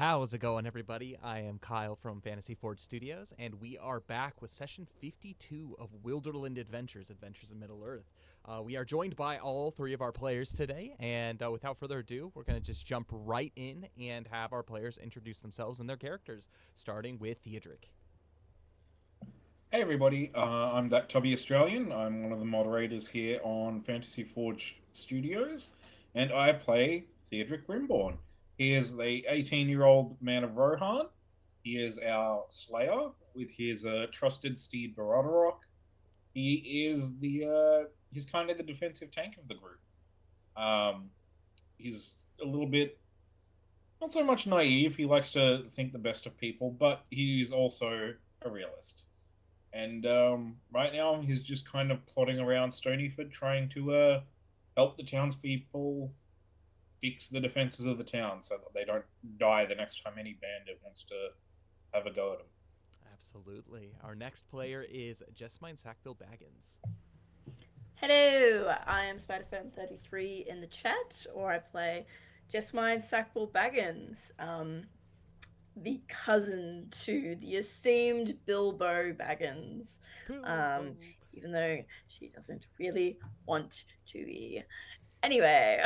How's it going, everybody? I am Kyle from Fantasy Forge Studios, and we are back with session 52 of Wilderland Adventures, Adventures in Middle-earth. We are joined by all three of our players today, and without further ado, we're going to just jump right in and have our players introduce themselves and their characters, starting with Theodric. Hey everybody, I'm that Tubby Australian. I'm one of the moderators here on Fantasy Forge Studios, and I play Theodric Grimborn. He is the 18-year-old man of Rohan. He is our Slayer with his trusted steed Barodorok. He is he's kind of the defensive tank of the group. Um, he's a little bit not so much naive. He likes to think the best of people, but he's also a realist. And right now, he's just kind of plodding around Stonyford, trying to help the townspeople fix the defenses of the town so that they don't die the next time any bandit wants to have a go at them. Absolutely. Our next player is Jessmine Sackville Baggins. Hello, I am Spiderfan33 in the chat, or I play Jessmine Sackville Baggins, the cousin to the esteemed Bilbo Baggins, um, Bilbo. even though she doesn't really want to be. Anyway,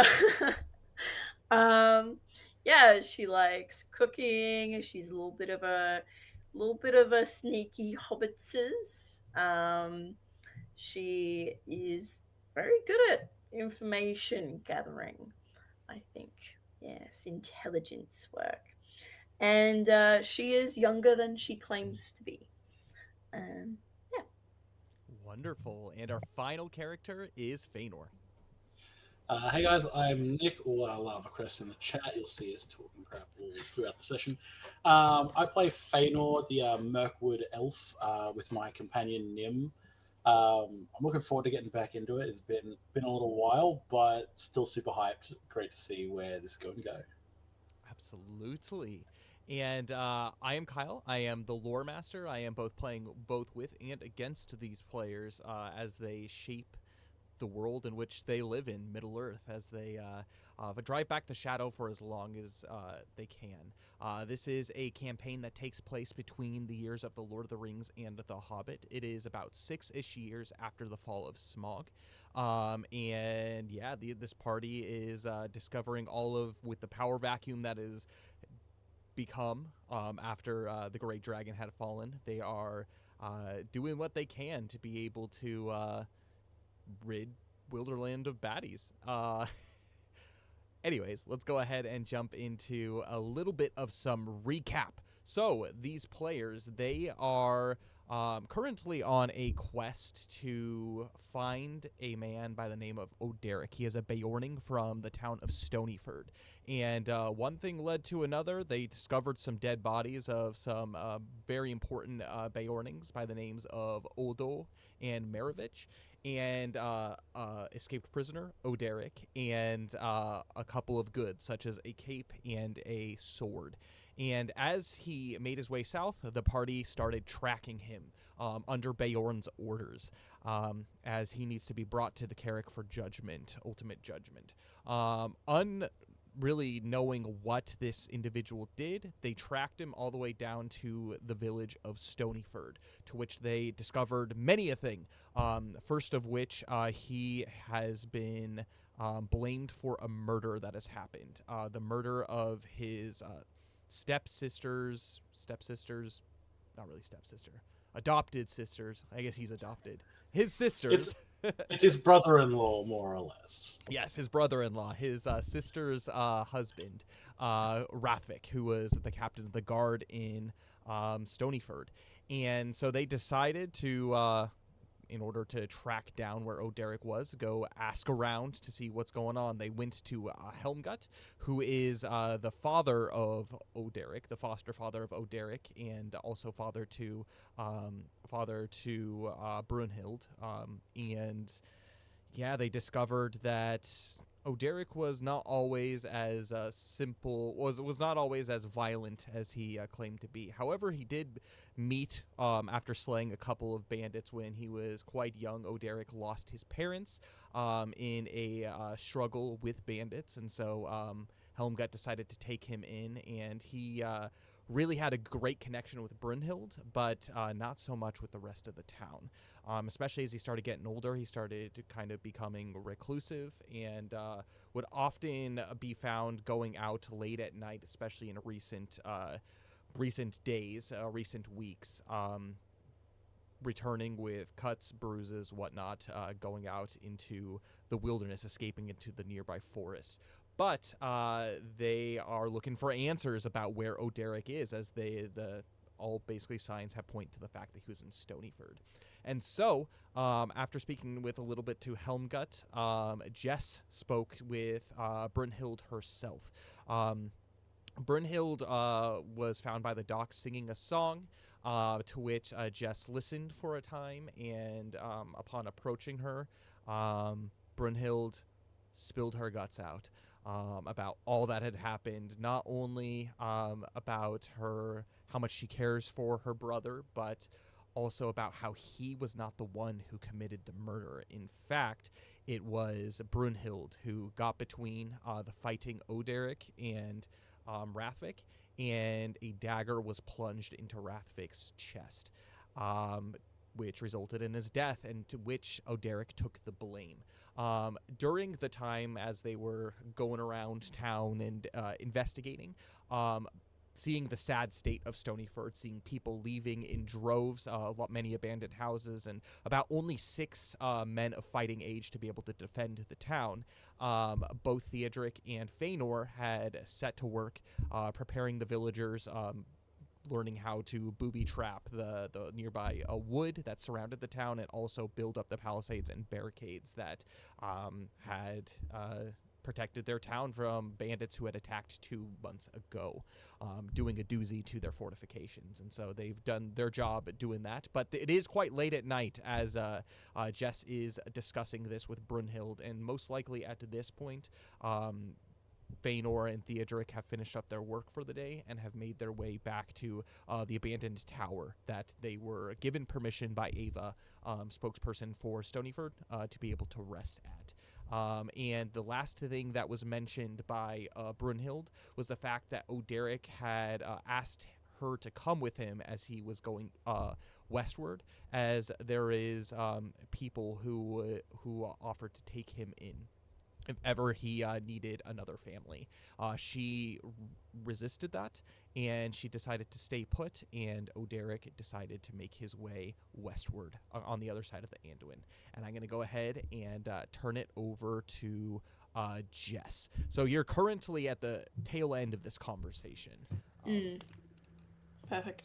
um, yeah, she likes cooking. She's a little bit of a sneaky hobbitses. She is very good at information gathering, I think. Yes, intelligence work. And she is younger than she claims to be. Yeah. Wonderful. And our final character is Feanor. Hey guys, I'm Nick, or Lava Crest in the chat. You'll see us talking crap all throughout the session. I play Feanor, the Mirkwood elf, with my companion Nim. I'm looking forward to getting back into it. It's been a little while, but still super hyped. Great to see where this is going to go. Absolutely. And I am Kyle. I am the lore master. I am both playing both with and against these players as they shape the world in which they live in, Middle Earth, as they drive back the shadow for as long as they can. This is a campaign that takes place between the years of The Lord of the Rings and The Hobbit. It is about 6-ish years after the fall of Smaug. And yeah, this party is discovering all of, with the power vacuum that is become after the great dragon had fallen. They are doing what they can to be able to rid Wilderland of baddies. Anyways, let's go ahead and jump into a little bit of some recap. So these players, they are currently on a quest to find a man by the name of Oderic. He is a Beorning from the town of Stonyford. And one thing led to another. They discovered some dead bodies of some very important Beornings by the names of Oldo and Maravich, and escaped prisoner Oderic, and a couple of goods such as a cape and a sword. And as he made his way south, the party started tracking him under Beorn's orders, as he needs to be brought to the Carrick for judgment, ultimate judgment. Really knowing what this individual did, they tracked him all the way down to the village of Stonyford, to which they discovered many a thing. First of which, he has been blamed for a murder that has happened. The murder of his stepsisters, not really stepsister, adopted sisters. I guess he's adopted. His sisters. It's his brother-in-law, more or less. Yes, his brother-in-law, his sister's husband, Rathvik, who was the captain of the guard in Stonyford. And so they decided to, in order to track down where Oderic was, go ask around to see what's going on. They went to Helmgut, who is the father of Oderic, the foster father of Oderic, and also father to Brunhild. And yeah, they discovered that Oderic was not always as was not always as violent as he claimed to be. However, he did meet, after slaying a couple of bandits when he was quite young. Oderic lost his parents in a struggle with bandits, and so Helmgut decided to take him in, and he really had a great connection with Brunhild, but not so much with the rest of the town. Especially as he started getting older, he started kind of becoming reclusive and would often be found going out late at night, especially in recent days, recent weeks, returning with cuts, bruises, whatnot, going out into the wilderness, escaping into the nearby forest. But they are looking for answers about where Oderic is, as all basically signs have point to the fact that he was in Stonyford. And so, after speaking with a little bit to Helmgut, Jess spoke with Brunhild herself. Brunhild was found by the docks singing a song, to which Jess listened for a time, and upon approaching her, Brunhild spilled her guts out about all that had happened, not only about how much she cares for her brother, but also about how he was not the one who committed the murder. In fact, it was Brunhild who got between the fighting Oderic and Rathvik, and a dagger was plunged into Rathvik's chest, which resulted in his death, and to which Oderic took the blame. During the time as they were going around town and investigating, seeing the sad state of Stonyford, seeing people leaving in droves, many abandoned houses, and about only 6 men of fighting age to be able to defend the town, both Theodric and Feanor had set to work preparing the villagers, learning how to booby trap the nearby wood that surrounded the town, and also build up the palisades and barricades that had protected their town from bandits who had attacked 2 months ago, doing a doozy to their fortifications. And so they've done their job at doing that. But it is quite late at night as Jess is discussing this with Brunhild, and most likely at this point, Feanor and Theodric have finished up their work for the day and have made their way back to the abandoned tower that they were given permission by Ava, spokesperson for Stonyford, to be able to rest at. And the last thing that was mentioned by Brunhild was the fact that Oderic had asked her to come with him as he was going westward, as there is people who offered to take him in if ever he needed another family. She resisted that, and she decided to stay put, and Oderic decided to make his way westward on the other side of the Anduin. And I'm going to go ahead and turn it over to Jess. So you're currently at the tail end of this conversation. Perfect.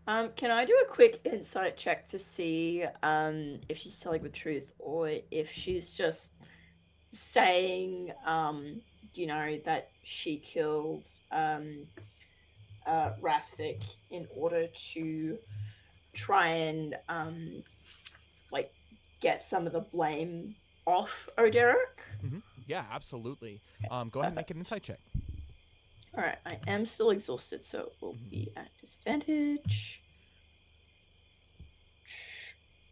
Can I do a quick insight check to see if she's telling the truth, or if she's just saying, that she killed Rathvik in order to try and get some of the blame off Oderic? Mm-hmm. Yeah, absolutely. Go ahead and make an insight check. All right, I am still exhausted, so it will be at disadvantage.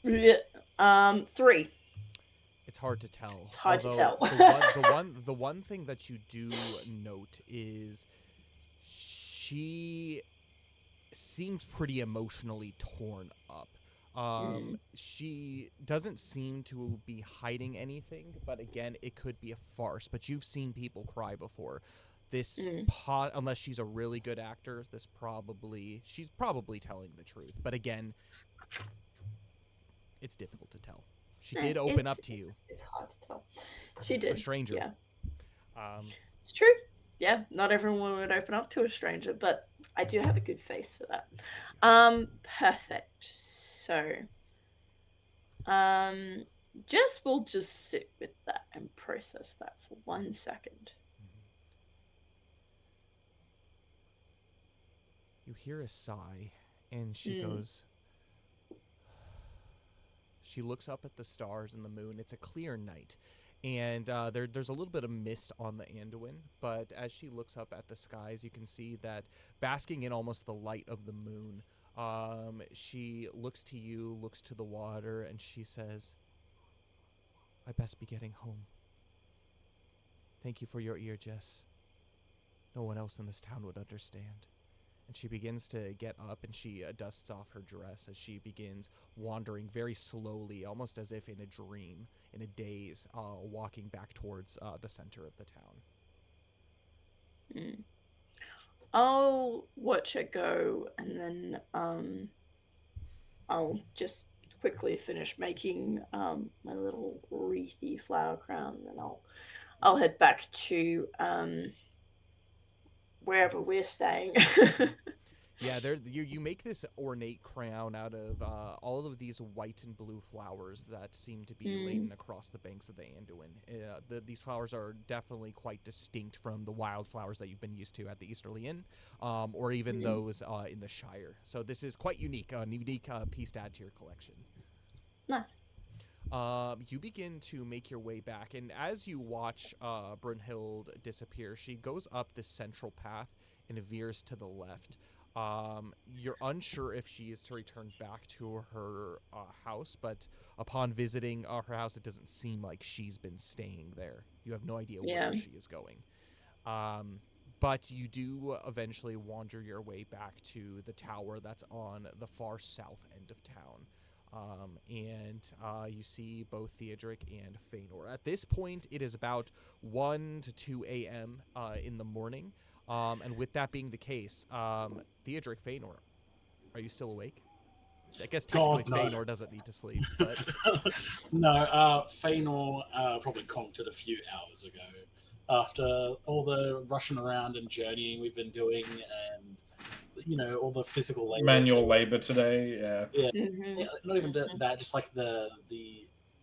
3. It's hard to tell. It's hard to tell. the one thing that you do note is she seems pretty emotionally torn up. She doesn't seem to be hiding anything, but again, it could be a farce. But you've seen people cry before. This unless she's a really good actor, she's probably telling the truth. But again, it's difficult to tell. She did open up to you. It's hard to tell. She did. A stranger. Yeah. It's true. Yeah, not everyone would open up to a stranger, but I do have a good face for that. Perfect. So, we'll just sit with that and process that for 1 second. You hear a sigh, and she goes... She looks up at the stars and the moon. It's a clear night, and there's a little bit of mist on the Anduin, but as she looks up at the skies, you can see that basking in almost the light of the moon, she looks to you, looks to the water, and she says, "I best be getting home. Thank you for your ear, Jess." No one else in this town would understand. And she begins to get up and she dusts off her dress as she begins wandering very slowly, almost as if in a dream, in a daze, walking back towards the center of the town. I'll watch it go, and then I'll just quickly finish making my little wreathy flower crown, and then I'll head back to wherever we're staying. Yeah, you make this ornate crown out of all of these white and blue flowers that seem to be laden across the banks of the Anduin. These flowers are definitely quite distinct from the wildflowers that you've been used to at the Easterly Inn, or even those in the Shire. So this is quite unique, a unique piece to add to your collection. Nice. You begin to make your way back, and as you watch Brunhild disappear, she goes up this central path and veers to the left. You're unsure if she is to return back to her house, but upon visiting her house, it doesn't seem like she's been staying there. You have no idea where she is going. But you do eventually wander your way back to the tower that's on the far south end of town. And you see both Theodric and Feanor. At this point, it is about 1 to 2 a.m. In the morning. And with that being the case, Theodric, Feanor, are you still awake? I guess technically Feanor doesn't need to sleep, but... No, Feanor probably conked it a few hours ago. After all the rushing around and journeying we've been doing, and all the physical labor, manual labor today. Yeah, not even that, just like the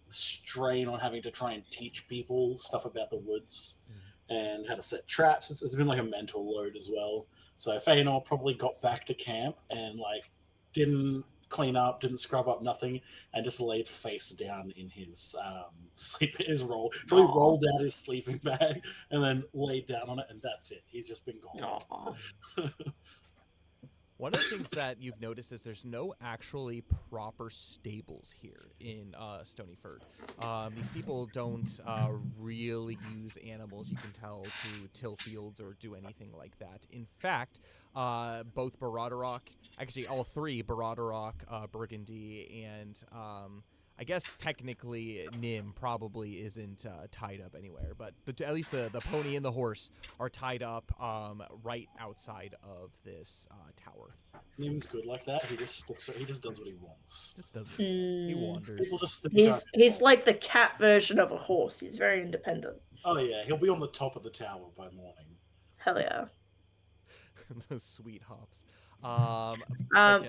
strain on having to try and teach people stuff about the woods and how to set traps. It's been like a mental load as well. So Feanor probably got back to camp and didn't clean up, didn't scrub up, nothing, and just laid face down in his roll. Probably rolled out his sleeping bag and then laid down on it, and that's it. He's just been gone. One of the things that you've noticed is there's no actually proper stables here in Stonyford. These people don't really use animals, you can tell, to till fields or do anything like that. In fact, both Baradorok, actually all three, Baradorok, Burgundy, and I guess technically Nim probably isn't tied up anywhere, but at least the pony and the horse are tied up right outside of this tower. Nim's good like that. He just does what he wants. Just does what he wanders. People just he's like the cat version of a horse. He's very independent. Oh yeah, he'll be on the top of the tower by morning. Hell yeah. Those sweet hops.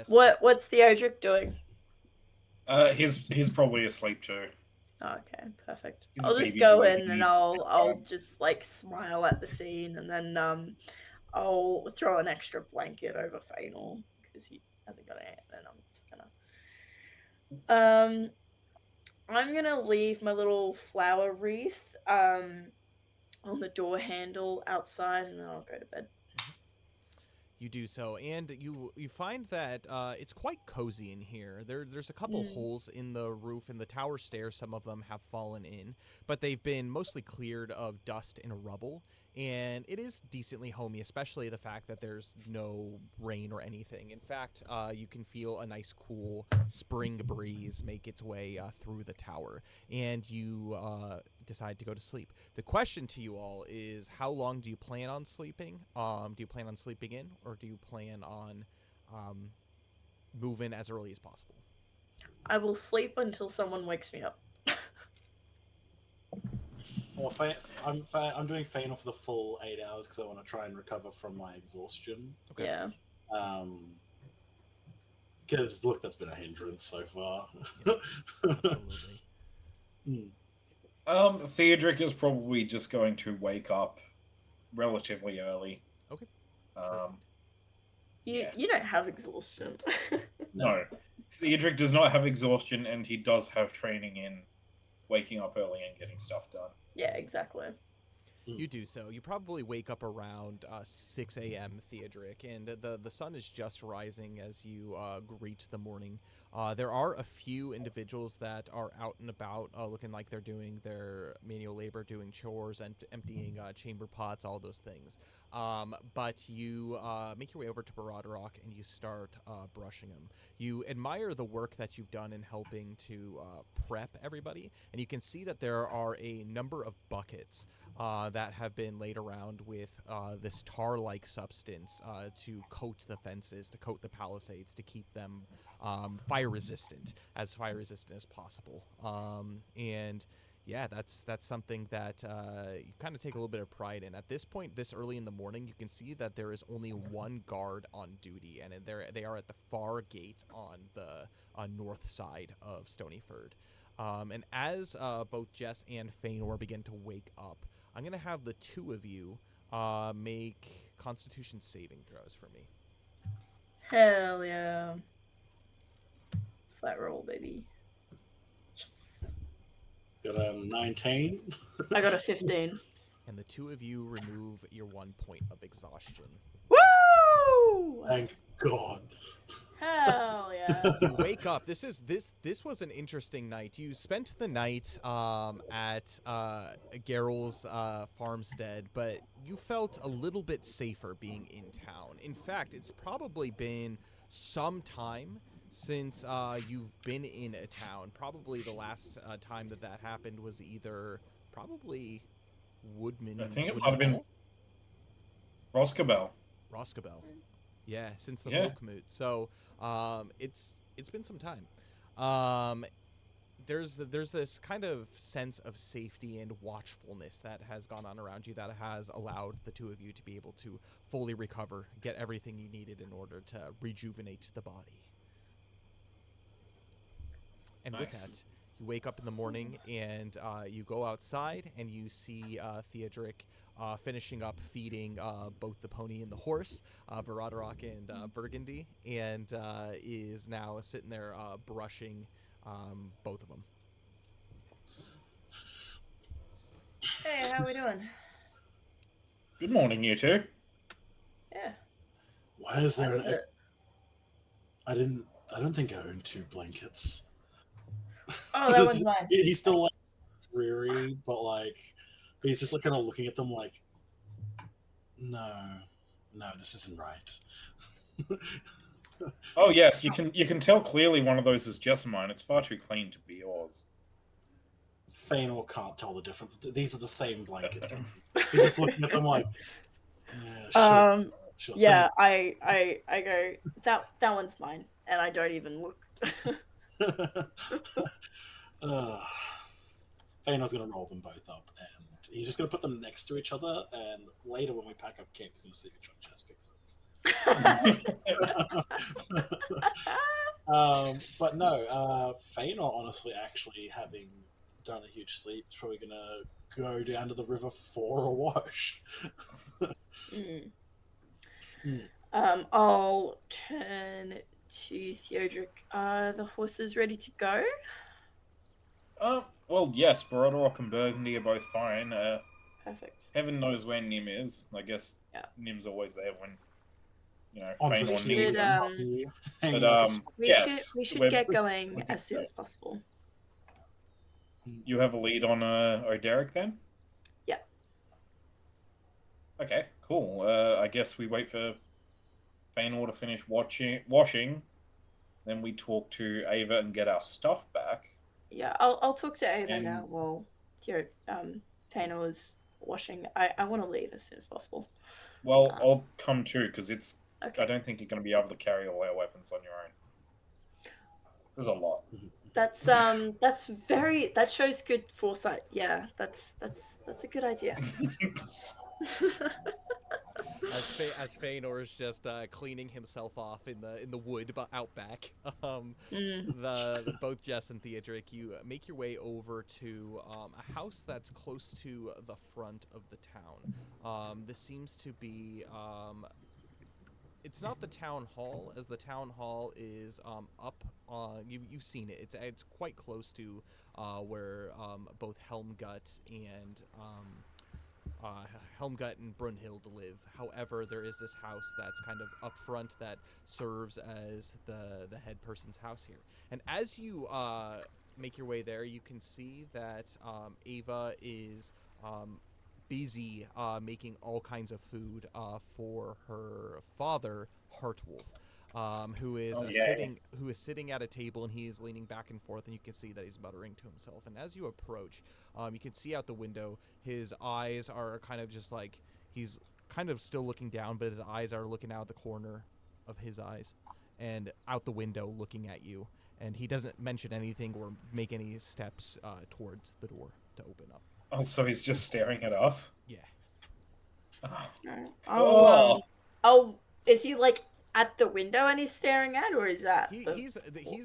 What's Theodric doing? He's probably asleep too. Okay, perfect. He's I'll just go in and I'll just smile at the scene, and then I'll throw an extra blanket over Feanor because he hasn't got it. And I'm gonna leave my little flower wreath on the door handle outside, and then I'll go to bed. You do so, and you find that it's quite cozy in here. There's a couple holes in the roof, and the tower stairs, some of them have fallen in, but they've been mostly cleared of dust and rubble, and it is decently homey, especially the fact that there's no rain or anything. In fact, you can feel a nice cool spring breeze make its way through the tower, and you decide to go to sleep. The question to you all is, how long do you plan on sleeping? Do you plan on sleeping in, or do you plan on moving as early as possible? I will sleep until someone wakes me up. Well, I'm doing Feanor for the full 8 hours because I want to try and recover from my exhaustion. Okay. Yeah. Because look, that's been a hindrance so far. Absolutely. Theodric is probably just going to wake up relatively early. Okay. You don't have exhaustion. No. Theodric does not have exhaustion, and he does have training in waking up early and getting stuff done. Yeah, exactly. You do so. You probably wake up around 6 a.m. Theodric, and the sun is just rising as you greet the morning. There are a few individuals that are out and about, looking like they're doing their manual labor, doing chores, and emptying chamber pots, all those things. But you make your way over to Baradrock, and you start brushing them. You admire the work that you've done in helping to prep everybody, and you can see that there are a number of buckets that have been laid around with this tar-like substance to coat the fences, to coat the palisades, to keep them fire-resistant as possible. And yeah, that's something that you kind of take a little bit of pride in. At this point, this early in the morning, you can see that there is only one guard on duty, and they are at the far gate on the north side of Stonyford. And as both Jess and Feanor begin to wake up, I'm going to have the two of you make Constitution saving throws for me. Hell yeah. Flat roll, baby. Got a 19. I got a 15. And the two of you remove your 1 point of exhaustion. Woo! Thank God. Hell yeah. You wake up. This was an interesting night. You spent the night at Geralt's farmstead, but you felt a little bit safer being in town. In fact, it's probably been some time since you've been in a town. Probably the last time that happened was either probably Woodman. I think it Woodman might have been Hall? Roscabel. Roscabel. Yeah, since the Yeah. Folkmoot. So it's been some time. There's this kind of sense of safety and watchfulness that has gone on around you that has allowed the two of you to be able to fully recover, get everything you needed in order to rejuvenate the body. And with Nice. that, you wake up in the morning and you go outside and you see Theodric finishing up feeding both the pony and the horse, Baradrock and Burgundy, and is now sitting there brushing both of them. Hey, how we doing? Good morning, you two. Yeah. Why is there How's an... it? I don't think I own 2 blankets. Oh, that one's mine. He's still like dreary, but like he's just like kind of looking at them like, no, this isn't right. Oh yes, you can tell clearly one of those is just mine. It's far too clean to be yours. Feanor can't tell the difference. These are the same blanket. He's just looking at them like, yeah, sure. Yeah, I go, that one's mine, and I don't even look. Feanor's going to roll them both up, and he's just going to put them next to each other, and later when we pack up camp, he's going to see which one Jess picks up. But no, Feanor, honestly, actually, having done a huge sleep, is probably going to go down to the river for a wash. I'll turn to Theodric. Are the horses ready to go? Well, yes, Baradrock and Burgundy are both fine. Perfect. Heaven knows where Nim is. I guess Yeah. Nim's always there when, On the Feanor sea, needs him. But, We should we're- get going we're as soon good. as possible. You have a lead on Oderic then? Yeah. Okay, cool. I guess we wait for Feanor to finish washing, then we talk to Ava and get our stuff back. Yeah, I'll talk to Ava And- now while Feanor is washing. I want to leave as soon as possible. Well, I'll come too, because Okay. I don't think you're going to be able to carry all our weapons on your own. There's a lot. That shows good foresight. Yeah, that's a good idea. As Feanor is just cleaning himself off in the wood out back, both Jess and Theodric, you make your way over to a house that's close to the front of the town. This seems to be it's not the town hall, as the town hall is up on. You've seen it. It's quite close to where both Helmgut and Helmgut and Brunhild live. However, there is this house that's kind of up front that serves as the head person's house here. And as you make your way there, you can see that Ava is busy making all kinds of food for her father, Heartwolf. Who is sitting at a table, and he is leaning back and forth, and you can see that he's muttering to himself. And as you approach, you can see out the window his eyes are kind of just like he's kind of still looking down, but his eyes are looking out the corner of his eyes and out the window looking at you. And he doesn't mention anything or make any steps towards the door to open up. Oh, so he's just staring at us? Yeah. Oh, is he like at the window and he's staring at, or is that he's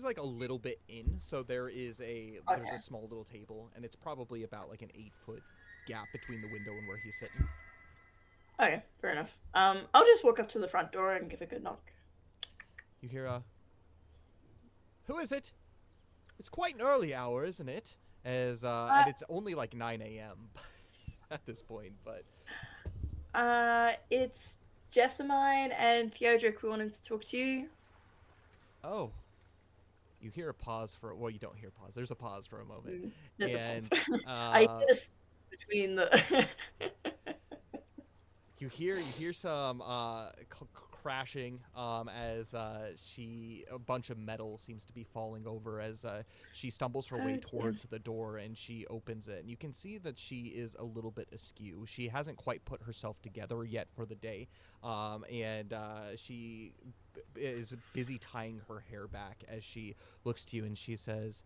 like a little bit in, so there's a small little table, and it's probably about like an 8-foot gap between the window and where he's sitting. Okay, fair enough. I'll just walk up to the front door and give a good knock. You hear who is it? It's quite an early hour, isn't it? And it's only like 9 a.m. at this point, but it's Jessamine and Theodric. We wanted to talk to you. Oh. You hear a pause for... Well, you don't hear a pause. There's a pause for a moment. There's and a pause. I hear this between the... You hear some crashing as a bunch of metal seems to be falling over as she stumbles her way towards the door, and she opens it. And you can see that she is a little bit askew. She hasn't quite put herself together yet for the day, and she is busy tying her hair back as she looks to you, and she says,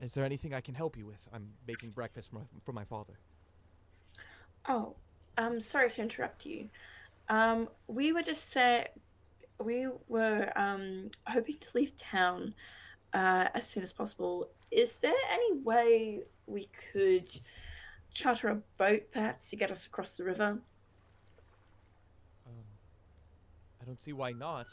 "Is there anything I can help you with? I'm making breakfast for my father." Oh, sorry to interrupt you. We were hoping to leave town as soon as possible. Is there any way we could charter a boat, perhaps, to get us across the river? I don't see why not.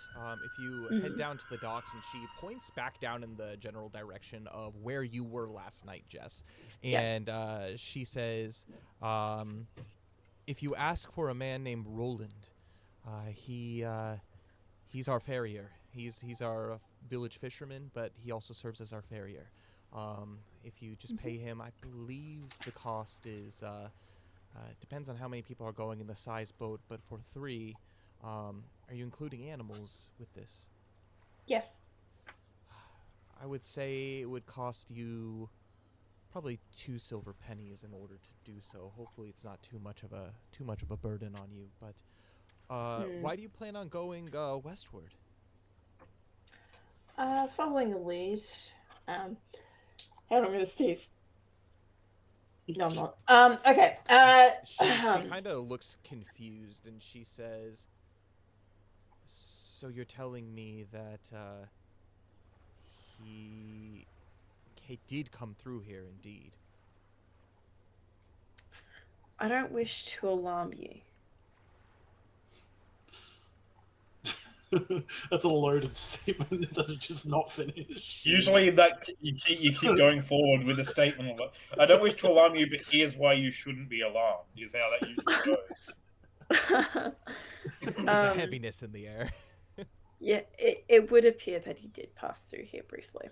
If you head down to the docks, and she points back down in the general direction of where you were last night, Jess, and she says, if you ask for a man named Roland, he's our farrier. He's our village fisherman, but he also serves as our farrier. If you just pay him, I believe the cost is depends on how many people are going in the size boat, but for 3, are you including animals with this? Yes. I would say it would cost you probably 2 silver pennies in order to do so. Hopefully it's not too much of a burden on you, but why do you plan on going westward? Following the lead. How long am I gonna stay? No, I'm not. Okay. She kind of looks confused, and she says, "So you're telling me that he did come through here, indeed?" I don't wish to alarm you. That's a loaded statement that is just not finished. Usually that you keep going forward with a statement like, "I don't wish to alarm you, but here's why you shouldn't be alarmed," is how that usually goes. There's a heaviness in the air. Yeah, it would appear that he did pass through here briefly.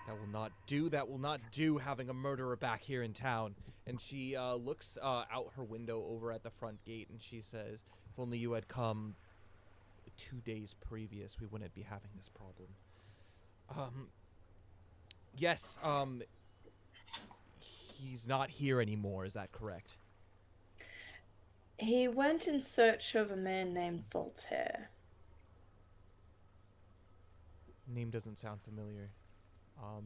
That will not do, having a murderer back here in town. And she looks out her window over at the front gate, and she says, "If only you had come 2 days previous, we wouldn't be having this problem." Yes, he's not here anymore, is that correct? He went in search of a man named Voltaire. Name doesn't sound familiar.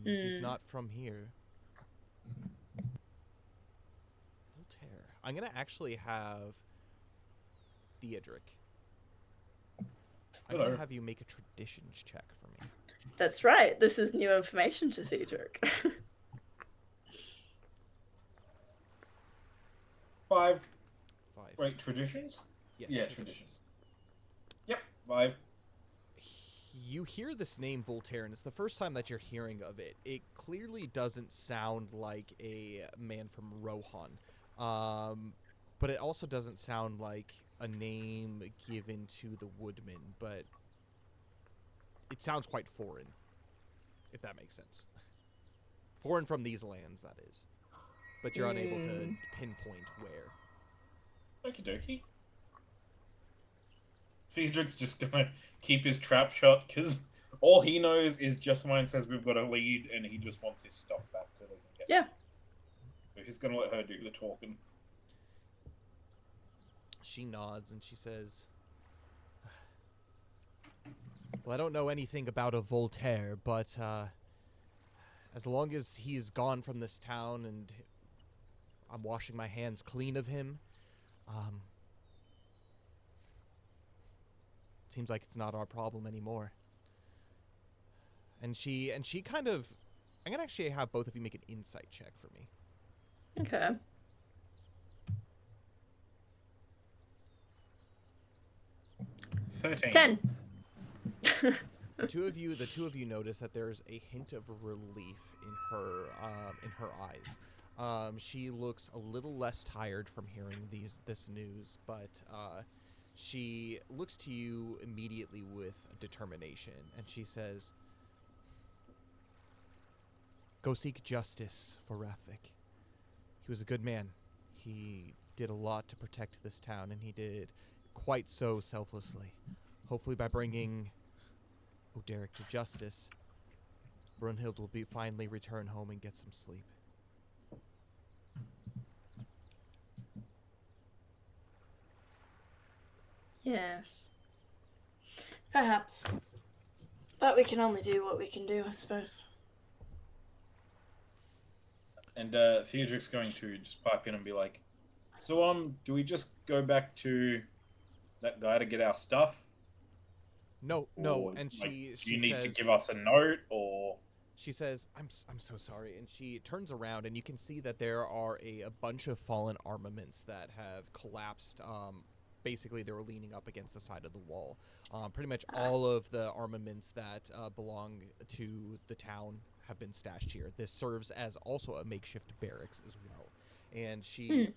He's not from here. Voltaire. I'm going to actually have Theodric. I'm going to have you make a traditions check for me. That's right. This is new information to Theodric. 5. 5. Wait, traditions? Yes, Yeah, traditions. Yep, 5. You hear this name Voltaire, and it's the first time that you're hearing of it. It clearly doesn't sound like a man from Rohan. But it also doesn't sound like a name given to the woodman, but it sounds quite foreign, if that makes sense. Foreign from these lands, that is. But you're unable to pinpoint where. Okie dokie. Theodric's just gonna keep his trap shut, because all he knows is Jessamine says we've got a lead, and he just wants his stuff back so they can get it. So he's gonna let her do the talking. She nods and she says, well, I don't know anything about a Voltaire, but as long as he's gone from this town and I'm washing my hands clean of him, seems like it's not our problem anymore. And she kind of, I'm gonna actually have both of you make an insight check for me. Okay. $13. 10. The two of you notice that there's a hint of relief in her eyes. She looks a little less tired from hearing this news, but she looks to you immediately with determination, and she says, "Go seek justice for Rafik. He was a good man. He did a lot to protect this town, and he did quite so selflessly. Hopefully by bringing Oderic to justice, Brunhild will finally return home and get some sleep." Yes. Perhaps. But we can only do what we can do, I suppose. And Theodric's going to just pipe in and be like, so, do we just go back to that guy to get our stuff? No, Or, and like, she do you need says, to give us a note, or... She says, I'm so sorry, and she turns around, and you can see that there are a bunch of fallen armaments that have collapsed. Basically, they were leaning up against the side of the wall. Pretty much all of the armaments that belong to the town have been stashed here. This serves as also a makeshift barracks as well. And she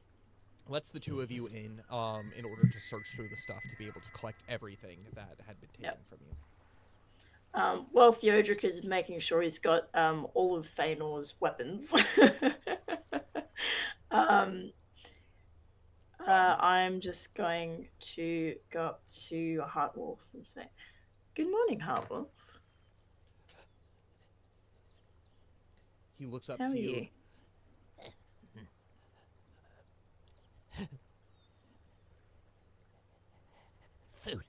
lets the two of you in order to search through the stuff to be able to collect everything that had been taken from you. While Theodric is making sure he's got all of Feanor's weapons, I'm just going to go up to Heartwolf and say, "Good morning, Heartwolf. He looks up How to are you. Food.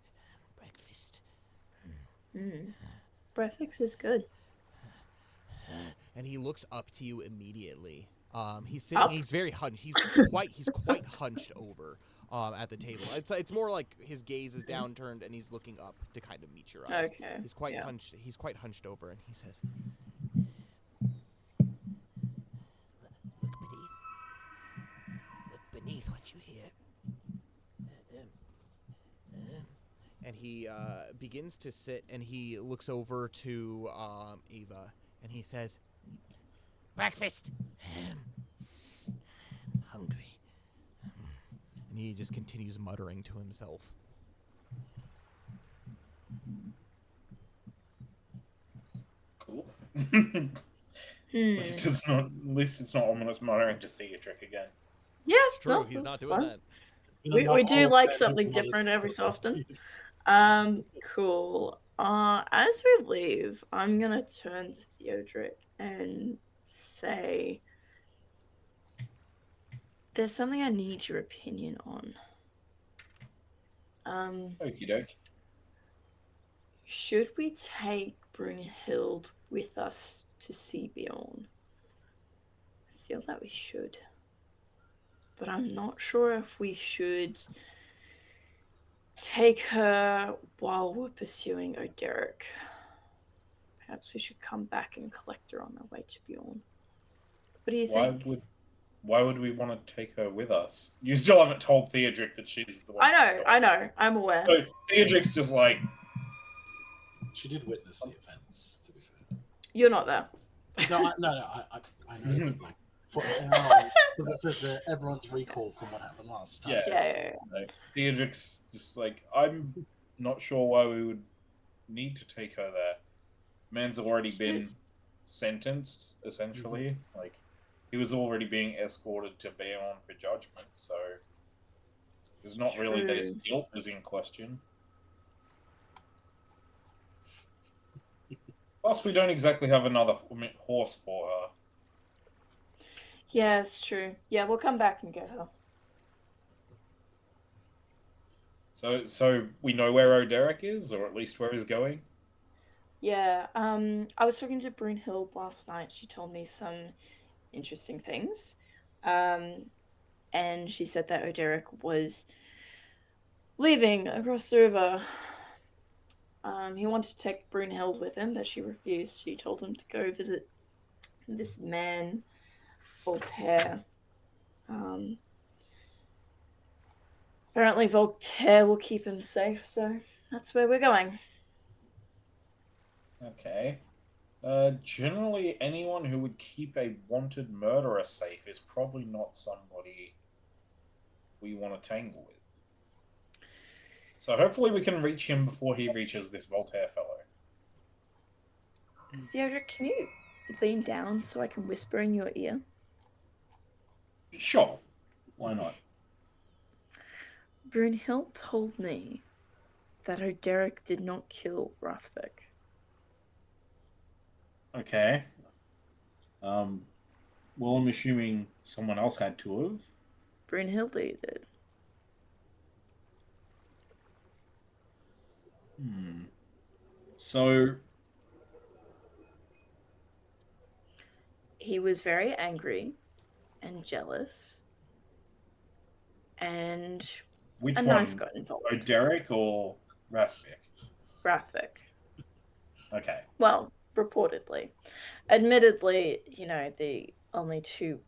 Breakfast. Breakfast is good." And he looks up to you immediately. He's sitting. Up? He's very hunched. He's quite hunched over at the table. It's more like his gaze is downturned and he's looking up to kind of meet your eyes. Okay. He's quite hunched. He's quite hunched over, and he says, Look beneath what you hear. and he begins to sit, and he looks over to Ava, and he says, Breakfast. Hungry. and he just continues muttering to himself. Cool. At least it's not ominous muttering to Theodric again. Yeah, It's true. no, He's that's not doing fine. that. We do like something different every so often. Cool. As we leave, I'm gonna turn to Theodric and say, "There's something I need your opinion on. Okie doke. Should we take Brunhild with us to see Bjorn? I feel that we should, but I'm not sure if we should take her while we're pursuing Oderic. Perhaps we should come back and collect her on our way to Bjorn. What do you think?" Why would we want to take her with us? You still haven't told Theodric that she's the one. I know, I'm aware. So Theodric's just like, She did witness the events, to be fair. You're not there. No, I know. But, like, everyone's recall from what happened last time. Yeah. Yeah. Like, Theodric's just like, I'm not sure why we would need to take her there. Man's already been sentenced, essentially. Like, he was already being escorted to Bayonne for judgment, so it's not really that his guilt is in question. Plus, we don't exactly have another horse for her. Yeah, it's true. Yeah, we'll come back and get her. So we know where Oderic is, or at least where he's going? Yeah, I was talking to Brunhild last night. She told me some interesting things. And she said that Oderic was leaving across the river. He wanted to take Brunhild with him, but she refused. She told him to go visit this man, Voltaire. Apparently Voltaire will keep him safe, so that's where we're going. Okay. Generally, anyone who would keep a wanted murderer safe is probably not somebody we want to tangle with. So hopefully we can reach him before he reaches this Voltaire fellow. Theodric, can you lean down so I can whisper in your ear? Sure. Why not? Brunhild told me that Oderic did not kill Rathvik. Okay. Well, I'm assuming someone else had to have. Brunhild did. So He was very angry and jealous, and which a one? knife got involved. Oderic or Rathvik? Rathvik. Okay. Well, reportedly. Admittedly, the only two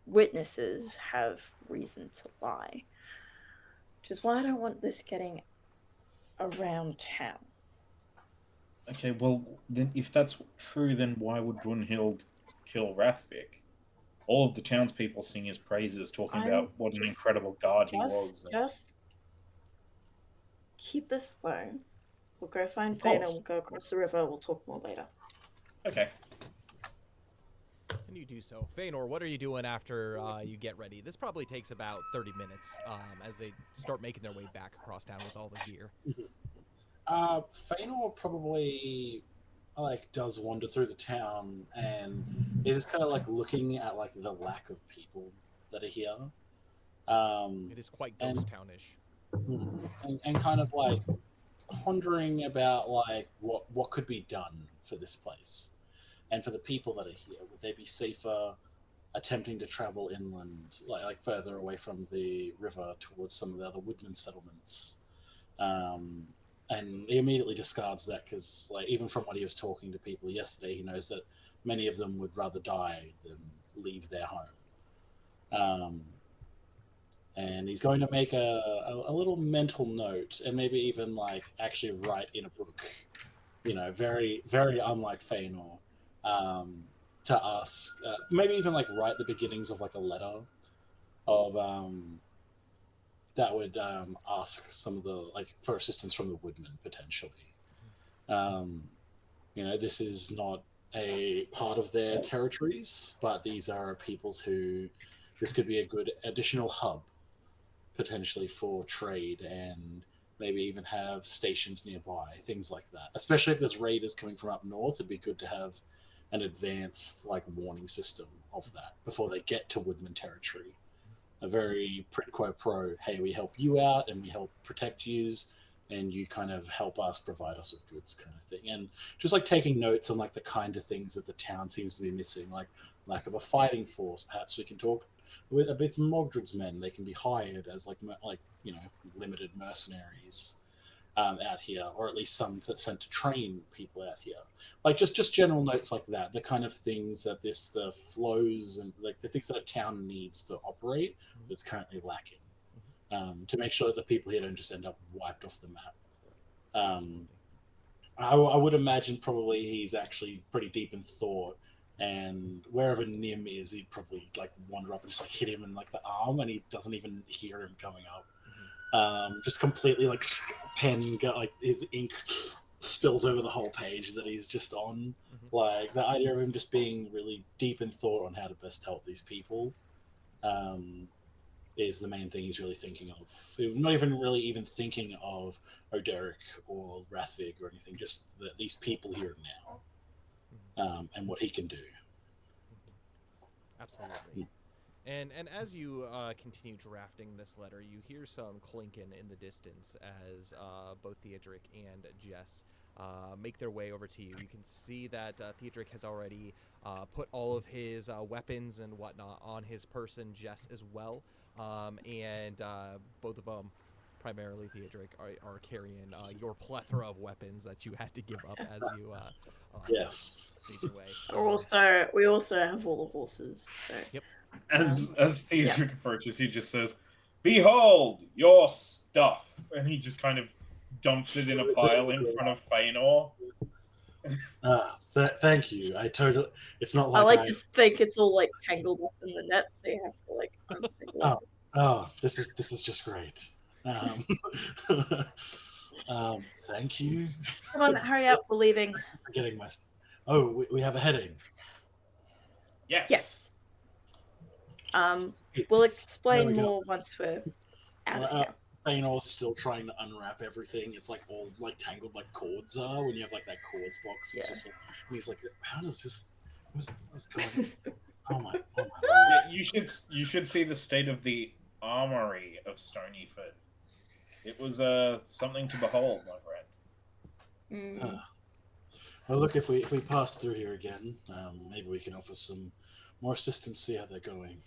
witnesses have reason to lie. Which is why I don't want this getting around town. Okay, well, then if that's true, then why would Brunhild kill Rathvik? All of the townspeople sing his praises, talking about what an incredible guard he was. Just keep this low. We'll go find Of course. Fana, we'll go across the river, we'll talk more later. Okay. And you do so. Feanor, what are you doing after you get ready? This probably takes about 30 minutes as they start making their way back across town with all the gear. Feanor probably does wander through the town and is just kind of looking at the lack of people that are here. It is quite ghost townish. And kind of pondering about what could be done for this place and for the people that are here. Would they be safer attempting to travel inland, further away from the river towards some of the other woodland settlements? And he immediately discards that because, even from what he was talking to people yesterday, he knows that many of them would rather die than leave their home. And he's going to make a little mental note, and maybe even actually write in a book, very, very unlike Feanor, to ask, maybe even write the beginnings of a letter of that would ask some of the for assistance from the woodmen potentially. This is not a part of their territories, but these are peoples who this could be a good additional hub potentially for trade, and maybe even have stations nearby, things like that. Especially if there's raiders coming from up north, it'd be good to have an advanced warning system of that before they get to woodman territory. A very quid quo pro, hey, we help you out and we help protect yous, and you kind of help us, provide us with goods, kind of thing. And just taking notes on the kind of things that the town seems to be missing, lack of a fighting force. Perhaps we can talk with a bit of Mogdred's men. They can be hired as limited mercenaries out here, or at least some sent to train people out here. Just general notes like that, the kind of things that the flows and the things that a town needs to operate that's currently lacking, to make sure that the people here don't just end up wiped off the map. I would imagine probably he's actually pretty deep in thought and wherever Nim is, he'd probably like wander up and just like hit him in like the arm, and he doesn't even hear him coming up. Just completely like pen got like his ink spills over the whole page that he's just on. Like the idea of him just being really deep in thought on how to best help these people is the main thing he's really thinking of. He's not even really even thinking of Oderic or Rathvig or anything, just these people here and now, and what he can do. Absolutely. And as you continue drafting this letter, you hear some clinking in the distance as both Theodric and Jess make their way over to you. You can see that Theodric has already put all of his weapons and whatnot on his person, Jess as well. And both of them, primarily Theodric, are carrying your plethora of weapons that you had to give up as you Yes. made your way. We also have all the horses. So. Yep. As Theodric approaches, he just says, "Behold your stuff," and he just kind of dumps it in a pile in front of Feanor. Thank you. It's not like I like to think it's all like tangled up in the net, so you have to like untangle it. Oh, this is just great. Thank you. Come on, hurry up, we're leaving. I'm getting my. Oh, we have a heading. Yes. We'll explain more once we're out of here. Feanor's still trying to unwrap everything. It's like all like tangled like cords are when you have like that cords box. It's just like, and he's like, how does this? What's going on? Oh my! Yeah, you should see the state of the armory of Stonyford. It was something to behold, my friend. Well, look, if we pass through here again, maybe we can offer some more assistance. See how they're going.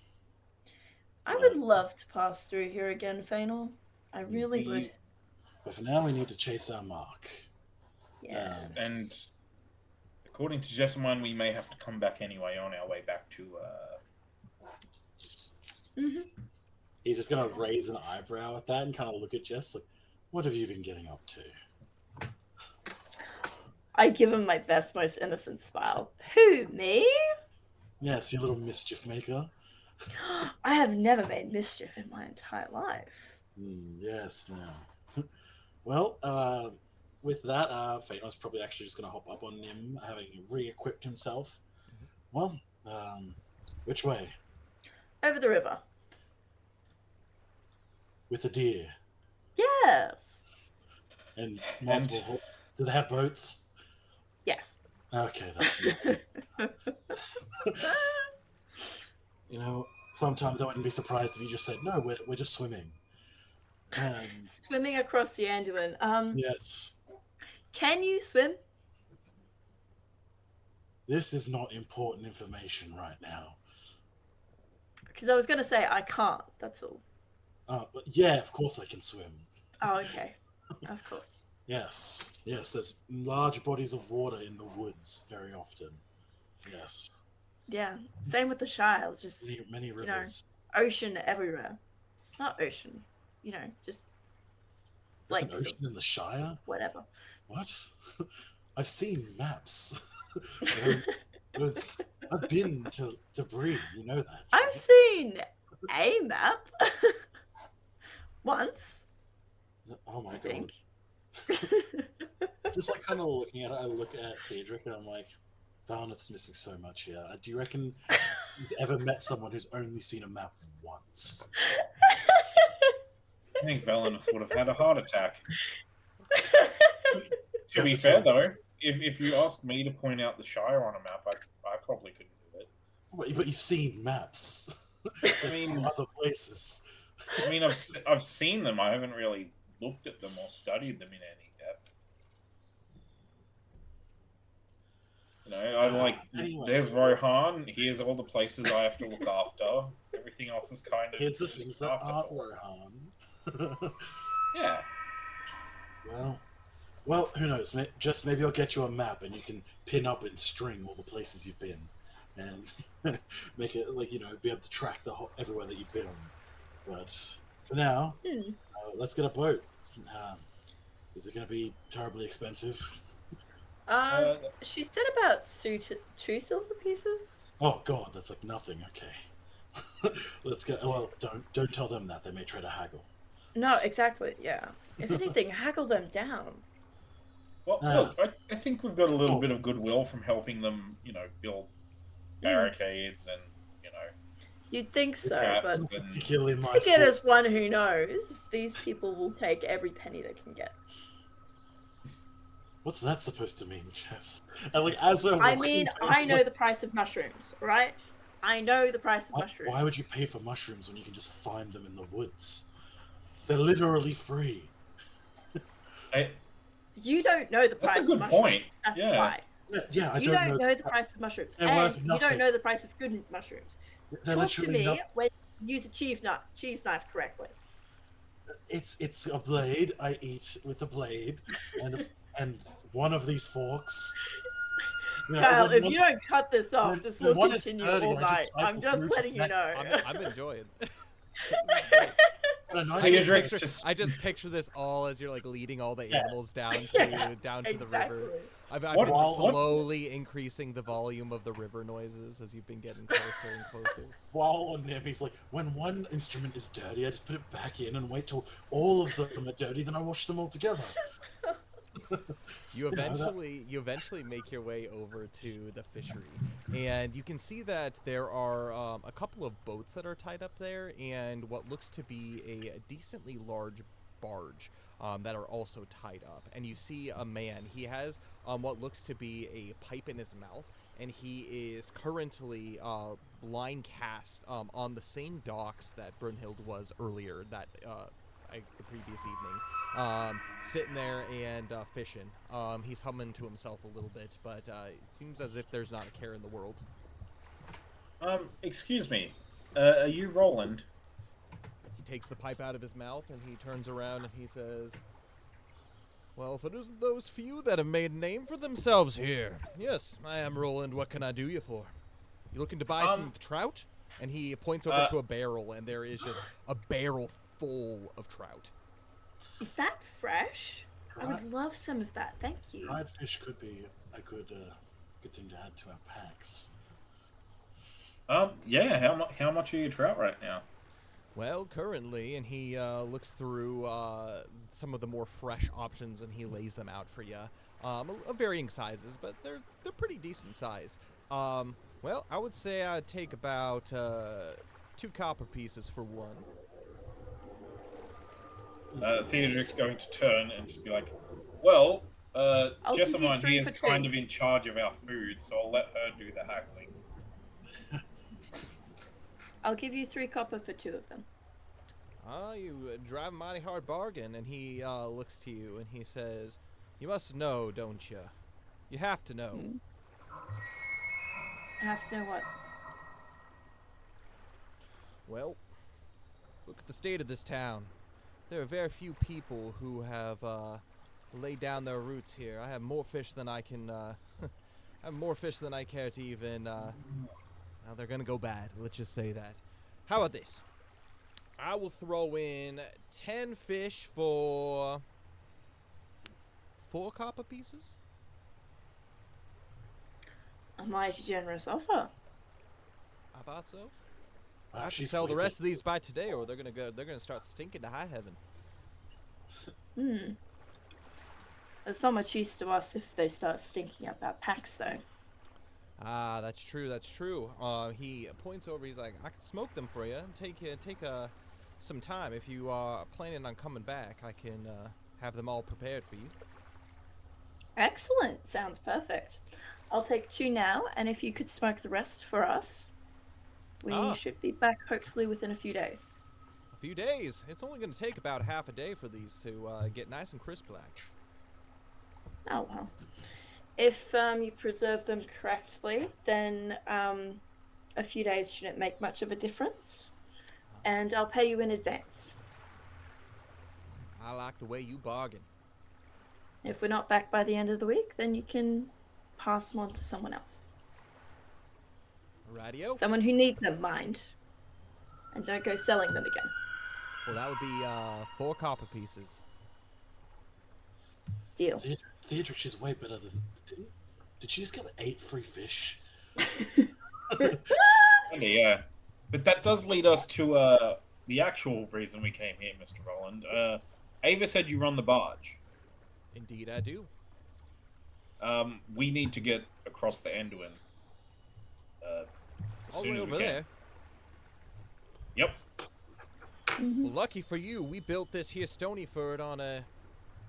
I would love to pass through here again, Feanor. I really would. But for now, we need to chase our mark. Yes. And according to Jessamine, we may have to come back anyway on our way back to. He's just gonna raise an eyebrow at that and kind of look at Jess like, "What have you been getting up to?" I give him my best, most innocent smile. Who, me? Yes, you little mischief maker. I have never made mischief in my entire life. Yes, now. Well, with that, Feanor's probably actually just going to hop up on Nim, having re-equipped himself. Well, which way? Over the river. With the deer? Yes. And multiple... Do they have boats? Yes. Okay, that's right. You know, sometimes I wouldn't be surprised if you just said, no, we're just swimming. Swimming across the Anduin. Yes. Can you swim? This is not important information right now. Because I was going to say I can't, that's all. Yeah, of course I can swim. Oh, okay. Of course. Yes, there's large bodies of water in the woods very often. Yes. Yeah, same with the Shire. Just many rivers. You know, ocean everywhere. Not ocean, you know, just There's an ocean in the Shire? Whatever. What? I've seen maps. I've been to Bree, you know that. I've seen a map once. Oh my god. Just like kind of looking at it, I look at Theodric and I'm like, Valneth's missing so much here. Do you reckon he's ever met someone who's only seen a map once? I think Valneth would have had a heart attack. To be fair, though, if you asked me to point out the Shire on a map, I probably couldn't do it. But you've seen maps. I mean, other places. I mean, I've seen them. I haven't really looked at them or studied them in any depth. You know, I'm like, anyway. There's Rohan. Here's all the places I have to look after. Everything else is kind of. Here's the things that aren't Rohan. Yeah. Well, who knows? Just maybe I'll get you a map and you can pin up and string all the places you've been, and make it like be able to track everywhere that you've been on. But for now, let's get a boat. Is it going to be terribly expensive? She said about two silver pieces. Oh god, that's like nothing. Okay. Let's go. Well, don't tell them that. They may try to haggle. No, exactly. Yeah. If anything, haggle them down. Well, look, I think we've got a little Oh. bit of goodwill from helping them, build barricades and, You'd think so, traps but and Particularly my again, foot. as one who knows, these people will take every penny they can get. What's that supposed to mean, Jess? And like as we're walking, I mean, I know the price of mushrooms, right? I know the price of mushrooms. Why would you pay for mushrooms when you can just find them in the woods? They're literally free. You don't know the price That's a good of mushrooms. point. That's Yeah. why. Yeah, I You don't know the price of mushrooms. They're And worth you nothing. don't know the price of good mushrooms. They're Talk to literally me when you use a cheese knife correctly. It's a blade. I eat with a blade, and one of these forks. Kyle, if you don't cut this off, this will one is continue dirty, all I night. just I'm cycle just through to letting the you know. next I'm enjoying. I I just picture this all as you're like leading all the Yeah. animals down to the river. I've been slowly increasing the volume of the river noises as you've been getting closer and closer. While on him, he's like, when one instrument is dirty, I just put it back in and wait till all of them are dirty, then I wash them all together. You eventually make your way over to the fishery, and you can see that there are a couple of boats that are tied up there, and what looks to be a decently large barge that are also tied up. And you see a man. He has what looks to be a pipe in his mouth, and he is currently line cast on the same docks that Brunhild was earlier the previous evening, sitting there and fishing. He's humming to himself a little bit, but it seems as if there's not a care in the world. Excuse me, are you Roland? He takes the pipe out of his mouth and he turns around and he says, "Well, if it isn't those few that have made a name for themselves here. Yes, I am Roland. What can I do you for? You looking to buy some trout?" And he points over to a barrel, and there is just a barrel full of trout. Is that fresh? I would love some of that. Thank you. Dried fish could be a good thing to add to our packs. Yeah. How much are your trout right now? Well, currently, and he looks through some of the more fresh options, and he lays them out for you, of varying sizes, but they're pretty decent size. Well, I would say I'd take about 2 copper pieces for one. Theodoric's going to turn and just be like, "Well, Jessamine three here is for two. kind of in charge of our food, so I'll let her do the haggling." I'll give you 3 copper for 2 of them. You drive a mighty hard bargain. And he looks to you and he says, "You must know, don't you? You have to know." I have to know what. Well, look at the state of this town. There are very few people who have laid down their roots here. I have more fish than I can. I have more fish than I care to even. Now they're gonna go bad. Let's just say that. How about this? I will throw in 10 fish for 4 copper pieces. A mighty generous offer. I thought so. I Wow, have to she's sell the way rest of big. these by today, or they're gonna start stinking to high heaven. There's not much use to us if they start stinking up our packs, though. Ah, that's true. That's true. He points over. He's like, "I can smoke them for you. Take some time. If you are planning on coming back, I can have them all prepared for you." Excellent. Sounds perfect. I'll take 2 now, and if you could smoke the rest for us, we should be back hopefully within a few days. A few days. It's only going to take about half a day for these to get nice and crisp like. Oh, well. If you preserve them correctly, then a few days shouldn't make much of a difference. And I'll pay you in advance. I like the way you bargain. If we're not back by the end of the week, then you can pass them on to someone else. Radio. Someone who needs them, mind. And don't go selling them again. Well, that would be 4 copper pieces. Deal. Theodric, she's way better than. Did she just get 8 free fish? Yeah. But that does lead us to the actual reason we came here, Mr. Roland. Ava said you run the barge. Indeed, I do. We need to get across the Anduin. As All the soon way as over we can. there. Yep. Well, lucky for you, we built this here stony fort on a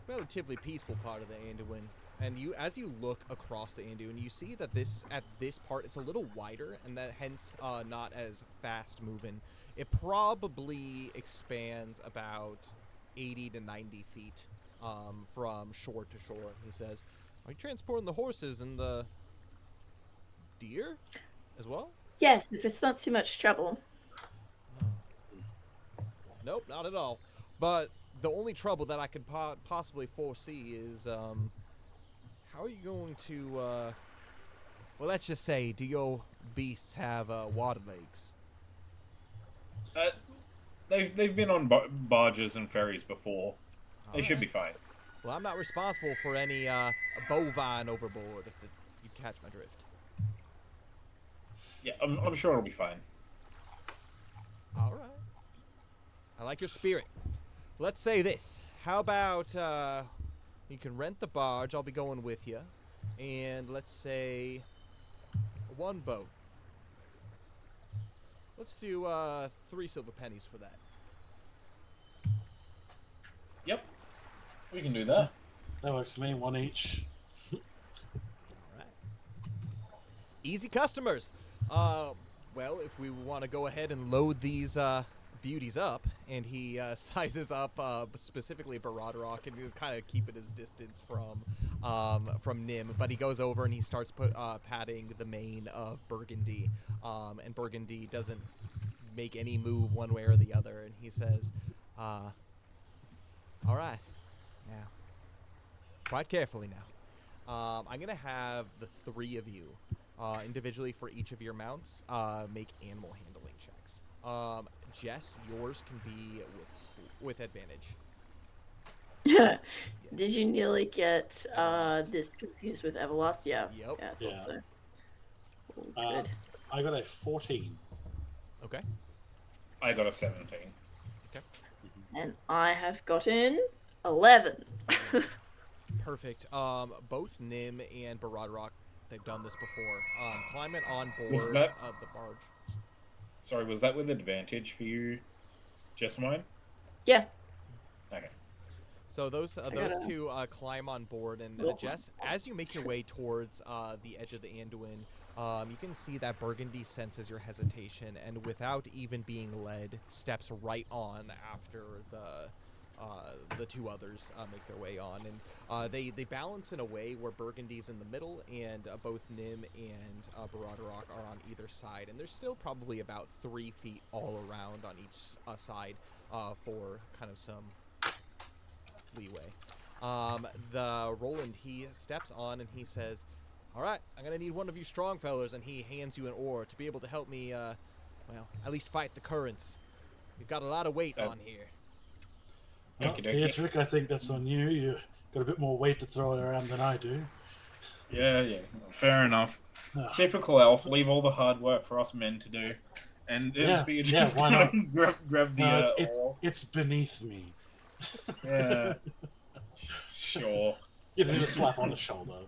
relatively peaceful part of the Anduin. And as you look across the Anduin, you see that at this part, it's a little wider, and that hence not as fast moving. It probably expands about 80 to 90 feet from shore to shore. He says, "Are you transporting the horses and the deer as well?" Yes, if it's not too much trouble. Nope, not at all. But the only trouble that I could possibly foresee is, how are you going to, well, let's just say, do your beasts have, water legs? They've been on barges and ferries before. They should be fine. Well, I'm not responsible for any, bovine overboard, if you catch my drift. Yeah, I'm sure it'll be fine. All right. I like your spirit. Let's say this. How about, you can rent the barge. I'll be going with you. And let's say 1 boat. Let's do 3 silver pennies for that. Yep. We can do that. That works for me. 1 each. All right. Easy customers. Well, if we want to go ahead and load these beauties up, and he sizes up specifically Baradrock, and he's kind of keeping his distance from Nim, but he goes over and he starts patting the mane of Burgundy, and Burgundy doesn't make any move one way or the other, and he says, "All right, now, quite carefully now. I'm gonna have the 3 of you individually for each of your mounts make animal handling checks. Jess, yours can be with advantage. Did you nearly get Everlast. this confused with Everlast? Yeah. Yep. Yeah, I thought Yeah. so. Oh, good. I got a 14. Okay. I got a 17. And I have gotten 11. Perfect. Both Nim and Baradrock, they've done this before. Climbing on Was board that- of the barge. Sorry, was that with advantage for you, Jessamine? Yeah. Okay. So those gotta- 2 climb on board, and Jess, as you make your way towards the edge of the Anduin, you can see that Burgundy senses your hesitation, and without even being led, steps right on after the 2 others make their way on, and they balance in a way where Burgundy's in the middle, and both Nim and Baradrock are on either side, and there's still probably about 3 feet all around on each side for kind of some leeway. The Roland, he steps on and he says, "All right, I'm gonna need one of you strong fellers," and he hands you an oar to be able to help me, well, at least fight the currents. We've got a lot of weight on here. Well, Okey-dokey. Theodric, I think that's on you. You got a bit more weight to throw it around than I do. Yeah. Fair enough. Ah. Typical elf. Leave all the hard work for us men to do. And Yeah, you yeah, just why gonna not? grab the No, oar. it's beneath me. Yeah. Sure. Gives him a slap on the shoulder.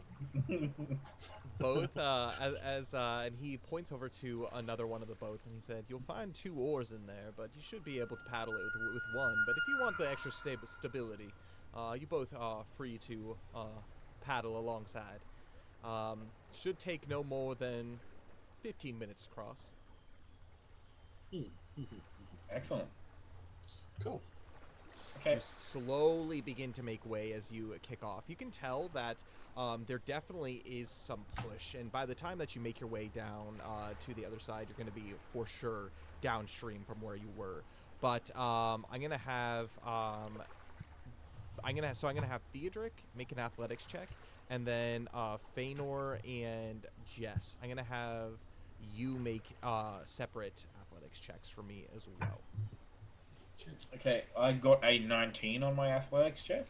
Both, and he points over to another one of the boats, and he said, "You'll find 2 oars in there, but you should be able to paddle it with 1. But if you want the extra stability, you both are free to paddle alongside. Should take no more than 15 minutes to cross." Excellent. Cool. Okay. You slowly begin to make way as you kick off. You can tell that there definitely is some push, and by the time that you make your way down to the other side, you're going to be for sure downstream from where you were. But I'm gonna have Theodric make an athletics check, and then Feanor and Jess, I'm gonna have you make separate athletics checks for me as well. Okay, I got a 19 on my athletics check.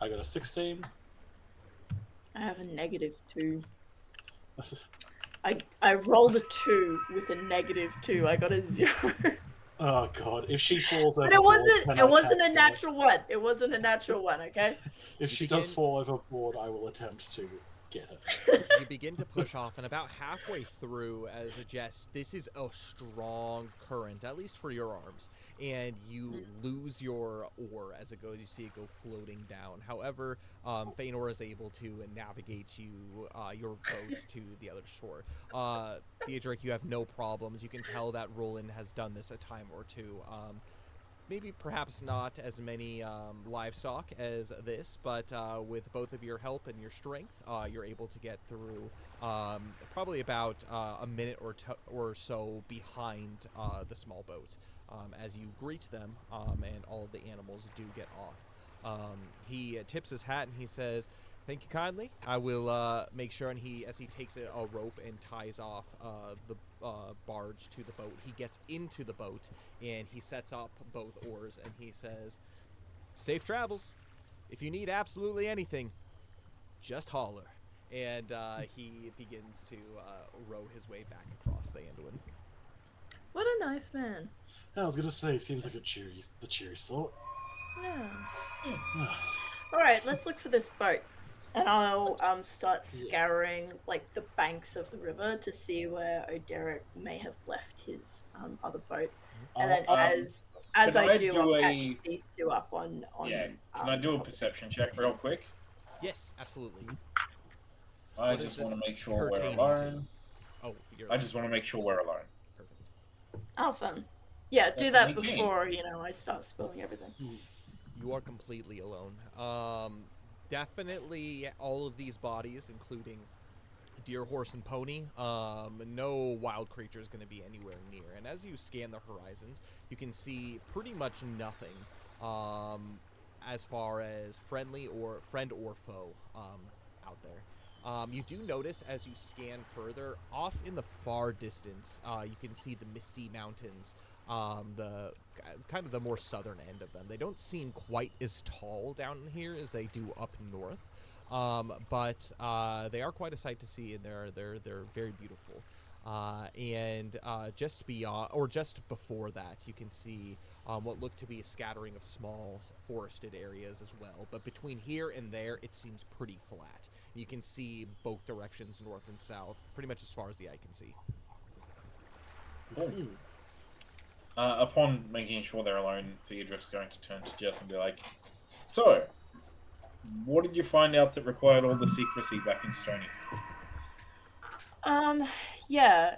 I got a 16. I have a -2. I rolled a 2 with a -2. I got a 0. Oh god, if she falls But overboard, can I it wasn't catch a her? natural one. It wasn't a natural one, okay? If she does fall overboard, I will attempt to get her. You begin to push off, and about halfway through, as a jest, this is a strong current, at least for your arms, and you lose your oar as it goes. You see it go floating down. However, Feanor is able to navigate your boat to the other shore. Theodoric, you have no problems. You can tell that Roland has done this a time or two. Maybe perhaps not as many livestock as this, but with both of your help and your strength, you're able to get through probably about a minute or so behind the small boat as you greet them, and all of the animals do get off. He tips his hat and he says, "Thank you kindly. I will make sure." And as he takes a rope and ties off the barge to the boat, he gets into the boat and he sets up both oars and he says, "Safe travels. If you need absolutely anything, just holler." And he begins to row his way back across the Anduin. What a nice man. I was gonna say, seems like the cheery sort. Yeah. All right, let's look for this boat, and I'll start scouring like the banks of the river to see where Oderic may have left his other boat, and then as I do, I'll catch these two up on. Yeah. Can I do a perception check real quick? Yes, absolutely. I just want to make sure we're alone. Oh, I just want to make sure we're alone. Perfect. Oh, fun. Yeah, do that before I start spilling everything. You are completely alone. Definitely all of these bodies, including deer, horse, and pony, no wild creature is going to be anywhere near. And as you scan the horizons, you can see pretty much nothing as far as friend or foe out there. You do notice as you scan further, off in the far distance, you can see the Misty Mountains, the kind of the more southern end of them. They don't seem quite as tall down here as they do up north, but they are quite a sight to see, and they're very beautiful. And just beyond, or just before that, you can see what look to be a scattering of small forested areas as well. But between here and there, it seems pretty flat. You can see both directions, north and south, pretty much as far as the eye can see. Upon making sure they're alone, Theodoric's going to turn to Jess and be like, "So, what did you find out that required all the secrecy back in Stonyfield?" Yeah,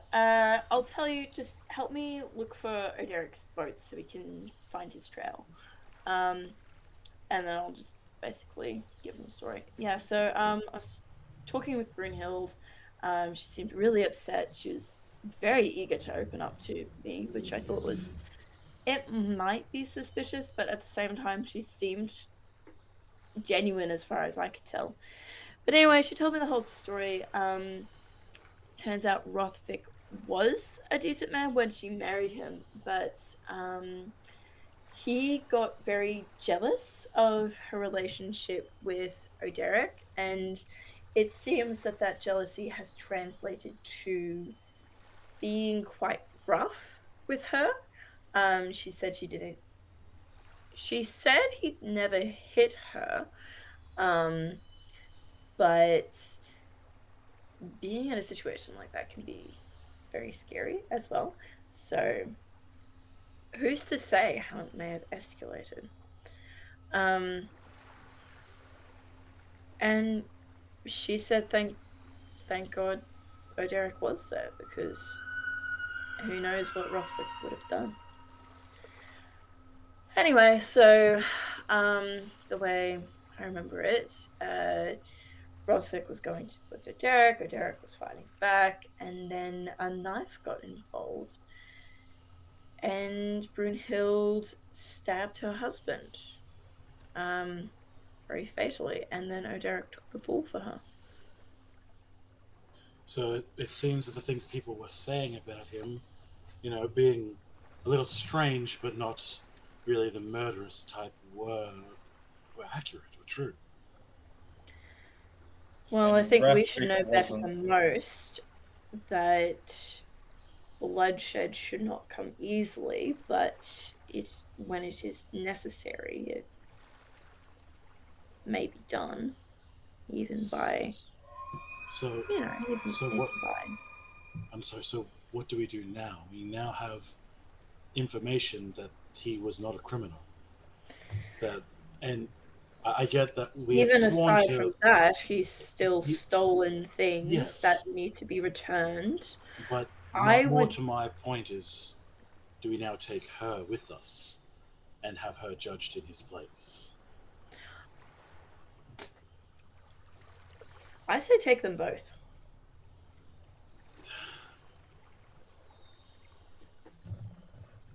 I'll tell you, just help me look for Oderic's boat so we can find his trail. And then I'll just basically give him a story. Yeah, so I was talking with Brunhild. She seemed really upset. She was very eager to open up to me, which I thought it might be suspicious, but at the same time, she seemed genuine as far as I could tell. But anyway, she told me the whole story. Turns out Rothvic was a decent man when she married him, but he got very jealous of her relationship with Oderic, and it seems that jealousy has translated to being quite rough with her. She said she said he'd never hit her, but being in a situation like that can be very scary as well. So who's to say how it may have escalated? And she said thank God Oderic was there, because who knows what Rothvic would have done. Anyway, so the way I remember it, Rothvic was going towards Oderic was fighting back, and then a knife got involved, and Brunhild stabbed her husband very fatally, and then Oderic took the fall for her. So it seems that the things people were saying about him, being a little strange but not really the murderous type, were accurate, were true. Well, I And think we should Rathric know better wasn't. than most that bloodshed should not come easily, but when it is necessary, it may be done, even by, So, even so what? by. I'm sorry. So, what do we do now? We now have information that he was not a criminal. That, and I get that we have Even sworn aside to. from that, he's still Ye- stolen things that Yes, need to be returned. but I more would. to my point is, do we now take her with us and have her judged in his place? I say take them both.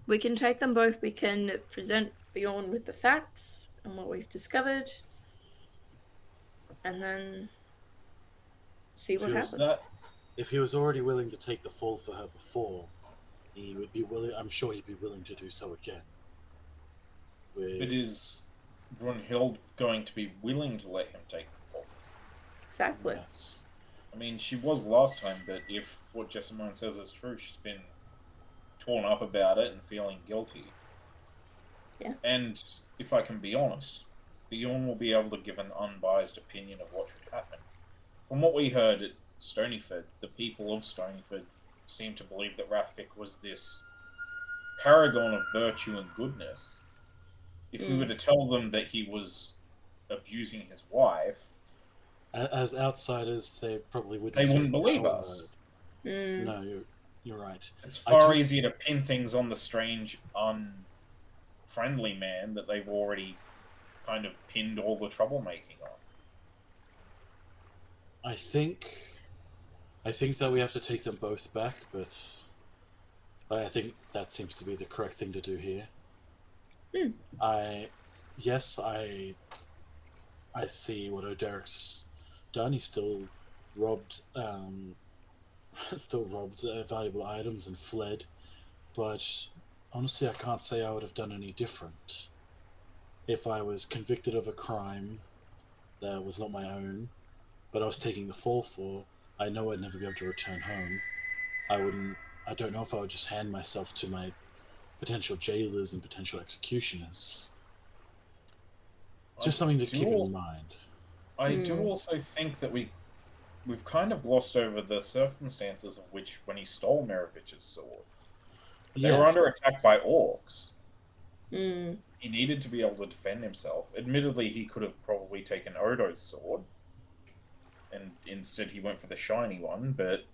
We can take them both. We can present Bjorn with the facts and what we've discovered, and then see If what he was happens. That if he was already willing to take the fall for her before, he would be willing. I'm sure he'd be willing to do so again. But is Brunhild going to be willing to let him take the fall? Exactly. Yes. I mean, she was last time, but if what Jessamine says is true, she's been torn up about it and feeling guilty. Yeah. And if I can be honest, Bjorn will be able to give an unbiased opinion of what should happen. From what we heard at Stonyford, the people of Stonyford seem to believe that Rathvic was this paragon of virtue and goodness. If we were to tell them that he was abusing his wife, As outsiders, they probably wouldn't. they wouldn't take believe our us. word. No, you're right. It's far easier to pin things on the strange, unfriendly man that they've already kind of pinned all the troublemaking on. I think that we have to take them both back, but I think that seems to be the correct thing to do here. I see what Oderic's done. He still robbed valuable items and fled, but honestly, I can't say I would have done any different. If I was convicted of a crime that was not my own, but I was taking the fall for, I know I'd never be able to return home. I don't know if I would just hand myself to my potential jailers and potential executioners. It's just something to keep in mind. I do also think that we've kind of glossed over the circumstances of which when he stole Mirovich's sword. They were under attack by orcs. He needed to be able to defend himself. Admittedly, he could have probably taken Odo's sword, and instead he went for the shiny one, but...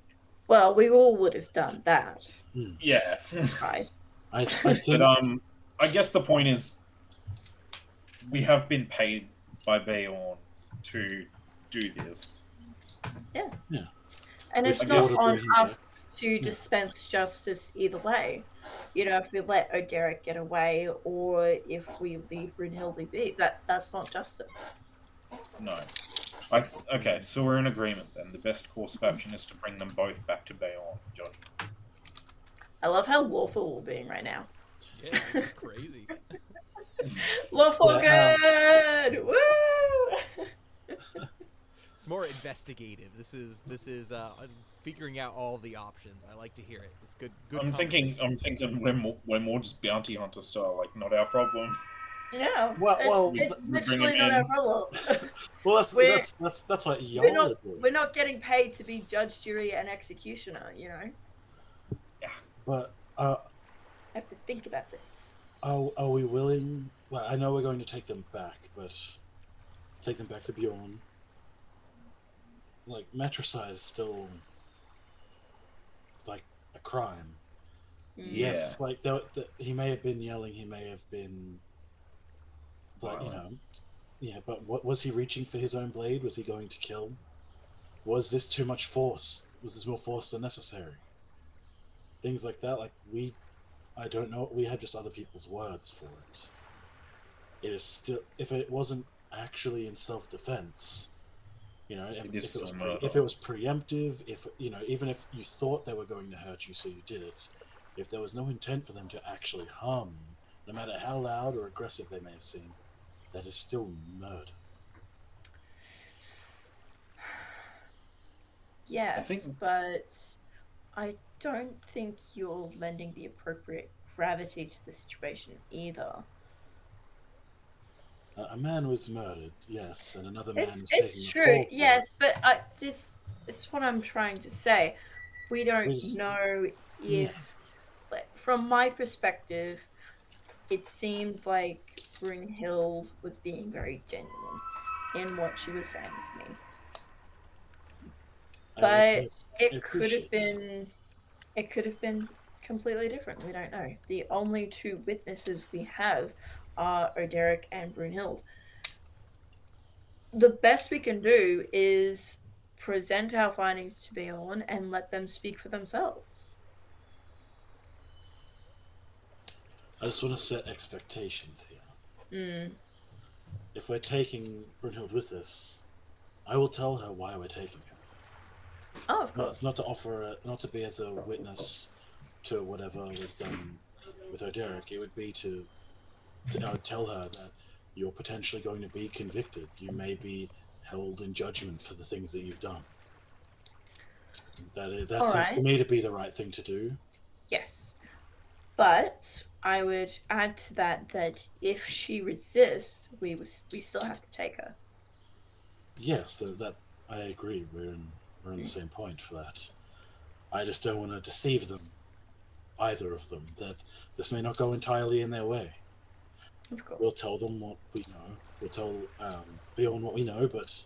Well, we all would have done that. Yeah. Right. I think... But, I guess the point is, we have been paid by Bjorn to do this. Yeah. And it's not on us to dispense justice either way. If we let Oderic get away or if we leave Brunhilde be, that's not justice. No. Okay, so we're in agreement then. The best course of action is to bring them both back to Bjorn for judgment. I love how lawful we're being right now. Yeah, this is crazy. Lawful good! Woo! It's more investigative. This is figuring out all the options. I like to hear it. It's good. I'm thinking we're more just bounty hunter style, like not our problem. Yeah. Well, it's literally not our problem. Well, that's what y'all are doing. We're not getting paid to be judge, jury, and executioner. Yeah. But I have to think about this. Are we willing? Well, I know we're going to take them back, but take them back to Bjorn. Like, matricide is still like a crime. Yes, like he may have been yelling, he may have been, but but what was he reaching for his own blade? Was he going to kill? Was this too much force? Was this more force than necessary? Things like that. Like I don't know. We have just other people's words for it. It is still, if it wasn't actually in self-defense, if it was preemptive, if even if you thought they were going to hurt you, so you did it, if there was no intent for them to actually harm you, no matter how loud or aggressive they may have seemed, that is still murder. Yes, think- but I don't think you're lending the appropriate gravity to the situation either. A man was murdered, yes, and another man was It's taking the true, fall for it. yes, but this is what I'm trying to say. We don't We just- know if, Yes. from my perspective, it seemed like Brunhild was being very genuine in what she was saying to me. But I it could have appreciate that. been it could have been completely different. We don't know. The only two witnesses we have are Oderic and Brunhild. The best we can do is present our findings to Bjorn and let them speak for themselves. I just want to set expectations here. Mm. If we're taking Brunhild with us, I will tell her why we're taking her. Oh, of It's course. not to offer, not to be as a witness to whatever was done with Oderic. It would be to tell her that you're potentially going to be convicted. You may be held in judgment for the things that you've done. That All seems to right. me to be the right thing to do. Yes. But I would add to that if she resists, we still have to take her. Yes, that I agree. We're in the same point for that. I just don't want to deceive them, either of them, that this may not go entirely in their way. Of course. We'll tell them what we know. We'll tell Bjorn what we know, but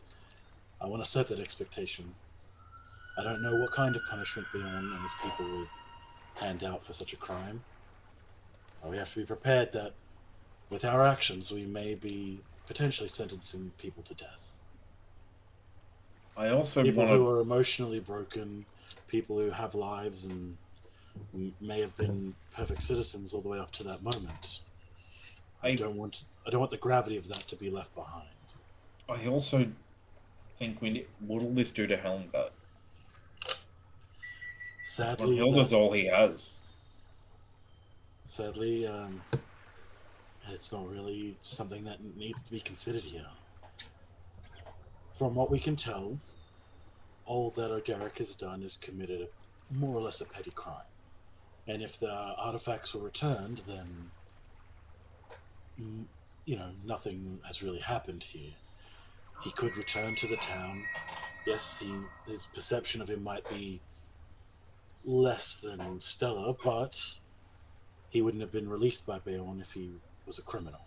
I want to set that expectation. I don't know what kind of punishment Bjorn and his people would hand out for such a crime. We have to be prepared that with our actions, we may be potentially sentencing people to death. I also People want who to. are emotionally broken, people who have lives and may have been perfect citizens all the way up to that moment. I don't want the gravity of that to be left behind. I also think we need. What'll this do to Helmgut? Sadly, Brunhilde's all he has. sadly, it's not really something that needs to be considered here. From what we can tell, all that Oderic has done is committed more or less a petty crime. And if the artifacts were returned, then nothing has really happened here. He could return to the town. Yes, his perception of him might be less than stellar, but he wouldn't have been released by Bjorn if he was a criminal.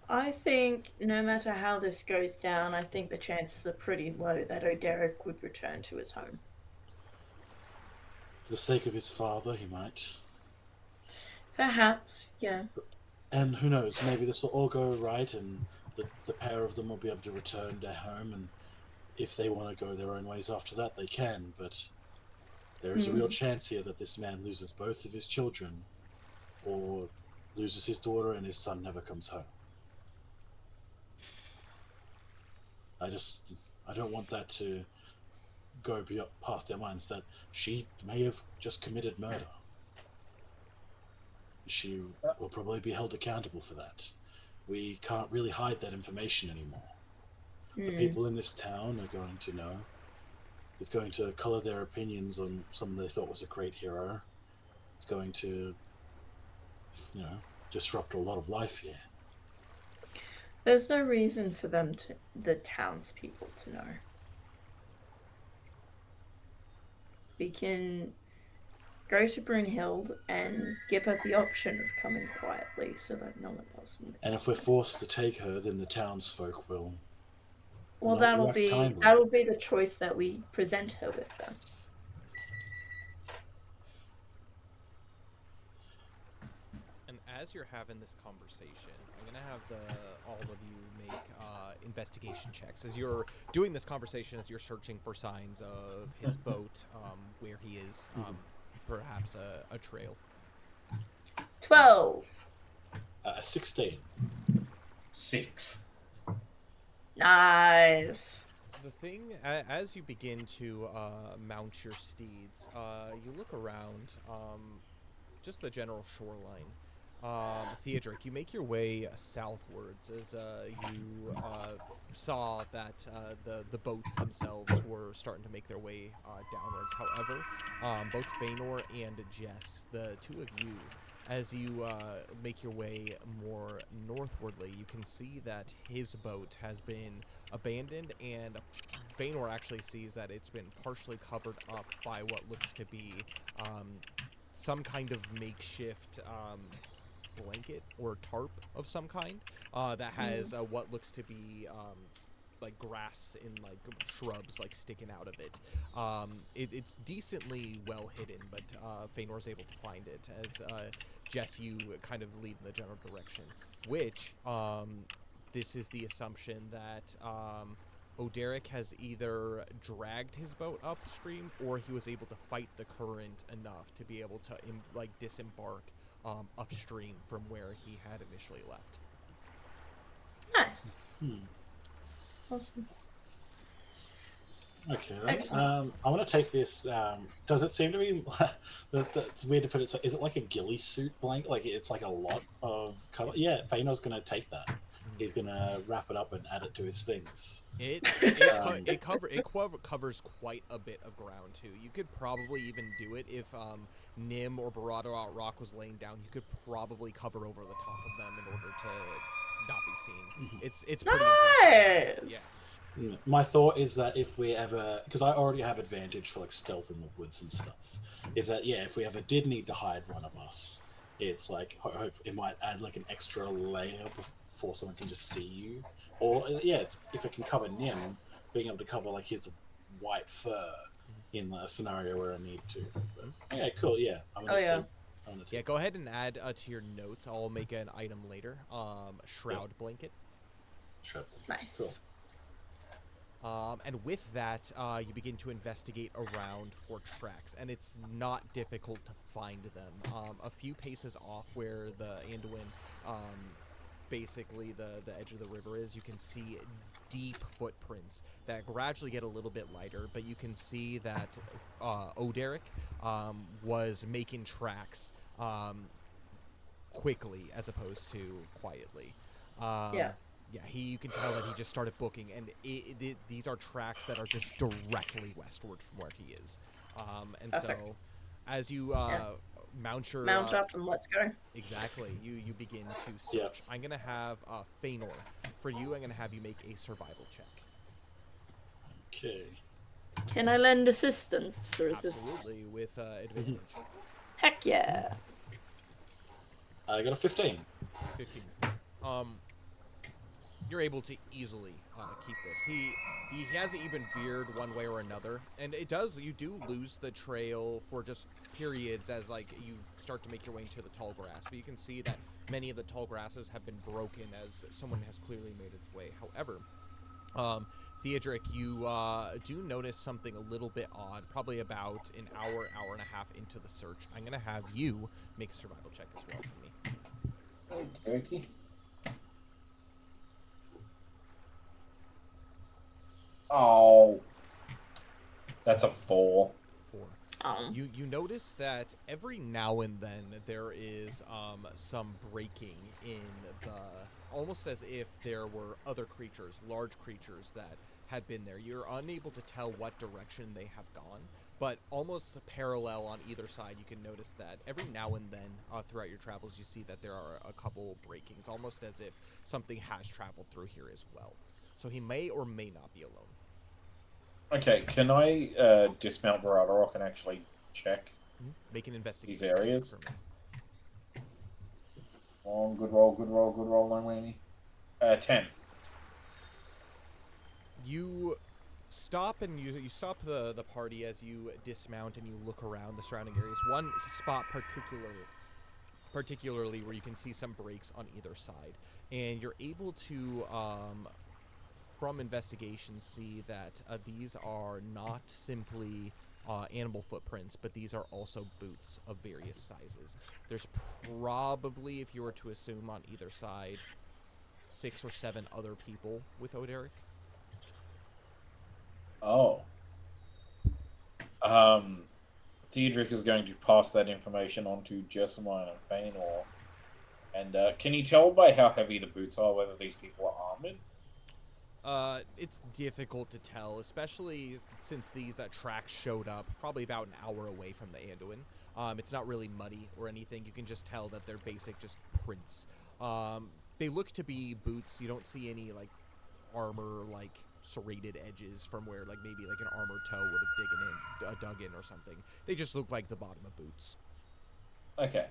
I think no matter how this goes down, I think the chances are pretty low that Oderic would return to his home. For the sake of his father, he might. Perhaps, yeah. And who knows, maybe this will all go right and the pair of them will be able to return to home, and if they want to go their own ways after that, they can, but there is a real chance here that this man loses both of his children or loses his daughter and his son never comes home. I don't want that to go past our minds, that she may have just committed murder. She will probably be held accountable for that. We can't really hide that information anymore. The people in this town are going to know. It's going to color their opinions on someone they thought was a great hero. It's going to, disrupt a lot of life here. There's no reason for the townspeople to know. We can go to Brunhild and give her the option of coming quietly so that no one else knows. And if we're forced to take her, then the townsfolk will. Well, not that'll react be kindly. the choice that we present her with then. And as you're having this conversation, I'm gonna have all of you make investigation checks as you're doing this conversation. As you're searching for signs of his boat, where he is, perhaps a trail. 12. 16. 6. Nice. The thing, as you begin to mount your steeds, you look around, just the general shoreline. Theodric, you make your way southwards as you saw that the boats themselves were starting to make their way downwards. However, both Feanor and Jess, the two of you, as you make your way more northwardly, you can see that his boat has been abandoned, and Feanor actually sees that it's been partially covered up by what looks to be some kind of makeshift blanket or tarp of some kind that has what looks to be like grass and like shrubs like sticking out of it. It's decently well hidden, but Feanor's able to find it as Jess, you kind of lead in the general direction, which this is the assumption that Oderic has either dragged his boat upstream or he was able to fight the current enough to be able to disembark upstream from where he had initially left. Nice. Awesome. Okay, then. Excellent. I want to take this. Does it seem to be? It's weird to put it. So, is it like a ghillie suit blanket? Like it's like a lot of color. Yeah, Feanor's gonna take that. He's gonna wrap it up and add it to his things. It covers quite a bit of ground too. You could probably even do it if Nim or Barado out Rock was laying down. You could probably cover over the top of them in order to not be seen. It's pretty impressive. Yeah. My thought is that if we ever, because I already have advantage for like stealth in the woods and stuff, is that if we ever did need to hide one of us, it's like it might add like an extra layer before someone can just see you, or it's if it can cover Nim, being able to cover like his white fur in the scenario where I need to. But, yeah, cool. Yeah, I'm gonna take. Go ahead and add to your notes. I'll make an item later. Shroud blanket. Shroud blanket. Nice. Cool. And with that, you begin to investigate around for tracks, and it's not difficult to find them. A few paces off where the Anduin, basically the edge of the river is, you can see deep footprints that gradually get a little bit lighter, but you can see that Oderic was making tracks quickly as opposed to quietly. You can tell that he just started booking, and these are tracks that are just directly westward from where he is. So, as you mount up and let's go. Exactly, you begin to search. Yep. I'm gonna have Feanor. For you, I'm gonna have you make a survival check. Okay. Can I lend assistance, or is Absolutely, with advantage. Heck yeah! I got a 15. 15. You're able to easily keep this. He hasn't even veered one way or another, and you do lose the trail for just periods as like you start to make your way into the tall grass, but you can see that many of the tall grasses have been broken as someone has clearly made its way. However, Theodric, you do notice something a little bit odd, probably about an hour and a half into the search. I'm going to have you make a survival check as well for me. Okay. Oh, that's a 4. 4. You notice that every now and then there is some breaking in the, almost as if there were other creatures, large creatures that had been there. You're unable to tell what direction they have gone, but almost parallel on either side, you can notice that every now and then throughout your travels, you see that there are a couple breakings, almost as if something has traveled through here as well. So he may or may not be alone. Okay, can I dismount Baradorok and actually check Make an investigation these areas? check for me. Oh, good roll, no whammy. 10. You stop and you stop the party as you dismount and you look around the surrounding areas. One spot particularly where you can see some breaks on either side, and you're able to from investigation see that these are not simply animal footprints, but these are also boots of various sizes. There's probably, if you were to assume on either side, 6 or 7 other people with Oderic. Oh. Theodric is going to pass that information on to Jessamine and Feanor And can you tell by how heavy the boots are whether these people are armored? It's difficult to tell, especially since these tracks showed up probably about an hour away from the Anduin. It's not really muddy or anything. You can just tell that they're basic just prints. They look to be boots. You don't see any like armor like serrated edges from where like maybe like an armored toe would have dug in or something. They just look like the bottom of boots. Okay.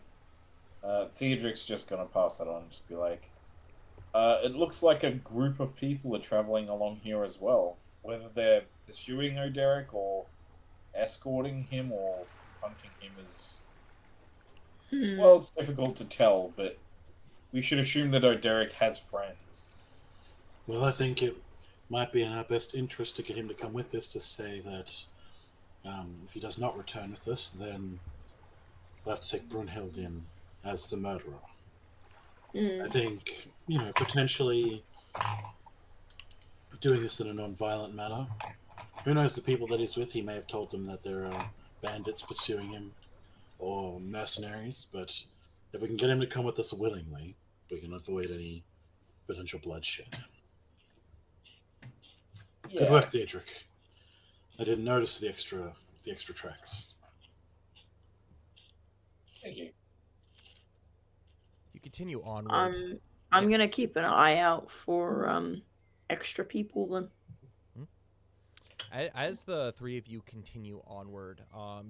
Theodric's just gonna pass that on and just be like, it looks like a group of people are traveling along here as well. Whether they're pursuing Oderic or escorting him or hunting him is... Well, it's difficult to tell, but we should assume that Oderic has friends. Well, I think it might be in our best interest to get him to come with us to say that if he does not return with us, then we'll have to take Brunhild in as the murderer. I think, potentially doing this in a non-violent manner. Who knows the people that he's with? He may have told them that there are bandits pursuing him or mercenaries, but if we can get him to come with us willingly, we can avoid any potential bloodshed. Yeah. Good work, Theodric. I didn't notice the extra tracks. Thank you. You continue onward. I'm gonna Yes. keep an eye out for extra people then. As the three of you continue onward,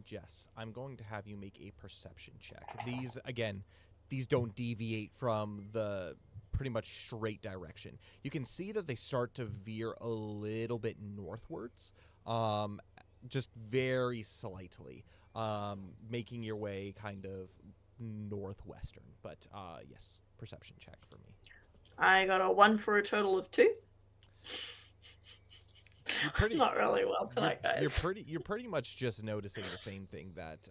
Jess, I'm going to have you make a perception check. These don't deviate from the pretty much straight direction. You can see that they start to veer a little bit northwards, just very slightly, making your way kind of northwestern. But yes, perception check for me. I got a 1 for a total of 2. Not really well tonight, guys. You're pretty much just noticing the same thing that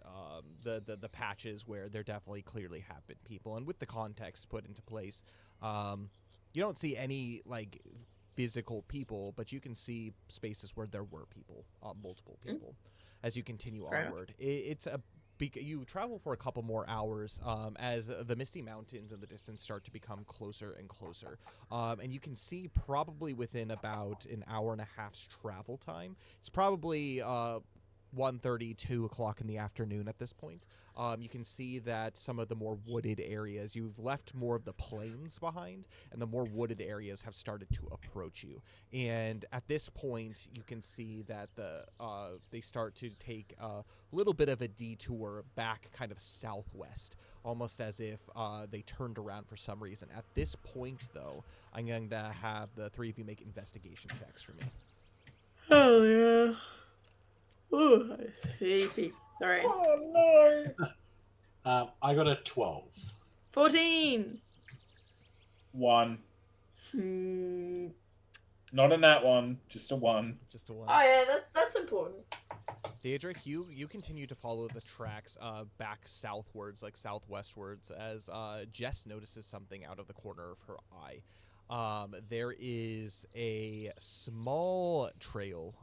the patches where there definitely clearly have been people, and with the context put into place, you don't see any like physical people, but you can see spaces where there were people, multiple people, as you continue onward. You travel for a couple more hours as the Misty Mountains in the distance start to become closer and closer. And you can see probably within about an hour and a half's travel time. It's probably 1:30, 2 o'clock in the afternoon at this point. You can see that some of the more wooded areas, you've left more of the plains behind, and the more wooded areas have started to approach you. And at this point, you can see that they start to take a little bit of a detour back kind of southwest, almost as if they turned around for some reason. At this point, though, I'm going to have the three of you make investigation checks for me. Oh, yeah. Ooh, sleepy. Sorry. Oh no! I got a 12. 14. 1. Hmm. Not in that one, just a 1. Just a one. Oh yeah, that's important. Theodric, you continue to follow the tracks back southwards, like southwestwards, as Jess notices something out of the corner of her eye. There is a small trail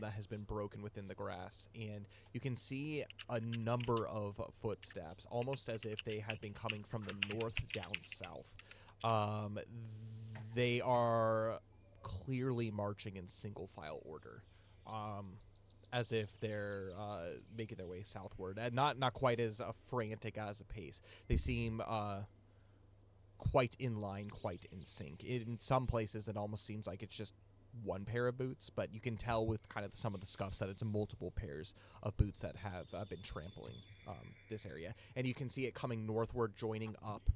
that has been broken within the grass, and you can see a number of footsteps, almost as if they had been coming from the north down south. They are clearly marching in single file order, as if they're making their way southward. And not quite as frantic as a pace. They seem quite in line, quite in sync. In some places, it almost seems like it's just one pair of boots, but you can tell with kind of some of the scuffs that it's multiple pairs of boots that have been trampling this area. And you can see it coming northward, joining up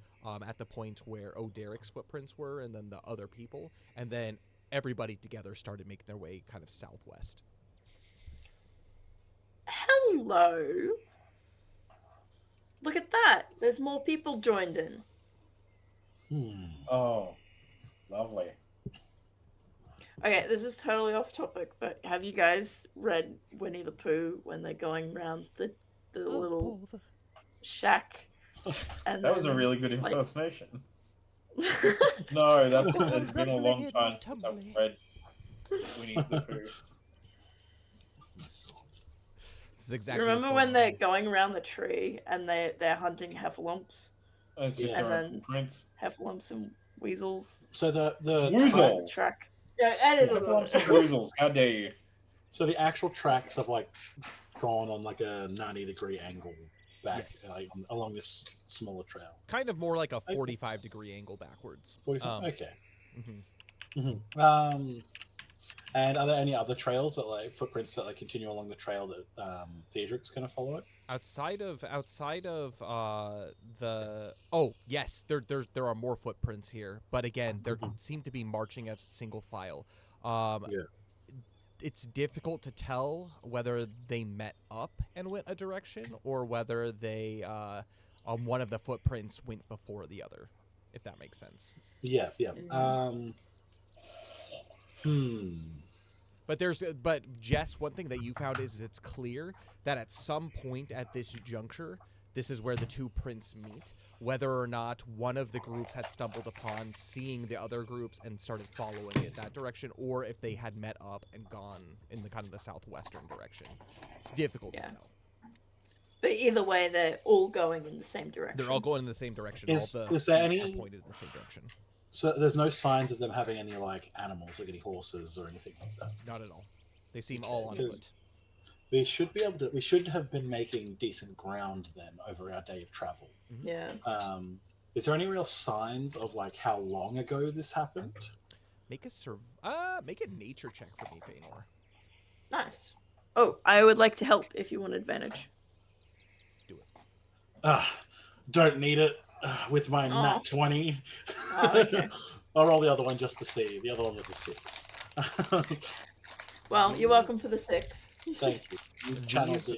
at the point where Oderic's footprints were, and then the other people, and then everybody together started making their way kind of southwest. Hello. Look at that. There's more people joined in. Oh, lovely. Okay, this is totally off topic, but have you guys read Winnie the Pooh when they're going around the little shack? And That was a really good impersonation. No, it's been a long time since I've read Winnie the Pooh. This is exactly. Remember when they're going around the tree and they're hunting heffalumps? It's just And their own then- footprints. Heffalumps and weasels. So the Woozles. Tracks. Yeah, and it's Heffalumps and woozles. How dare you? So the actual tracks have like gone on like a 90-degree angle back Yes. like, along this smaller trail. Kind of more like a 45-degree angle backwards. 45. Okay. Mhm. And are there any other trails that like footprints that like continue along the trail that Theodric's going to follow it? Outside of the yes, there are more footprints here, but again, there seem to be marching as single file. Yeah. It's difficult to tell whether they met up and went a direction or whether they one of the footprints went before the other, if that makes sense. Yeah. But Jess, one thing that you found is it's clear that at some point at this juncture, this is where the two prints meet. Whether or not one of the groups had stumbled upon seeing the other groups and started following it that direction, or if they had met up and gone in the kind of the southwestern direction. It's difficult to tell. But either way, they're all going in the same direction. They're all going in the same direction. Is all there feet any- are pointed in the same direction? So there's no signs of them having any like animals, like any horses or anything like that. Not at all. They seem all on Because- foot. We should be able to. We should have been making decent ground then over our day of travel. Yeah. Is there any real signs of like how long ago this happened? Make a nature check for me, Feanor. Nice. Oh, I would like to help if you want advantage. Do it. Don't need it with my Oh. nat 20. Oh, okay. I'll roll the other one just to see. The other one was a 6. Well, you're welcome for the 6. Thank you. You channeled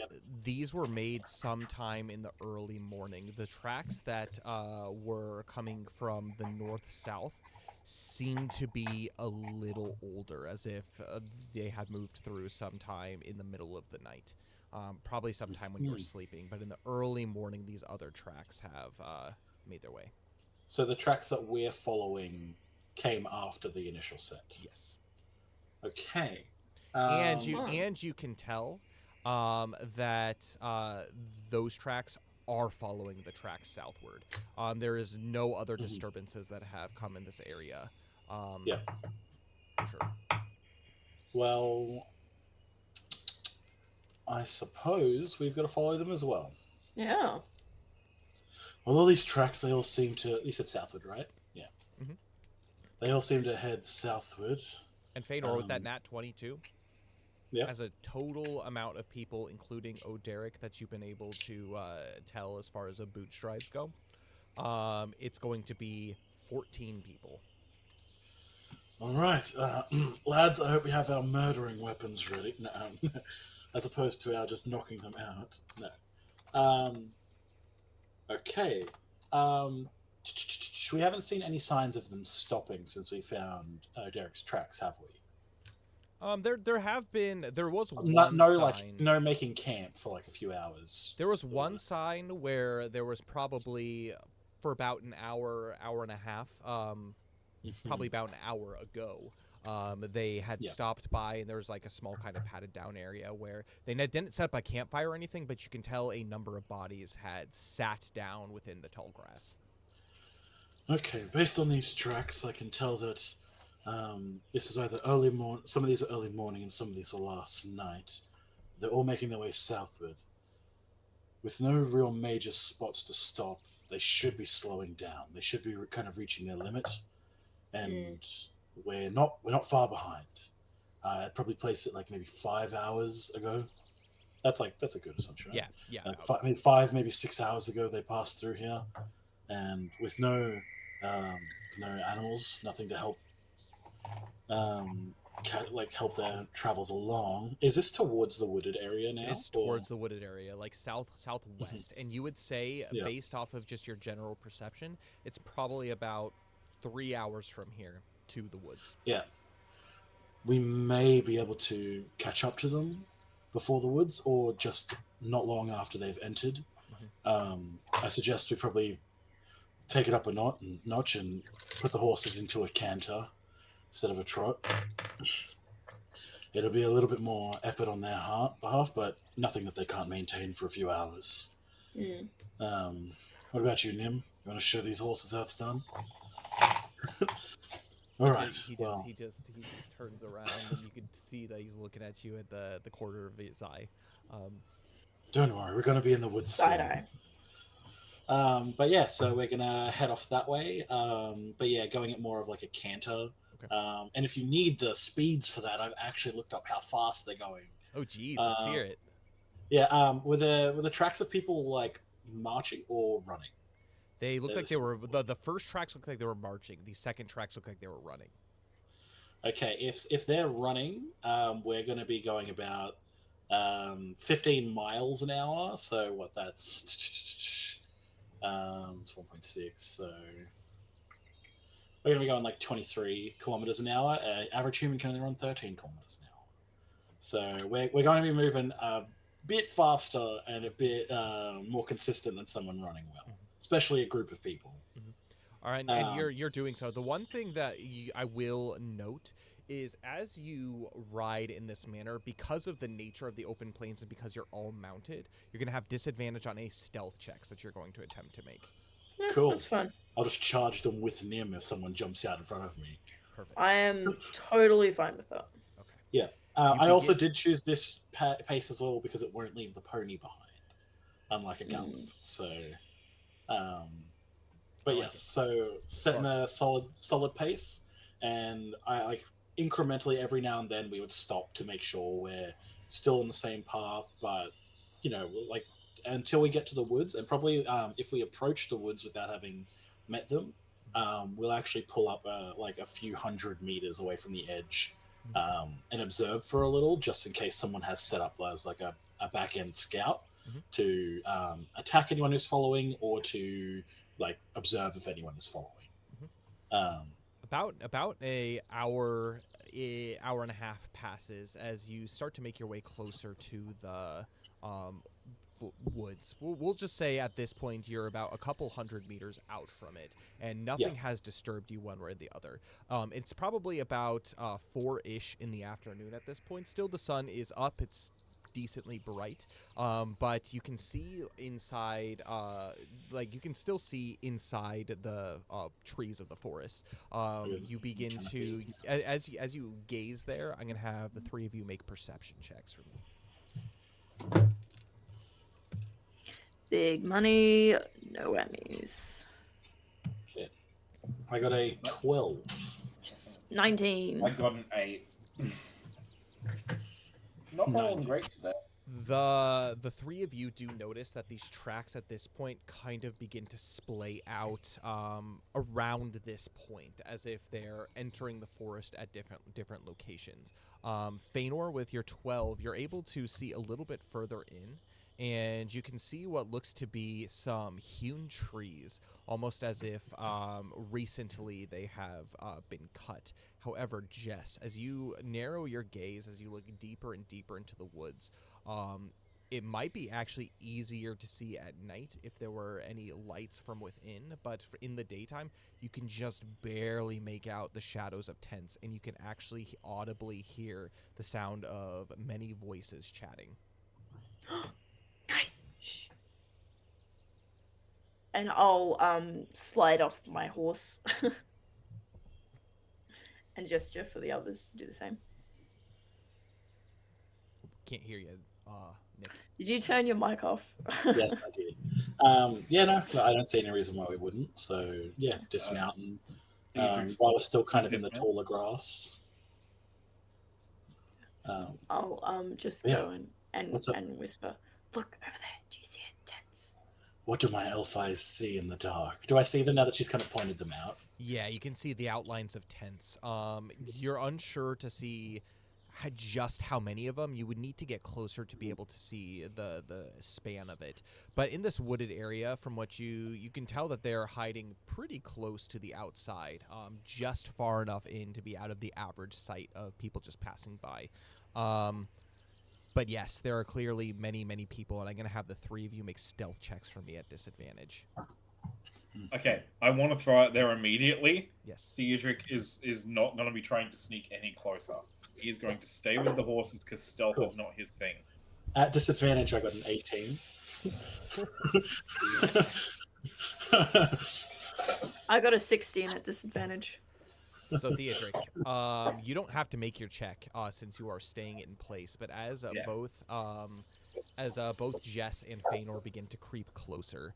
These were made sometime in the early morning. The tracks that were coming from the north-south seem to be a little older, as if they had moved through sometime in the middle of the night. Probably sometime when you were sleeping, but in the early morning, these other tracks have made their way. So the tracks that we're following came after the initial set. Yes. Okay. And you can tell that those tracks are following the tracks southward. There is no other disturbances that have come in this area. Yeah. Sure. Well, I suppose we've got to follow them as well. Yeah. Well, all these tracks, they all seem to... You said southward, right? Yeah. Mhm. They all seem to head southward. And Feanor, with that nat 22, yeah. as a total amount of people, including Oderic, that you've been able to tell as far as the boot strides go, it's going to be 14 people. All right. Lads, I hope we have our murdering weapons ready. No, as opposed to our just knocking them out. No. Okay. We haven't seen any signs of them stopping since we found Derek's tracks, have we? There was one sign. No making camp for like a few hours. There was one sign where there was probably for about an hour and a half, probably about an hour ago. They had stopped by, and there was like a small kind of padded down area where they didn't set up a campfire or anything, but you can tell a number of bodies had sat down within the tall grass. Okay, based on these tracks, I can tell that this is either early morning. Some of these are early morning, and some of these were last night. They're all making their way southward. With no real major spots to stop, they should be slowing down. They should be kind of reaching their limit, and we're not far behind. I'd probably place it like maybe 5 hours ago. That's a good assumption, right? Yeah. Maybe 5, maybe 6 hours ago they passed through here, and with no animals, nothing to help help their travels along. Is this towards the wooded area now? It's towards the wooded area, like southwest. And you would say, based off of just your general perception, it's probably about 3 hours from here to the woods. Yeah. We may be able to catch up to them before the woods, or just not long after they've entered. I suggest we probably take it up a notch and put the horses into a canter instead of a trot. It'll be a little bit more effort on their behalf, but nothing that they can't maintain for a few hours. What about you, Nim? You want to show these horses how it's done? All right. He just turns around, and you can see that he's looking at you at the corner of his eye. Don't worry, we're going to be in the woods Side soon. eye. But yeah, so we're gonna head off that way. But yeah, going at more of like a canter. Okay. And if you need the speeds for that, I've actually looked up how fast they're going. Oh, geez, let's hear it. Yeah, were the tracks of people like marching or running? They looked like they were the first tracks looked like they were marching. The second tracks looked like they were running. Okay, if they're running, we're going to be going about 15 miles an hour. So what? That's it's 1.6. So we're going to be going like 23 kilometers an hour. Average human can only run 13 kilometers an hour. So we're going to be moving a bit faster and a bit more consistent than someone running well, especially a group of people. All right, and you're doing so. The one thing that I will note is as you ride in this manner, because of the nature of the open plains and because you're all mounted, you're going to have disadvantage on any stealth checks that you're going to attempt to make. Yeah, Cool. That's fun. I'll just charge them with Nim if someone jumps out in front of me. Perfect. I am totally fine with that. Okay. Yeah. I also did choose this pace as well because it won't leave the pony behind, unlike a gallop. So, but yes, so setting a solid pace, and I like incrementally every now and then we would stop to make sure we're still on the same path, but like until we get to the woods, and probably if we approach the woods without having met them, we'll actually pull up like a few hundred meters away from the edge. And observe for a little, just in case someone has set up as like a back end scout to attack anyone who's following, or to like observe if anyone is following. About a hour and a half passes as you start to make your way closer to the woods. We'll just say at this point you're about a couple hundred meters out from it, and nothing has disturbed you one way or the other. It's probably about 4-ish in the afternoon at this point. Still, the sun is up. It's decently bright, but you can see inside, you can still see inside the trees of the forest. You begin to, as you gaze there, I'm gonna have the three of you make perception checks for me. Big money, no Emmys. Okay. I got a 12. 19. I got an 8. Not rolling great today. The three of you do notice that these tracks at this point kind of begin to splay out around this point, as if they're entering the forest at different locations. Feanor, with your 12, you're able to see a little bit further in, and you can see what looks to be some hewn trees, almost as if recently they have been cut. However, Jess, as you narrow your gaze, as you look deeper and deeper into the woods, it might be actually easier to see at night if there were any lights from within, but in the daytime, you can just barely make out the shadows of tents, and you can actually audibly hear the sound of many voices chatting. Guys, shh. And I'll slide off my horse and gesture for the others to do the same. Can't hear you, Nick. Did you turn your mic off? Yes, I did. No, I don't see any reason why we wouldn't. So yeah, dismount and while we're still kind of in the taller grass. I'll just go and whisper. Look over there. Do you see it? Tents. What do my elf eyes see in the dark? Do I see them now that she's kind of pointed them out? Yeah, you can see the outlines of tents. You're unsure to see just how many of them. You would need to get closer to be able to see the span of it. But in this wooded area, from what you can tell that they're hiding pretty close to the outside, just far enough in to be out of the average sight of people just passing by. But yes, there are clearly many, many people, and I'm going to have the three of you make stealth checks for me at disadvantage. Okay, I want to throw out there immediately. Yes. Theodric is not going to be trying to sneak any closer. He is going to stay with the horses because stealth is not his thing. At disadvantage, I got an 18. I got a 16 at disadvantage. So Theodric, you don't have to make your check since you are staying in place. But as both Jess and Feanor begin to creep closer,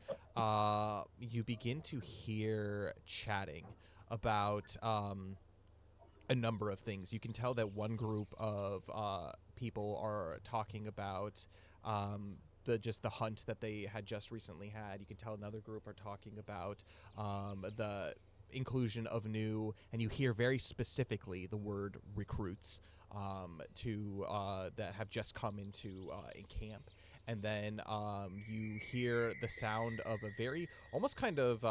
you begin to hear chatting about a number of things. You can tell that one group of people are talking about the hunt that they had just recently had. You can tell another group are talking about the inclusion of new, and you hear very specifically the word recruits that have just come into in camp. And then you hear the sound of a very almost kind of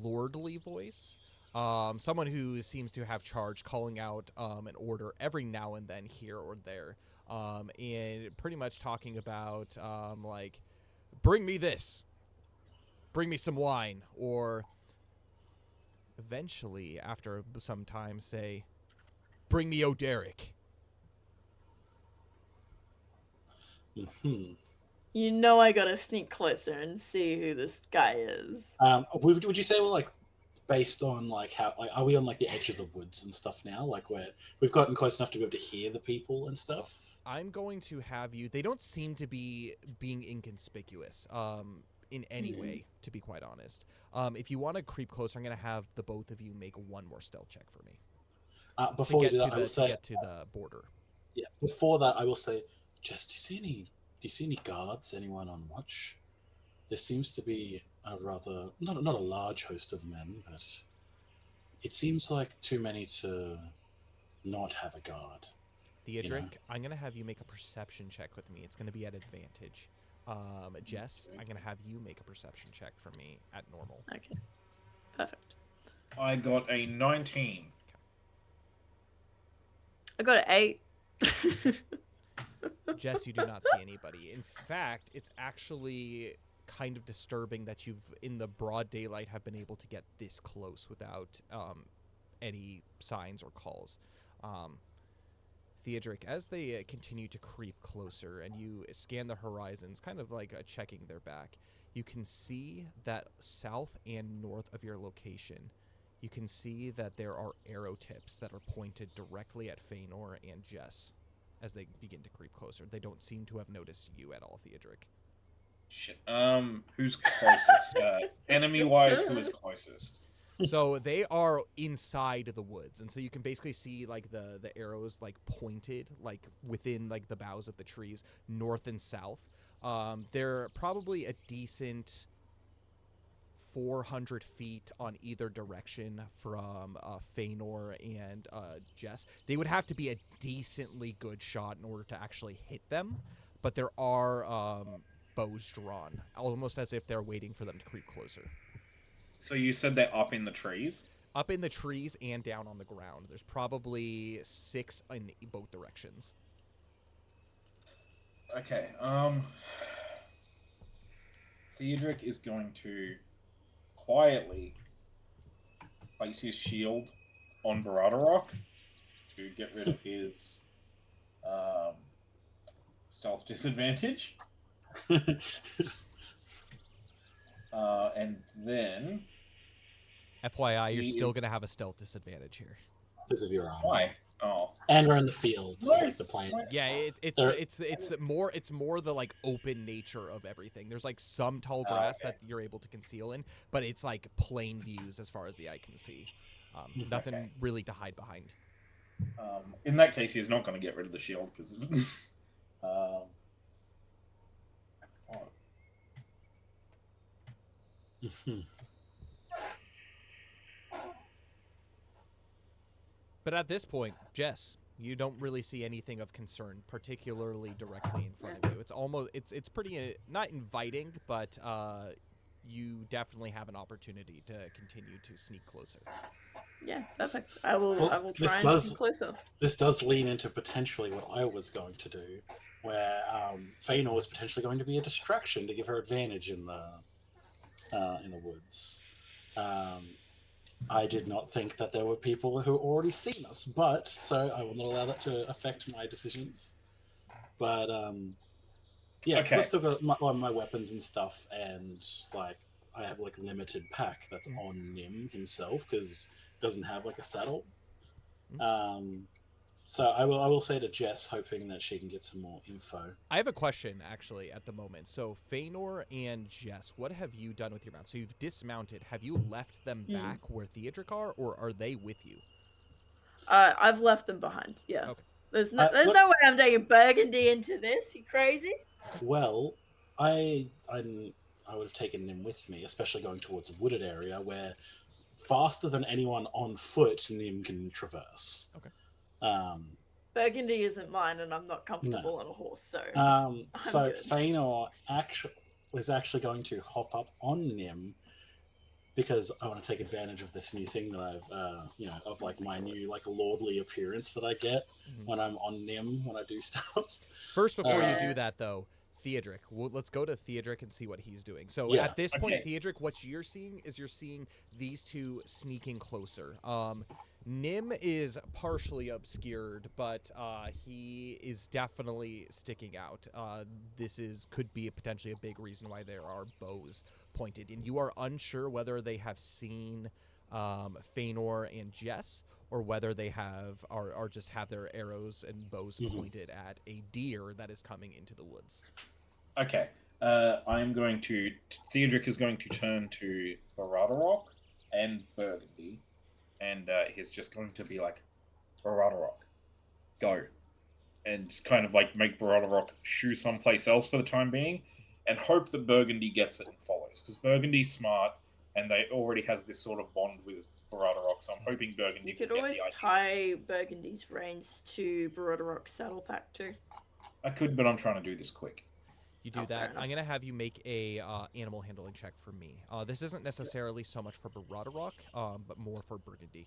lordly voice. Someone who seems to have charge calling out an order every now and then here or there. And pretty much talking about like, bring me this, bring me some wine, or eventually after some time say, bring me O'Derrick. You know I gotta sneak closer and see who this guy is. Would you say we're like based on like how like are we on like the edge of the woods and stuff now? Like we've gotten close enough to be able to hear the people and stuff? I'm going to have you. They don't seem to be being inconspicuous in any way, to be quite honest. If you want to creep closer, I'm going to have the both of you make one more stealth check for me. Before we do that, to get to the border. Yeah. Before that, I will say, Jess, do you see any guards? Anyone on watch? There seems to be a rather not a large host of men, but it seems like too many to not have a guard. Theodric, I'm going to have you make a perception check with me. It's going to be at advantage. Jess, I'm going to have you make a perception check for me at normal. Okay. Perfect. I got a 19. I got an 8. Jess, you do not see anybody. In fact, it's actually kind of disturbing that you've, in the broad daylight, have been able to get this close without any signs or calls. Theodric, as they continue to creep closer and you scan the horizons, kind of like checking their back, you can see that south and north of your location, you can see that there are arrow tips that are pointed directly at Feanor and Jess as they begin to creep closer. They don't seem to have noticed you at all, Theodric. Shit. Who's closest? Enemy-wise, who is closest? So they are inside the woods, and so you can basically see like the arrows like pointed like within like the boughs of the trees, north and south. They're probably a decent 400 feet on either direction from Feanor and Jess. They would have to be a decently good shot in order to actually hit them, but there are bows drawn, almost as if they're waiting for them to creep closer. So you said they're up in the trees? Up in the trees and down on the ground. There's probably 6 in both directions. Okay, Theodric is going to quietly place his shield on Barada to get rid of his stealth disadvantage. And then... FYI, you're still going to have a stealth disadvantage here. Because of your armor. Why? Oh. And we're in the fields, Nice. like the plains. Yeah, it's more the like open nature of everything. There's like some tall grass that you're able to conceal in, but it's like plain views as far as the eye can see. Nothing really to hide behind. In that case, he's not going to get rid of the shield because... But at this point, Jess, you don't really see anything of concern, particularly directly in front of you. It's almost it's pretty not inviting, but you definitely have an opportunity to continue to sneak closer. Yeah, perfect. I will try and sneak closer. This does lean into potentially what I was going to do, where Feanor was potentially going to be a distraction to give her advantage in the woods. I did not think that there were people who already seen us, but so I will not allow that to affect my decisions. But yeah, because I've still got my weapons and stuff, and like I have like limited pack that's on Nim himself because he doesn't have like a saddle. So I will say to Jess, hoping that she can get some more info. I have a question, actually, at the moment. So, Feanor and Jess, what have you done with your mount? So, you've dismounted. Have you left them back where Theodric are, or are they with you? I've left them behind. Yeah. Okay. There's no way I'm taking Burgundy into this. You crazy? Well, I would have taken Nim with me, especially going towards a wooded area where faster than anyone on foot Nim can traverse. Okay. Burgundy isn't mine, and I'm not comfortable on a horse, so. So good. Feanor was actually going to hop up on Nim because I want to take advantage of this new thing that I've, of like my new like lordly appearance that I get when I'm on Nim when I do stuff. First, before you do that, though, Theodric. Let's go to Theodric and see what he's doing. So at this point, Theodric, what you're seeing is these two sneaking closer. Nim is partially obscured, but he is definitely sticking out. Could be potentially a big reason why there are bows pointed, and you are unsure whether they have seen Feanor and Jess, or whether they are just have their arrows and bows pointed at a deer that is coming into the woods. Okay. Theodric is going to turn to Baradarok and Burgundy, and he's just going to be like, Baradarok, go. And kind of like make Baradarok shoo someplace else for the time being, and hope that Burgundy gets it and follows. Because Burgundy's smart, and they already has this sort of bond with Baradarok, so I'm hoping Burgundy You could always tie Burgundy's reins to Baradarok's saddle pack too. I could, but I'm trying to do this quick. You do that. I'm going to have you make a animal handling check for me. This isn't necessarily so much for Baradarok, but more for Burgundy.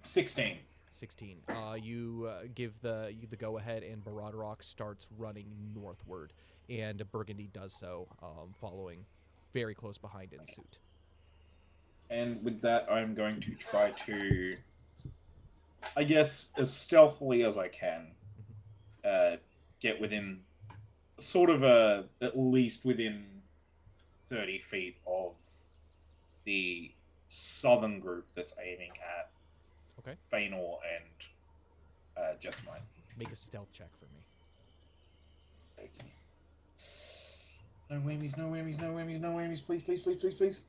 16. 16. You give the go-ahead, and Baradarok starts running northward, and Burgundy does so, following very close behind in suit. And with that, I'm going to try to, I guess, as stealthily as I can, get within, sort of at least within 30 feet of the southern group that's aiming at Feanor and Jessamine. Make a stealth check for me. Thank you. No whammies, no whammies, no whammies, no whammies. Please, please, please, please, please.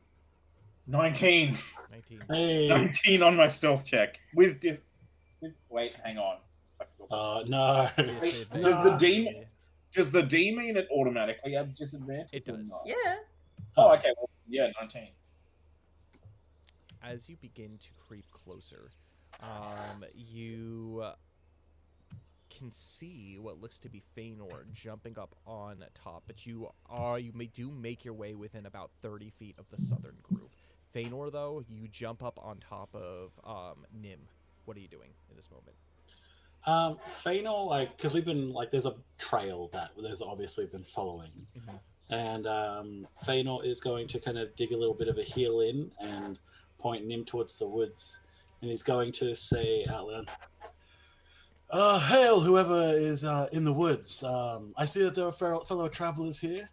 19. 19. Hey. 19 on my stealth check. Wait, hang on. No. Does the D mean it automatically adds disadvantage? It does. Yeah. Oh, okay. Well, yeah, 19. As you begin to creep closer, you can see what looks to be Feanor jumping up on top, but you do make your way within about 30 feet of the southern group. Feanor, though, you jump up on top of Nim. What are you doing in this moment? Feanor, because we've been, there's a trail that there's obviously been following. And Feanor is going to kind of dig a little bit of a heel in and point Nim towards the woods. And he's going to say out loud, hail whoever is in the woods. I see that there are fellow travelers here.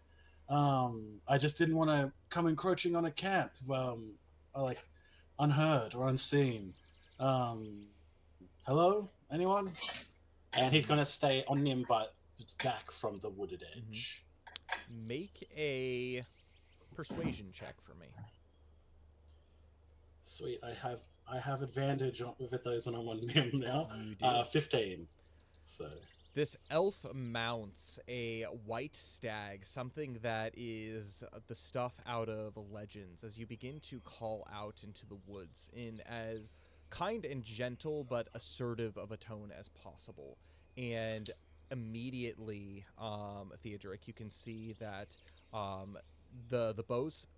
I just didn't want to come encroaching on a camp, unheard or unseen. Hello? Anyone? And he's going to stay on Nim, but back from the wooded edge. Make a persuasion check for me. Sweet. I have advantage with those when I'm on Nim now. You do. 15. So this elf mounts a white stag, something that is the stuff out of legends, as you begin to call out into the woods in as kind and gentle but assertive of a tone as possible. And immediately, Theodric, you can see that the bows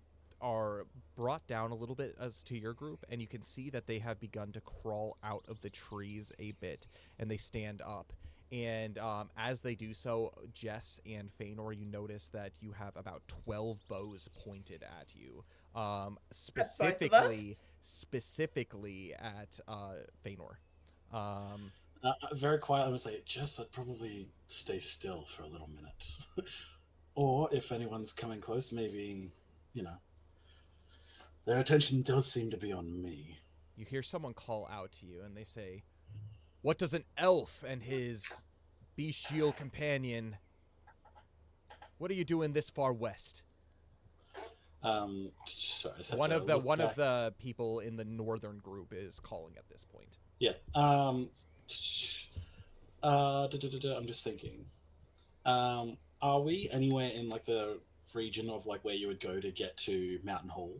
are brought down a little bit as to your group, and you can see that they have begun to crawl out of the trees a bit, and they stand up. And as they do so, Jess and Feanor, you notice that you have about 12 bows pointed at you, specifically at Feanor. Very quietly, I would say, Jess, I'd probably stay still for a little minute. Or if anyone's coming close, maybe their attention does seem to be on me. You hear someone call out to you, and they say, "What does an elf and his bestial companion? What are you doing this far west?" Sorry, I just had One to of look back. the people in the northern group is calling at this point. Yeah. I'm just thinking. Are we anywhere in like the region of like where you would go to get to Mountain Hall?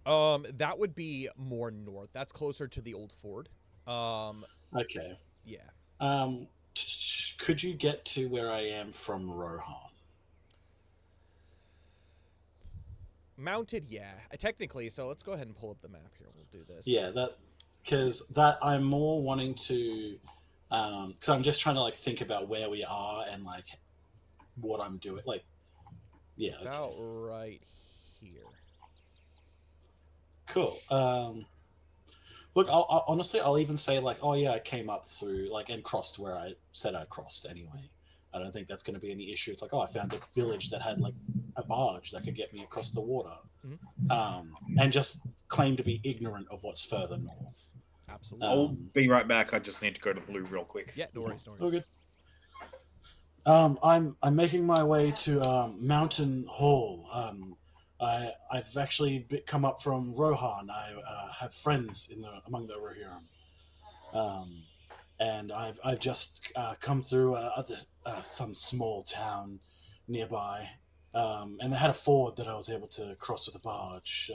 That would be more north. That's closer to the old fort. Okay. Yeah. Could you get to where I am from Rohan? Mounted, yeah. Technically, so let's go ahead and pull up the map here. We'll do this. Yeah, because that I'm more wanting to, because I'm just trying to like think about where we are and like what I'm doing. Like, yeah, okay. About right here. Cool. Look, I'll honestly, I'll even say like, oh yeah, I came up through like and crossed where I said I crossed anyway. I don't think that's going to be any issue. It's like, oh, I found a village that had like a barge that could get me across the water, and just claim to be ignorant of what's further north. Absolutely. I'll be right back. I just need to go to Blue real quick. Yeah, no worries, no Oh, worries. good. I'm making my way to Mountain Hall. I've actually come up from Rohan. I have friends among the Rohirrim. And I've just come through some small town nearby, and they had a ford that I was able to cross with a barge.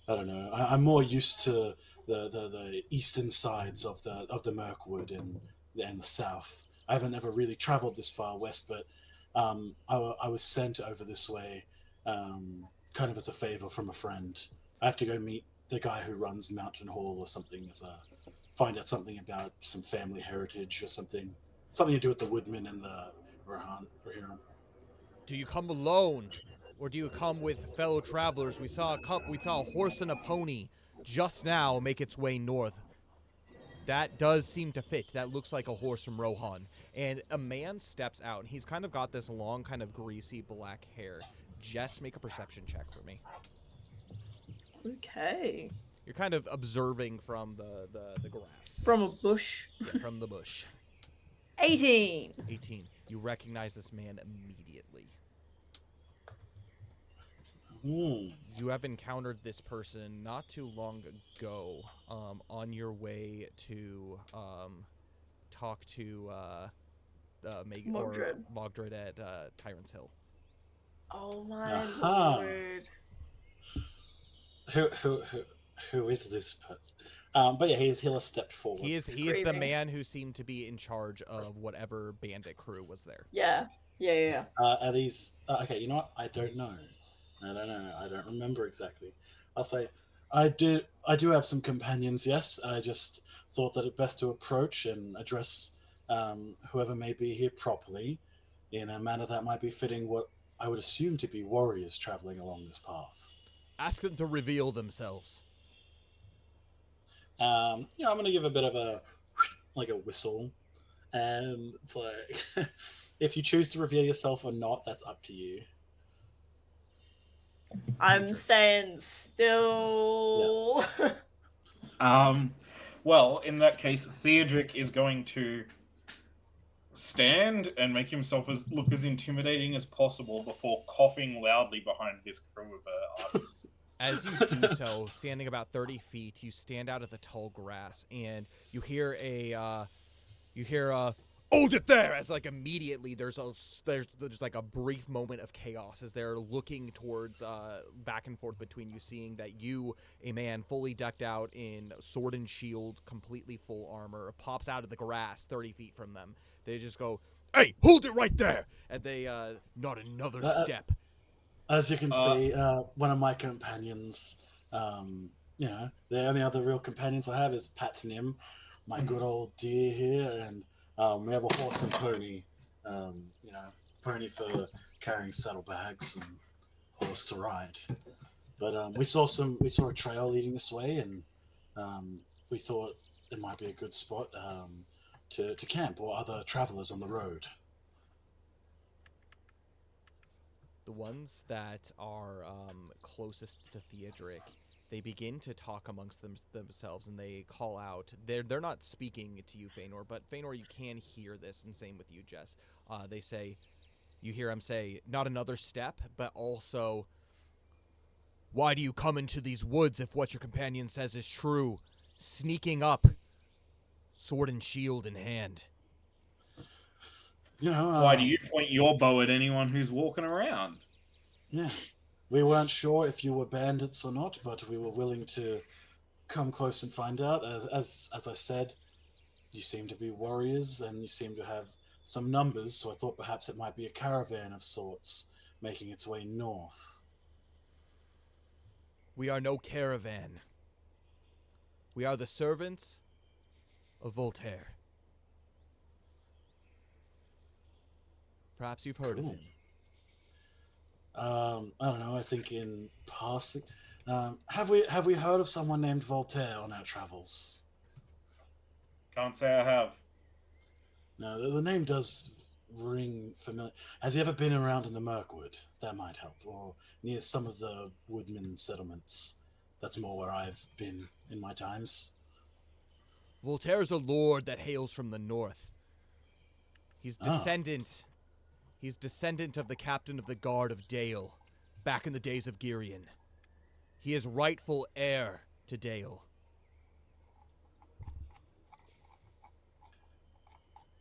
I don't know. I'm more used to the eastern sides of the Mirkwood and the south. I haven't ever really traveled this far west, but I was sent over this way, kind of as a favor from a friend. I have to go meet the guy who runs Mountain Hall or something, find out something about some family heritage or something to do with the Woodmen and the Rohirrim. Do you come alone, or do you come with fellow travelers? We saw a horse and a pony just now make its way north. That does seem to fit. That looks like a horse from Rohan. And a man steps out, and he's kind of got this long, kind of greasy black hair. Jess, make a perception check for me. Okay. You're kind of observing from the grass. From a bush. Yeah, from the bush. 18. 18. You recognize this man immediately. You have encountered this person not too long ago, on your way to talk to Mogdred at Tyrant's Hill. Oh my lord. Who is this person? But yeah, he'll have stepped forward. He is the man who seemed to be in charge of whatever bandit crew was there. Yeah. Are these okay? You know what? I don't know. I don't remember exactly. I'll say I do have some companions. Yes, I just thought that it best to approach and address whoever may be here properly, in a manner that might be fitting what I would assume to be warriors traveling along this path. Ask them to reveal themselves. I'm going to give a bit of a whistle, and it's like, if you choose to reveal yourself or not, that's up to you. I'm staying still. Yeah. Well, in that case, Theodric is going to stand and make himself look as intimidating as possible before coughing loudly behind this crew of archers. As you do so, standing about 30 feet, you stand out of the tall grass, and you hear hold it there! As like immediately there's like a brief moment of chaos as they're looking towards back and forth between you, seeing that you, a man fully decked out in sword and shield, completely full armor, pops out of the grass 30 feet from them. They just go, "Hey, hold it right there!" And they not another step. As you can see, one of my companions, the only other real companions I have is Pat's Nim, my good old dear here, and we have a horse and pony, pony for carrying saddlebags and horse to ride. But we saw a trail leading this way, and we thought it might be a good spot to camp or other travelers on the road. the ones that are closest to Theodric, they begin to talk amongst themselves, and they call out. They're not speaking to you, Feanor, but Feanor, you can hear this, and same with you, Jess. They say, you hear him say, not another step, but also, why do you come into these woods if what your companion says is true? Sneaking up, sword and shield in hand. You know, Why do you point your bow at anyone who's walking around? Yeah. We weren't sure if you were bandits or not, but we were willing to come close and find out. As I said, you seem to be warriors and you seem to have some numbers, so I thought perhaps it might be a caravan of sorts making its way north. We are no caravan. We are the servants of Voltaire. Perhaps you've heard of him. I don't know. I think in passing, have we heard of someone named Voltaire on our travels? Can't say I have. No, the name does ring familiar. Has he ever been around in the Mirkwood? That might help, or near some of the woodman settlements. That's more where I've been in my times. Voltaire's a lord that hails from the north. He's descendant. He's descendant of the captain of the guard of Dale, back in the days of Girion. He is rightful heir to Dale.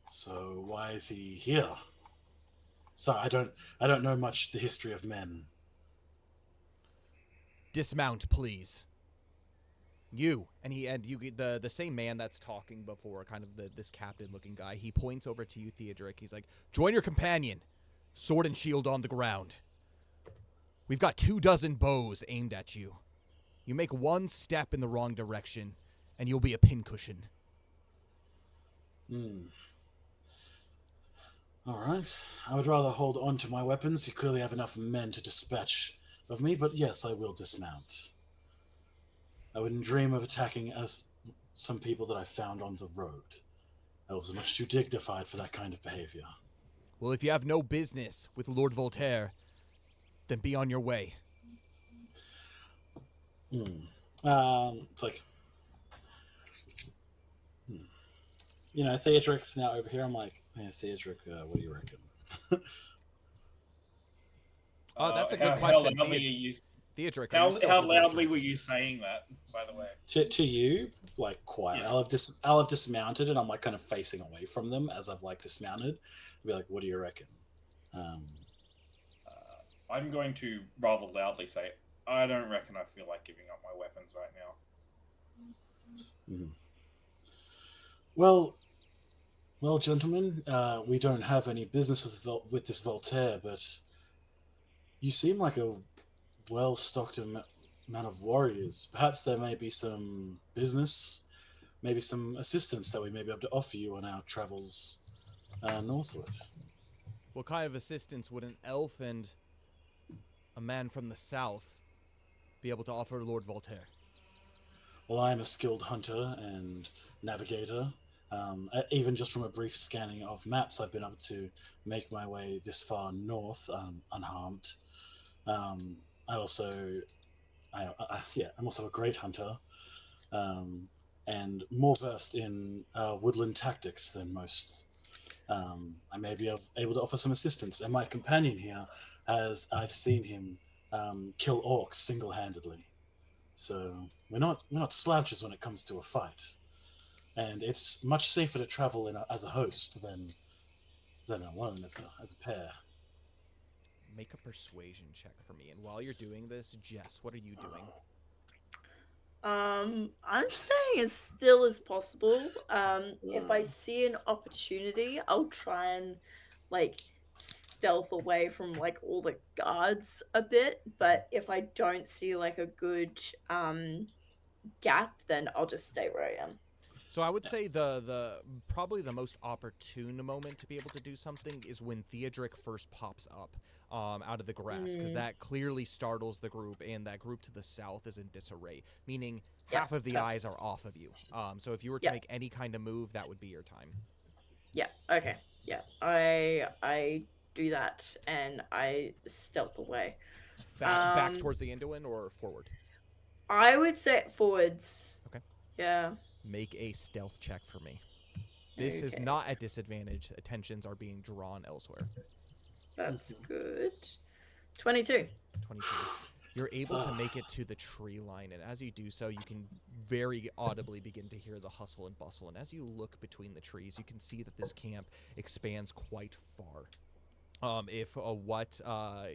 So why is he here? Sorry, I don't know much the history of men. Dismount, please. You the same man that's talking before, kind of this captain-looking guy. He points over to you, Theodric. He's like, "Join your companion. Sword and shield on the ground. We've got 24 bows aimed at you. You make one step in the wrong direction, and you'll be a pincushion." All right. I would rather hold on to my weapons. You clearly have enough men to dispatch of me, but yes, I will dismount. I wouldn't dream of attacking as some people that I found on the road. Elves are much too dignified for that kind of behavior. Well, if you have no business with Lord Voltaire, then be on your way. It's like, you know, Theodric's now over here. I'm like, yeah, Theodric, what do you reckon? Oh, that's a good How question. loudly are you? Theodric, How loudly were you saying that? By the way, To you, like quiet. Yeah. I'll have dismounted, and I'm like kind of facing away from them as I've like dismounted. To be like, what do you reckon? I'm going to rather loudly say, I don't reckon I feel like giving up my weapons right now. Well, gentlemen, we don't have any business with this Voltaire, but you seem like a well-stocked amount of warriors. Perhaps there may be some business, maybe some assistance that we may be able to offer you on our travels northward. What kind of assistance would an elf and a man from the south be able to offer Lord Voltaire? Well, I am a skilled hunter and navigator. Even just from a brief scanning of maps, I've been able to make my way this far north unharmed. I'm also a great hunter, and more versed in woodland tactics than most. I may be able to offer some assistance, and my companion here I've seen him kill orcs single-handedly. So we're not slouches when it comes to a fight, and it's much safer to travel as a host than alone as a pair. Make a persuasion check for me. And while you're doing this, Jess, what are you doing? I'm staying as still as possible. If I see an opportunity, I'll try and like stealth away from like all the guards a bit. But if I don't see like a good gap, then I'll just stay where I am. So I would say the probably the most opportune moment to be able to do something is when Theodric first pops up out of the grass, because that clearly startles the group, and that group to the south is in disarray, meaning half of the eyes are off of you. So if you were to make any kind of move, that would be your time. Yeah. Okay. Yeah. I do that, and I stealth away. Back towards the Anduin or forward? I would say forwards. Okay. Yeah. Make a stealth check for me. This is Okay. not at disadvantage. Attentions are being drawn elsewhere. That's good. 22. 22. You're able to make it to the tree line, and as you do so, you can very audibly begin to hear the hustle and bustle. And as you look between the trees, you can see that this camp expands quite far. If what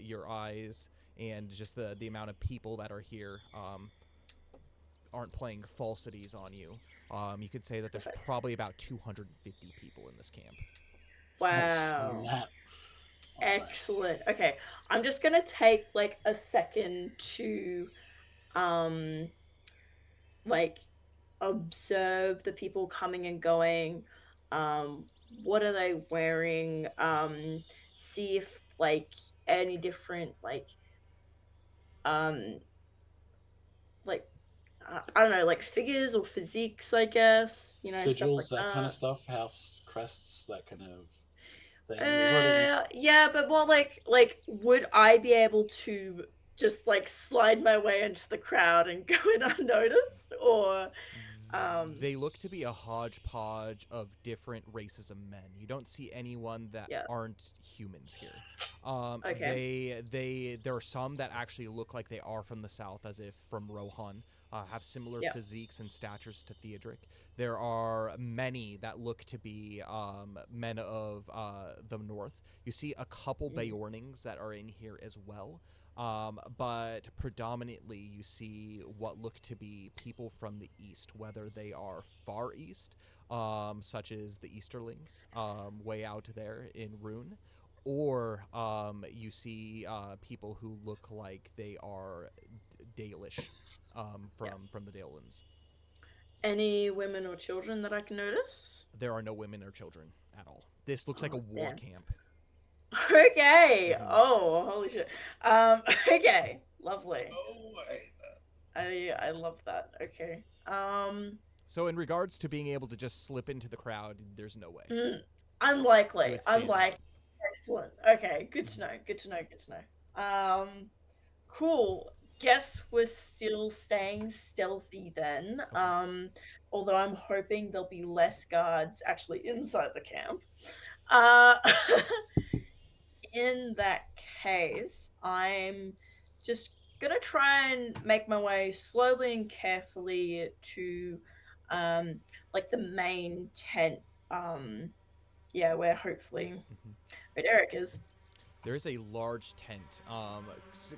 your eyes and just the amount of people that are here aren't playing falsities on you, you could say that there's probably about 250 people in this camp. Wow. Snap. Excellent. Okay, I'm just gonna take like a second to like observe the people coming and going. What are they wearing? See if like any different um like I don't know, like figures or physiques, I guess, stuff like Sigils, that kind of stuff, house crests, that kind of thing. Yeah, but more like would I be able to just like slide my way into the crowd and go in unnoticed, or They look to be a hodgepodge of different races of men. You don't see anyone that Yeah. aren't humans here. Okay. There are some that actually look like they are from the south, as if from Rohan. Have similar Yeah. physiques and statures to Theodric. There are many that look to be men of the north. You see a couple Beornings that are in here as well. But predominantly you see what look to be people from the east, whether they are far east, such as the Easterlings, way out there in Rune, or you see people who look like they are Dalish, from the Dalelands. Any women or children that I can notice? There are no women or children at all. This looks like a war damn. camp. Okay. Mhm. Oh, holy shit. Okay. Lovely. Oh, I hate that. I love that. Okay. So in regards to being able to just slip into the crowd, there's no way. You Unlikely. would stand Unlikely. Excellent. Okay. Good to know. Good to know. Good to know. Cool. Guess we're still staying stealthy then. Although I'm hoping there'll be less guards actually inside the camp. Uh, in that case, I'm just gonna try and make my way slowly and carefully to like the main tent. Yeah, where hopefully where Derek is. There is a large tent,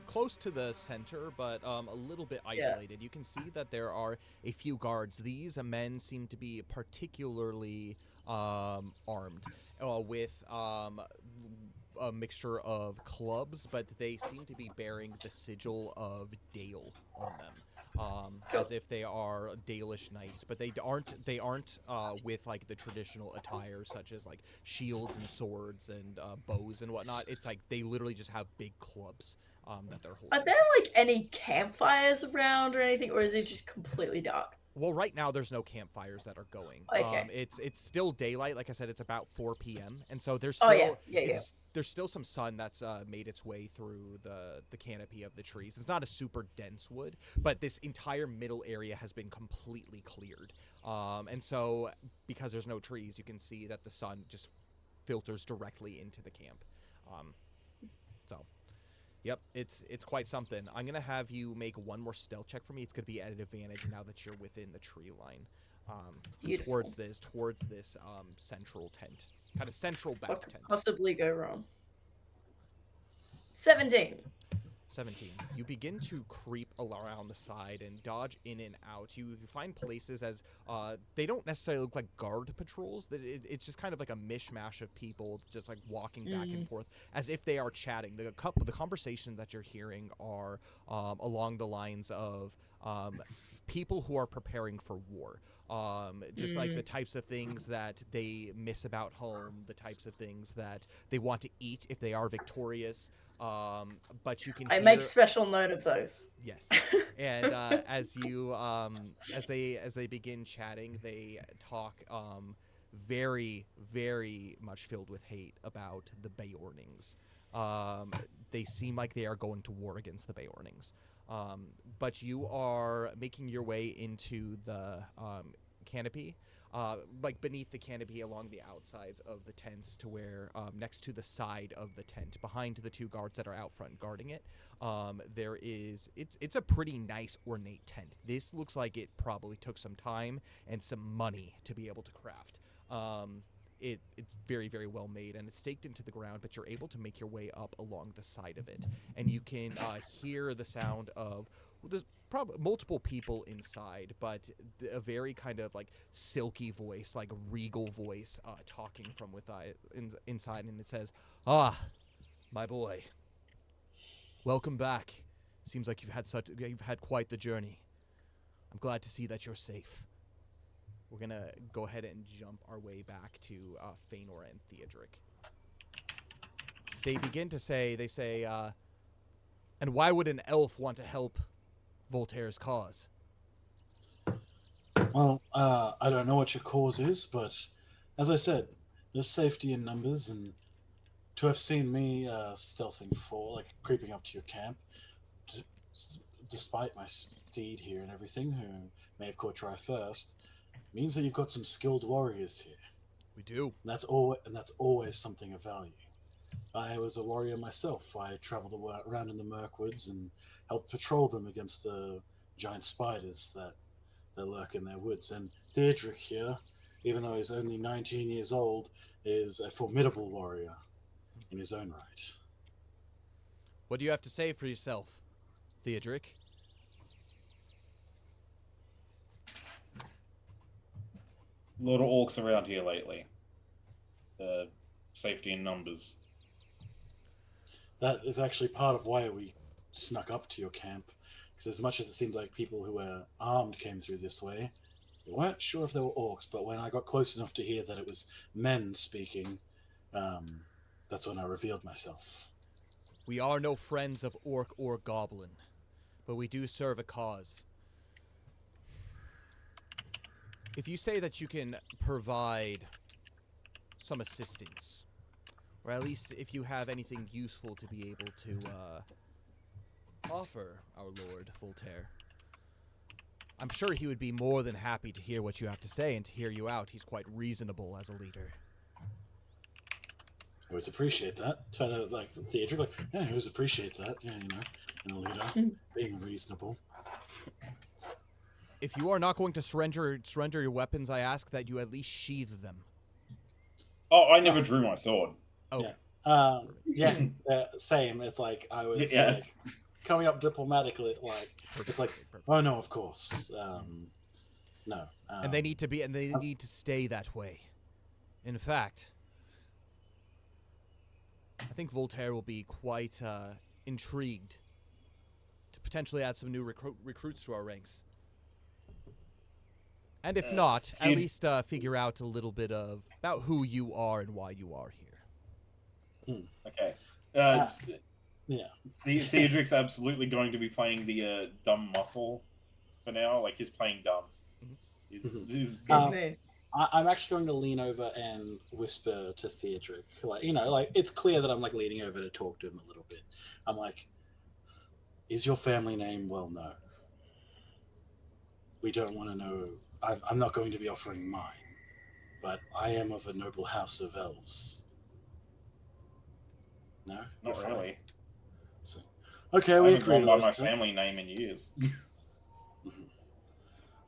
close to the center, but a little bit isolated. You can see that there are a few guards. These men seem to be particularly armed, with a mixture of clubs, but they seem to be bearing the sigil of Dale on them, as if they are Dalish knights. But they aren't with like the traditional attire, such as like shields and swords and bows and whatnot. It's like they literally just have big clubs that they're holding. Are there like any campfires around or anything, or is it just completely dark? Well, right now there's no campfires that are going. Okay. It's still daylight. Like I said, it's about 4 p.m. And so there's still there's still some sun that's made its way through the canopy of the trees. It's not a super dense wood, but this entire middle area has been completely cleared. And so because there's no trees, you can see that the sun just filters directly into the camp. So yep, it's quite something. I'm gonna have you make one more stealth check for me. It's gonna be at an advantage now that you're within the tree line, towards this central tent, kind of central back What could tent. possibly go wrong? 17. 17. You begin to creep around the side and dodge in and out. You find places as they don't necessarily look like guard patrols. It's just kind of like a mishmash of people just like walking back and forth as if they are chatting. The conversations that you're hearing are along the lines of people who are preparing for war. Just like the types of things that they miss about home, the types of things that they want to eat if they are victorious. But you can I hear, make special note of those. yes, and as they begin chatting, they talk very, very much filled with hate about the Beornings. They seem like they are going to war against the Beornings. But you are making your way into the canopy, like beneath the canopy along the outsides of the tents to where next to the side of the tent, behind the two guards that are out front guarding it, it's a pretty nice ornate tent. This looks like it probably took some time and some money to be able to craft. It's very, very well made, and it's staked into the ground, but you're able to make your way up along the side of it, and you can hear the sound of there's probably multiple people inside, but a very kind of like silky voice, like regal voice, talking from inside, and it says, "Ah, my boy, welcome back. Seems like you've had quite the journey. I'm glad to see that you're safe." We're going to go ahead and jump our way back to Fëanor and Theodric. They begin to say, and why would an elf want to help Voltaire's cause? Well, I don't know what your cause is, but as I said, there's safety in numbers, and to have seen me stealthing creeping up to your camp, despite my steed here and everything, who may have caught your eye first, means that you've got some skilled warriors here. We do. And that's always something of value. I was a warrior myself. I traveled around in the Mirkwoods and helped patrol them against the giant spiders that lurk in their woods. And Theodric here, even though he's only 19 years old, is a formidable warrior in his own right. What do you have to say for yourself, Theodric? A lot of orcs around here lately. Safety in numbers. That is actually part of why we snuck up to your camp. Because as much as it seemed like people who were armed came through this way, we weren't sure if they were orcs, but when I got close enough to hear that it was men speaking, that's when I revealed myself. We are no friends of orc or goblin, but we do serve a cause. If you say that you can provide some assistance, or at least if you have anything useful to be able to offer our Lord Voltaire, I'm sure he would be more than happy to hear what you have to say and to hear you out. He's quite reasonable as a leader. I always appreciate that. Turn out like Theodric, yeah, I always appreciate that. Yeah, in a leader, being reasonable. If you are not going to surrender your weapons, I ask that you at least sheathe them. Oh, I never drew my sword. Oh. Yeah. Same. It's like I was like coming up diplomatically. Like it's like, perfect. Oh no, of course. No. And they need to stay that way. In fact, I think Voltaire will be quite intrigued to potentially add some new recruits to our ranks. And if not, at least figure out a little bit about who you are and why you are here. Okay. Yeah. Theodric's absolutely going to be playing the dumb muscle for now. Like, he's playing dumb. He's I'm actually going to lean over and whisper to Theodric. Like, it's clear that I'm like leaning over to talk to him a little bit. I'm like, is your family name well known? We don't want to know. I'm not going to be offering mine, but I am of a noble house of elves. No? Not really. So, okay, we agree to those those terms. I haven't gone by my family name in years.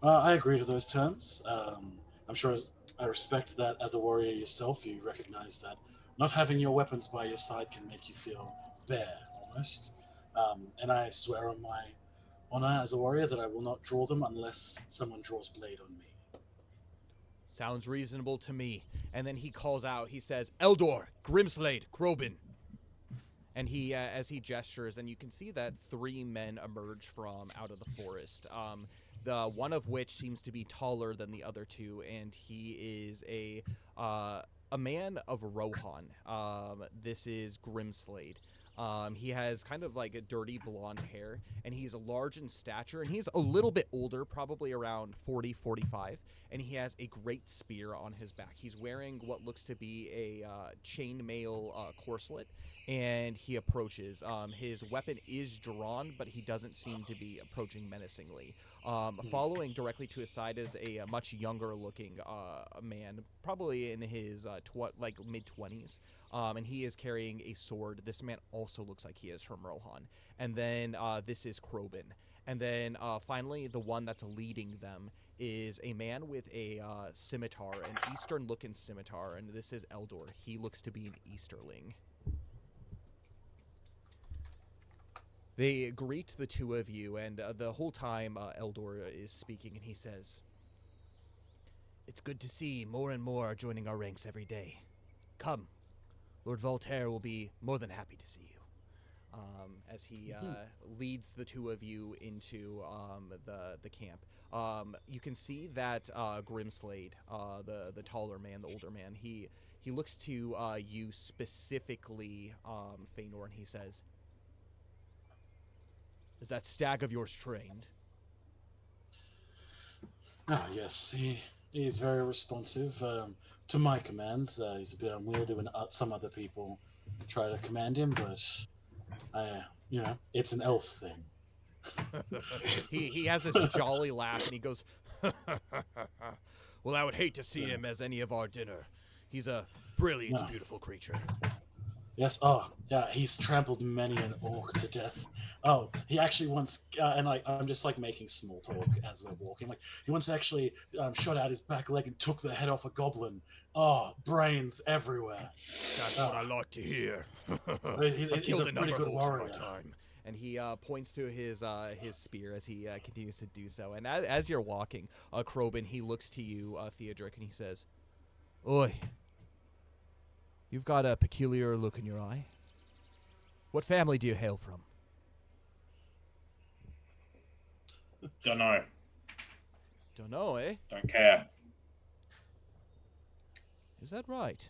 I agree to those terms. I'm sure I respect that as a warrior yourself, you recognize that not having your weapons by your side can make you feel bare, almost. And I swear on my honor as a warrior that I will not draw them unless someone draws blade on me. Sounds reasonable to me. And then he calls out, he says, Eldor, Grimslade, Krobin. And he, as he gestures, and you can see that 3 men emerge from out of the forest. The one of which seems to be taller than the other 2, and he is a man of Rohan. This is Grimslade. He has kind of like a dirty blonde hair, and he's large in stature, and he's a little bit older, probably around 40, 45, and he has a great spear on his back. He's wearing what looks to be a chainmail corselet, and he approaches. His weapon is drawn, but he doesn't seem to be approaching menacingly. Following directly to his side is a much younger-looking man, probably in his mid-20s. And he is carrying a sword. This man also looks like he is from Rohan. And then this is Krobin. And then finally, the one that's leading them is a man with a scimitar, an Eastern-looking scimitar, and this is Eldor. He looks to be an Easterling. They greet the two of you, and the whole time Eldor is speaking, and he says, "It's good to see more and more are joining our ranks every day. Come. Lord Voltaire will be more than happy to see you." As he leads the two of you into the camp. You can see that Grimslade, the taller man, the older man, he looks to you specifically, Feanor, and he says, "Is that stag of yours trained?" Ah, yes, he is very responsive to my commands. He's a bit unwieldy when some other people try to command him, but it's an elf thing. he has this jolly laugh, and he goes, "Well, I would hate to see him as any of our dinner. He's a brilliant, beautiful creature." Yes, oh, yeah, he's trampled many an orc to death. Oh, he actually once, and I'm just like making small talk as we're walking. Like, he once actually shot out his back leg and took the head off a goblin. Oh, brains everywhere. That's what I like to hear. He's a pretty good warrior. And he points to his spear as he continues to do so. And as you're walking, Krobin, he looks to you, Theodric, and he says, "Oi. You've got a peculiar look in your eye. What family do you hail from?" Don't know. Don't know, eh? Don't care. Is that right?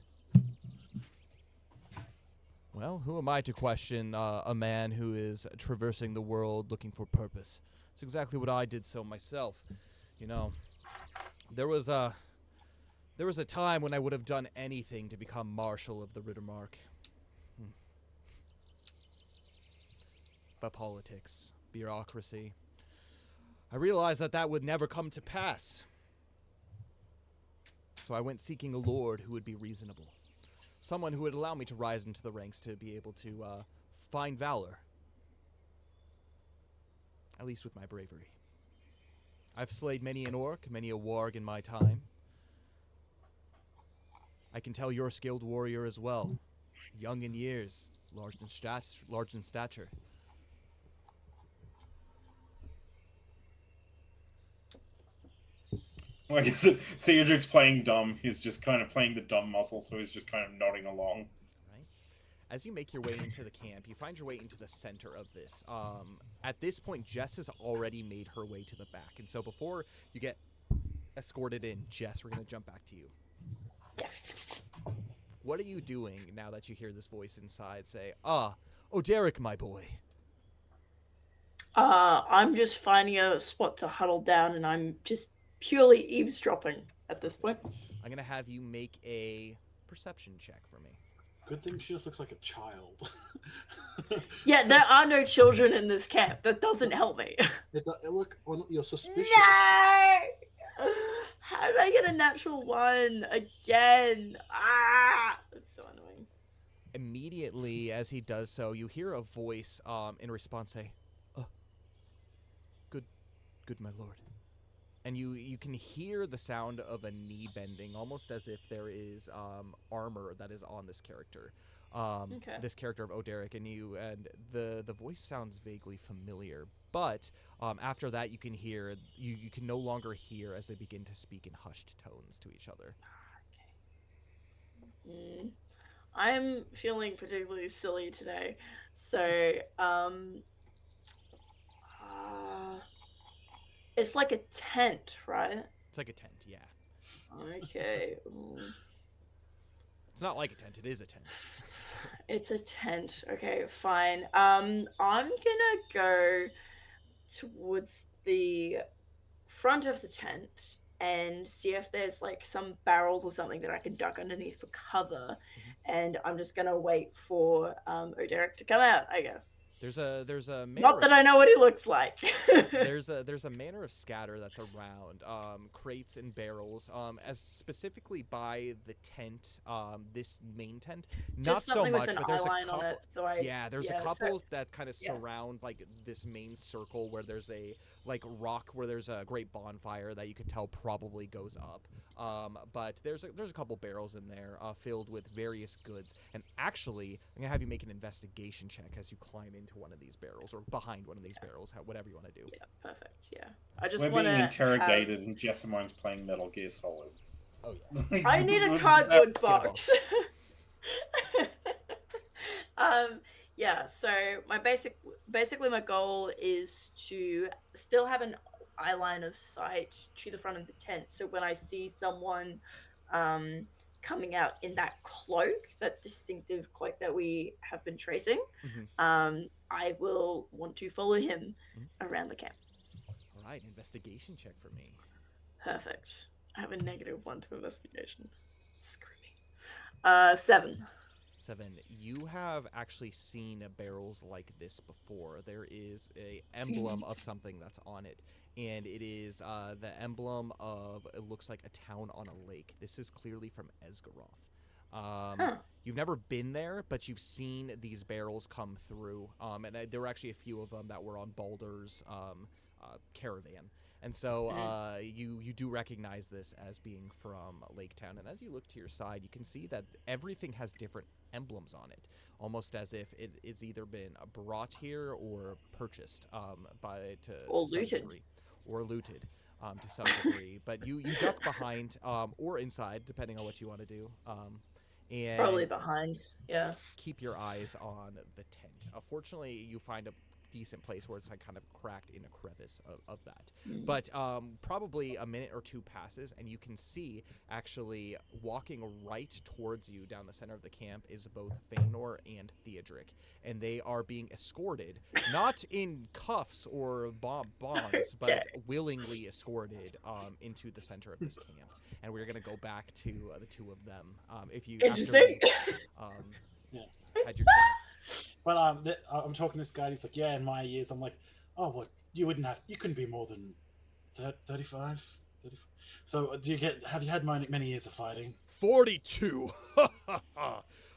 Well, who am I to question a man who is traversing the world looking for purpose? It's exactly what I did so myself. You know, there was a time when I would have done anything to become Marshal of the Rittermark. But politics, bureaucracy. I realized that would never come to pass. So I went seeking a lord who would be reasonable. Someone who would allow me to rise into the ranks to be able to find valor. At least with my bravery. I've slayed many an orc, many a warg in my time. I can tell you're a skilled warrior as well. Young in years, large in stature. Well, I guess Theodric's playing dumb. He's just kind of playing the dumb muscle, so he's just kind of nodding along. Right. As you make your way into the camp, you find your way into the center of this. At this point, Jess has already made her way to the back. And so before you get escorted in, Jess, we're going to jump back to you. What are you doing now that you hear this voice inside say, Derek, my boy? I'm just finding a spot to huddle down, and I'm just purely eavesdropping at this point. I'm going to have you make a perception check for me. Good thing she just looks like a child. Yeah, there are no children in this camp. That doesn't help me. Look, you're suspicious. No! How did I get a natural one again? That's so annoying. Immediately, as he does so, you hear a voice in response say, good my lord. And you can hear the sound of a knee bending, almost as if there is armor that is on this character. This character of Oderic, and the voice sounds vaguely familiar. But after that, you can hear you can no longer hear as they begin to speak in hushed tones to each other. Okay. I'm feeling particularly silly today, so it's like a tent, right? It's like a tent, yeah. Okay. It's not like a tent; it is a tent. It's a tent. Okay, fine. I'm gonna go towards the front of the tent and see if there's like some barrels or something that I can duck underneath for cover. Mhm. And I'm just gonna wait for Oderic to come out, I guess. There's a manner Not of that I know what he looks like. there's a manner of scatter that's around, crates and barrels, as specifically by the tent, this main tent, not Just so something with much, an but eye there's a line on couple. it. So I Yeah, there's a yeah, so couple that kind of yeah. surround like this main circle where there's a like rock where there's a great bonfire that you could tell probably goes up. But there's a couple barrels in there, filled with various goods. And actually, I'm gonna have you make an investigation check as you climb into one of these barrels or behind one of these barrels, whatever you want to do. Yeah, perfect. Yeah. I just We're want being to interrogated, and Jessamine's playing Metal Gear Solid. Oh yeah. I need a What's cardboard Get a box. Yeah, so my basically my goal is to still have an eye line of sight to the front of the tent. So when I see someone coming out in that cloak, that distinctive cloak that we have been tracing, Mm-hmm. I will want to follow him Mhm. around the camp. All right, investigation check for me. Perfect. I have a -1 to investigation. Screaming. 7. 7. You have actually seen barrels like this before. There is a emblem of something that's on it, and it is the emblem of, it looks like a town on a lake. This is clearly from Esgaroth. Huh. You've never been there, but you've seen these barrels come through, and there were actually a few of them that were on Baldur's caravan. And so you do recognize this as being from Lake Town. And as you look to your side, you can see that everything has different emblems on it, almost as if it is either been brought here or purchased Or to some looted. degree, or looted to some degree. But you duck behind or inside, depending on what you want to do, and Probably behind. Yeah. keep your eyes on the tent. Fortunately, you find a decent place where it's like kind of cracked in a crevice of that. But probably a minute or two passes, and you can see actually walking right towards you down the center of the camp is both Feanor and Theodric, and they are being escorted, not in cuffs or bonds, but willingly escorted into the center of this camp. And we're gonna go back to the two of them. If you Interesting. Yeah. had your chance. But I'm talking to this guy. And he's like, "Yeah, in my years." I'm like, "Oh, what? You couldn't be more than 35, 35. So, have you had many years of fighting?" 42. I've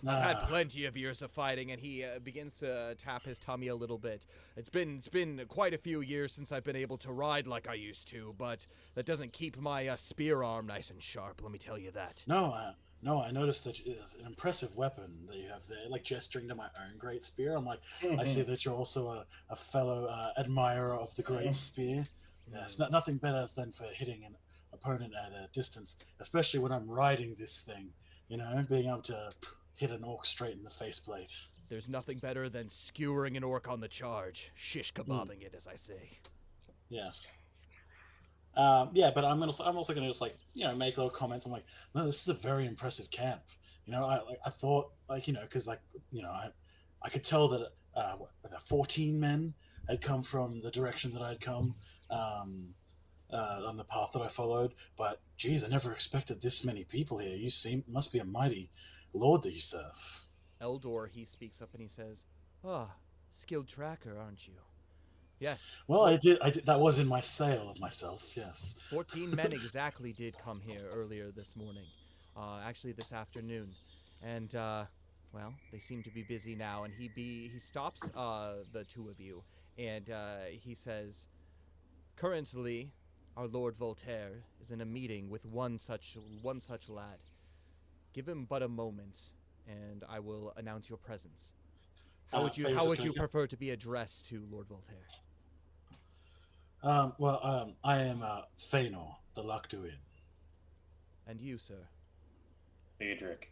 had Nah. plenty of years of fighting, and he begins to tap his tummy a little bit. It's been quite a few years since I've been able to ride like I used to, but that doesn't keep my spear arm nice and sharp. Let me tell you that. No, I noticed that it's an impressive weapon that you have there, like gesturing to my own great spear. I'm like, I see that you're also a fellow admirer of the great spear. Yes, nothing better than for hitting an opponent at a distance, especially when I'm riding this thing. Being able to hit an orc straight in the faceplate. There's nothing better than skewering an orc on the charge, shish kebabbing it, as I say. Yeah. But I'm also gonna just make little comments. I'm like, no, this is a very impressive camp. I thought because I could tell that about 14 men had come from the direction that I'd come on the path that I followed. But geez, I never expected this many people here. Must be a mighty lord that you serve. Eldor, he speaks up and he says, skilled tracker, aren't you? Yes. Well, I did. That was in my sale of myself. Yes. 14 men exactly did come here earlier this morning. Actually, this afternoon. And, well, they seem to be busy now. And he stops the two of you. And he says, currently, our Lord Voltaire is in a meeting with one such lad. Give him but a moment, and I will announce your presence. How would you prefer to be addressed to Lord Voltaire? I am Feanor, the Lactuin. And you, sir? Theodric.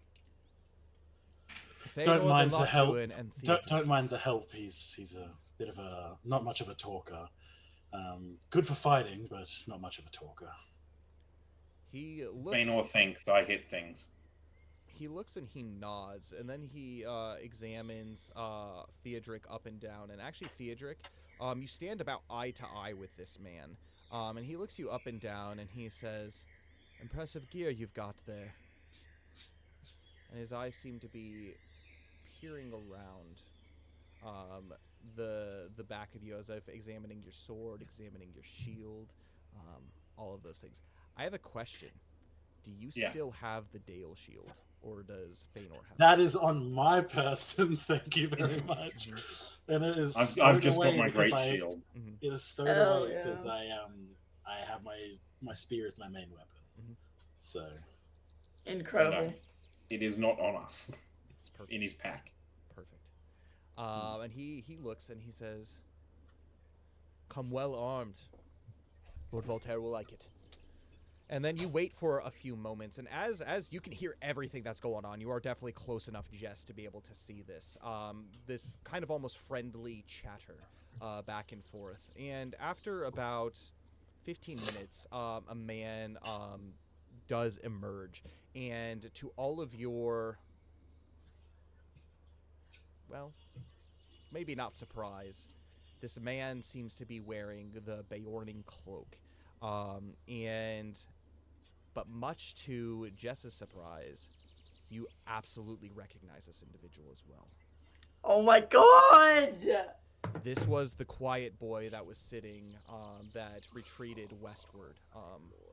Don't mind the help. And Don't mind the help. He's a bit of not much of a talker. Good for fighting, but not much of a talker. He looks. Feanor thinks I hit things. he looks and he nods, and then he examines Theodric up and down. And actually, Theodric, you stand about eye to eye with this man, and he looks you up and down, and he says, "Impressive gear you've got there." And his eyes seem to be peering around the back of you, as if examining your sword, examining your shield, all of those things. I have a question. Do you still have the Dale shield, or does Feanor have That is on my person. Thank you very much. And it is I've stowed just away got my because great shield. it is stowed Oh, away yeah. because I have my spear as my main weapon. So Incredible. So no, it is not on us. It's perfect. In his pack. Perfect. And he looks and he says, "Come well armed. Lord Voltaire will like it." And then you wait for a few moments, and as you can hear everything that's going on, you are definitely close enough, Jess, to be able to see this. This kind of almost friendly chatter back and forth. And after about 15 minutes, a man does emerge, and to all of your, well, maybe not surprise, this man seems to be wearing the Beorning cloak. But much to Jess's surprise, you absolutely recognize this individual as well. Oh my god! This was the quiet boy that was sitting, that retreated westward,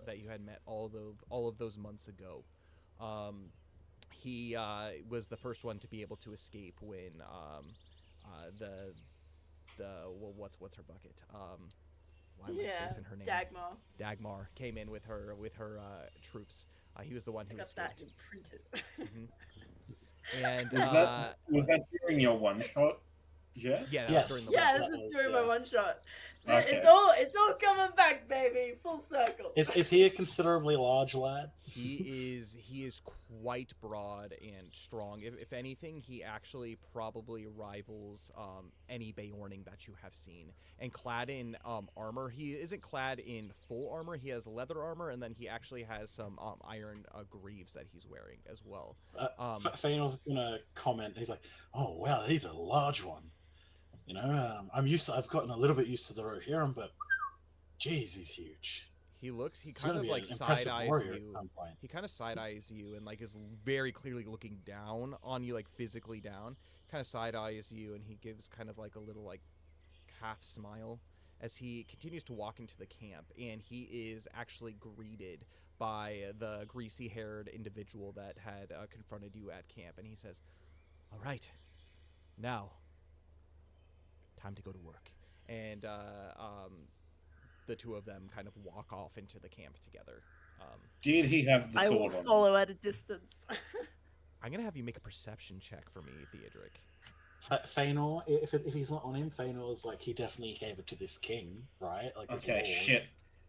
that you had met all of those months ago. He was the first one to be able to escape when what's her bucket? Why am I spacing her name? Dagmar came in with her troops. He was the one who escaped. That imprinted. And was that during your one shot? Yes. Yeah, that Yes. was during the Yeah, one this shot. is during my one shot. Okay. It's all coming back, baby. Full circle. is he a considerably large lad? He is quite broad and strong. If anything, he actually probably rivals any Beorning that you have seen. And clad in armor, he isn't clad in full armor. He has leather armor, and then he actually has some iron greaves that he's wearing as well. Feanor's gonna comment. He's like, "Oh wow, he's a large one." You know, I've gotten a little bit used to the Rohirrim, but geez, he's huge. He It's kind gonna of be like an side impressive eyes warrior at you. some point. He kind of side eyes you and like is very clearly looking down on you, like physically down. Kind of side eyes you, and he gives kind of like a little like half smile as he continues to walk into the camp, and he is actually greeted by the greasy-haired individual that had confronted you at camp, and he says, "All right, now, time to go to work." And the two of them kind of walk off into the camp together. Did he have the I will sword on? follow at a distance. I'm gonna have you make a perception check for me, Theodric. Feanor, if he's not on him, Feanor's like, he definitely gave it to this king, right? Like this Okay, lord. shit.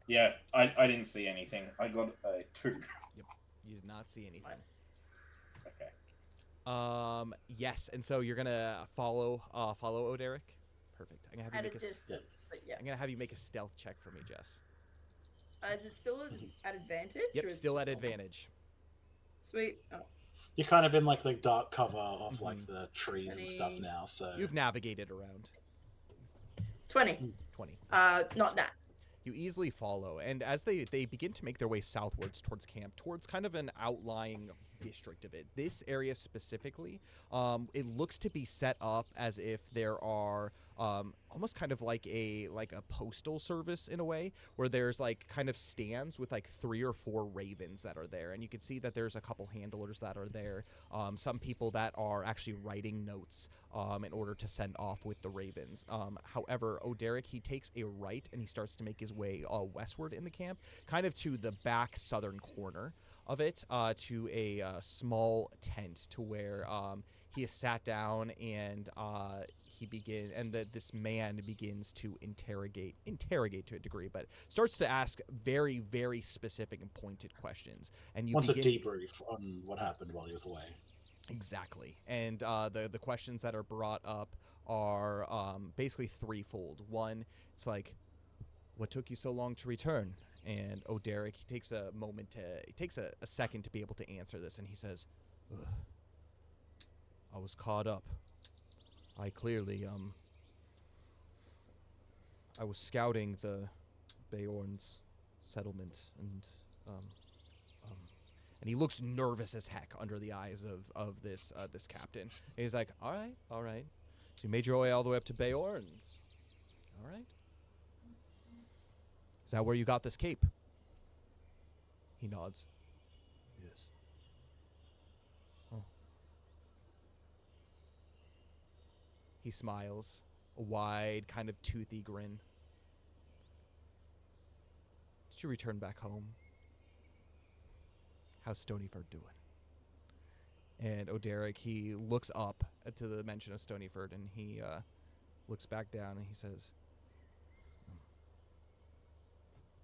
Yeah, I didn't see anything. I got a 2. Yep, you did not see anything. Okay. Yes, and so you're gonna follow Oderic. Perfect. I'm gonna have you At a make distance, but yeah. I'm gonna have you make a stealth check for me, Jess. Is it still at advantage? Yep, or is still it at just advantage. Sweet. Oh. You're kind of in like the dark cover of like the trees and stuff 20. now, so You've navigated around. 20. 20. Not that. You easily follow, and as they begin to make their way southwards towards camp, towards kind of an outlying district of it, this area specifically, it looks to be set up as if there are almost kind of like a postal service in a way, where there's like kind of stands with like 3 or 4 ravens that are there, and you can see that there's a couple handlers that are there, some people that are actually writing notes in order to send off with the ravens. However, Oderic, he takes a right and he starts to make his way westward in the camp, kind of to the back southern corner of it, to a small tent to where he is sat down, and this man begins to interrogate to a degree, but starts to ask very, very specific and pointed questions. And you wants a debrief on what happened while he was away. Exactly. And the questions that are brought up are basically threefold. One, it's like, what took you so long to return? And Oderic, he takes a second to be able to answer this, and he says, I was caught up. I clearly, I was scouting the Beorn's settlement, and he looks nervous as heck under the eyes of this captain. And he's like, all right. So you made your way all the way up to Beorn's. All right. Is that where you got this cape? He nods. Yes. Oh. He smiles, a wide, kind of toothy grin. Did you return back home? How's Stonyford doing? And Oderic, he looks up to the mention of Stonyford, and he looks back down, and he says,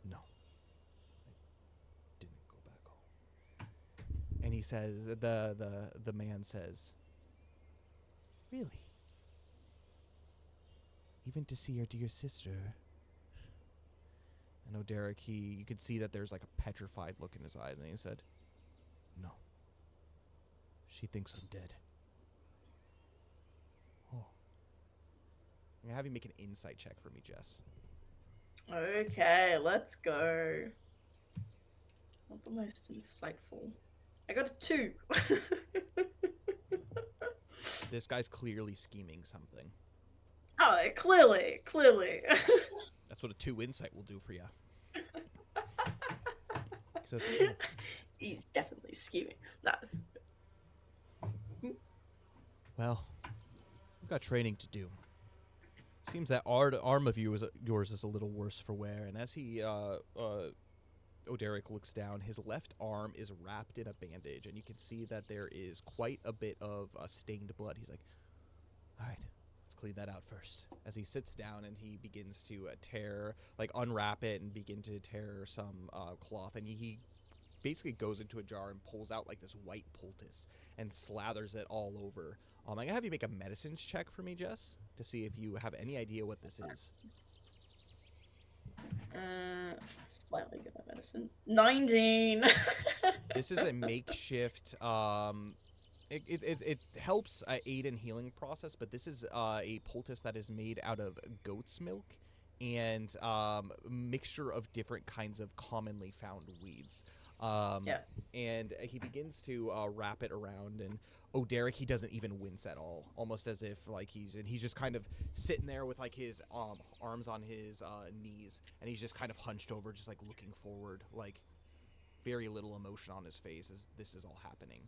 "No, I didn't go back home." And he says, the man says, "Really? Even to see your dear sister?" And Oderic, you could see that there's like a petrified look in his eyes, and he said, "No. She thinks I'm dead." Oh. I'm gonna have you make an insight check for me, Jess. Okay, let's go. Not the most insightful. I got a 2. This guy's clearly scheming something. Oh, clearly. That's what a 2 insight will do for you. He says, He's definitely scheming. That's "Well, we've got training to do. Seems that arm of yours is a little worse for wear." And as Oderic looks down, his left arm is wrapped in a bandage, and you can see that there is quite a bit of stained blood. He's like, "All right, let's clean that out first." As he sits down and he begins to unwrap it and begin to tear some cloth, and he basically goes into a jar and pulls out like this white poultice and slathers it all over. I'm gonna have you make a medicines check for me, Jess, to see if you have any idea what this is. slightly good at medicine. 19. This is a makeshift. It helps aid in healing process, but this is a poultice that is made out of goat's milk and mixture of different kinds of commonly found weeds. Yeah. And he begins to wrap it around, and Oderic, he doesn't even wince at all, almost as if like he's just kind of sitting there with like his arms on his knees, and he's just kind of hunched over, just like looking forward, like very little emotion on his face as this is all happening.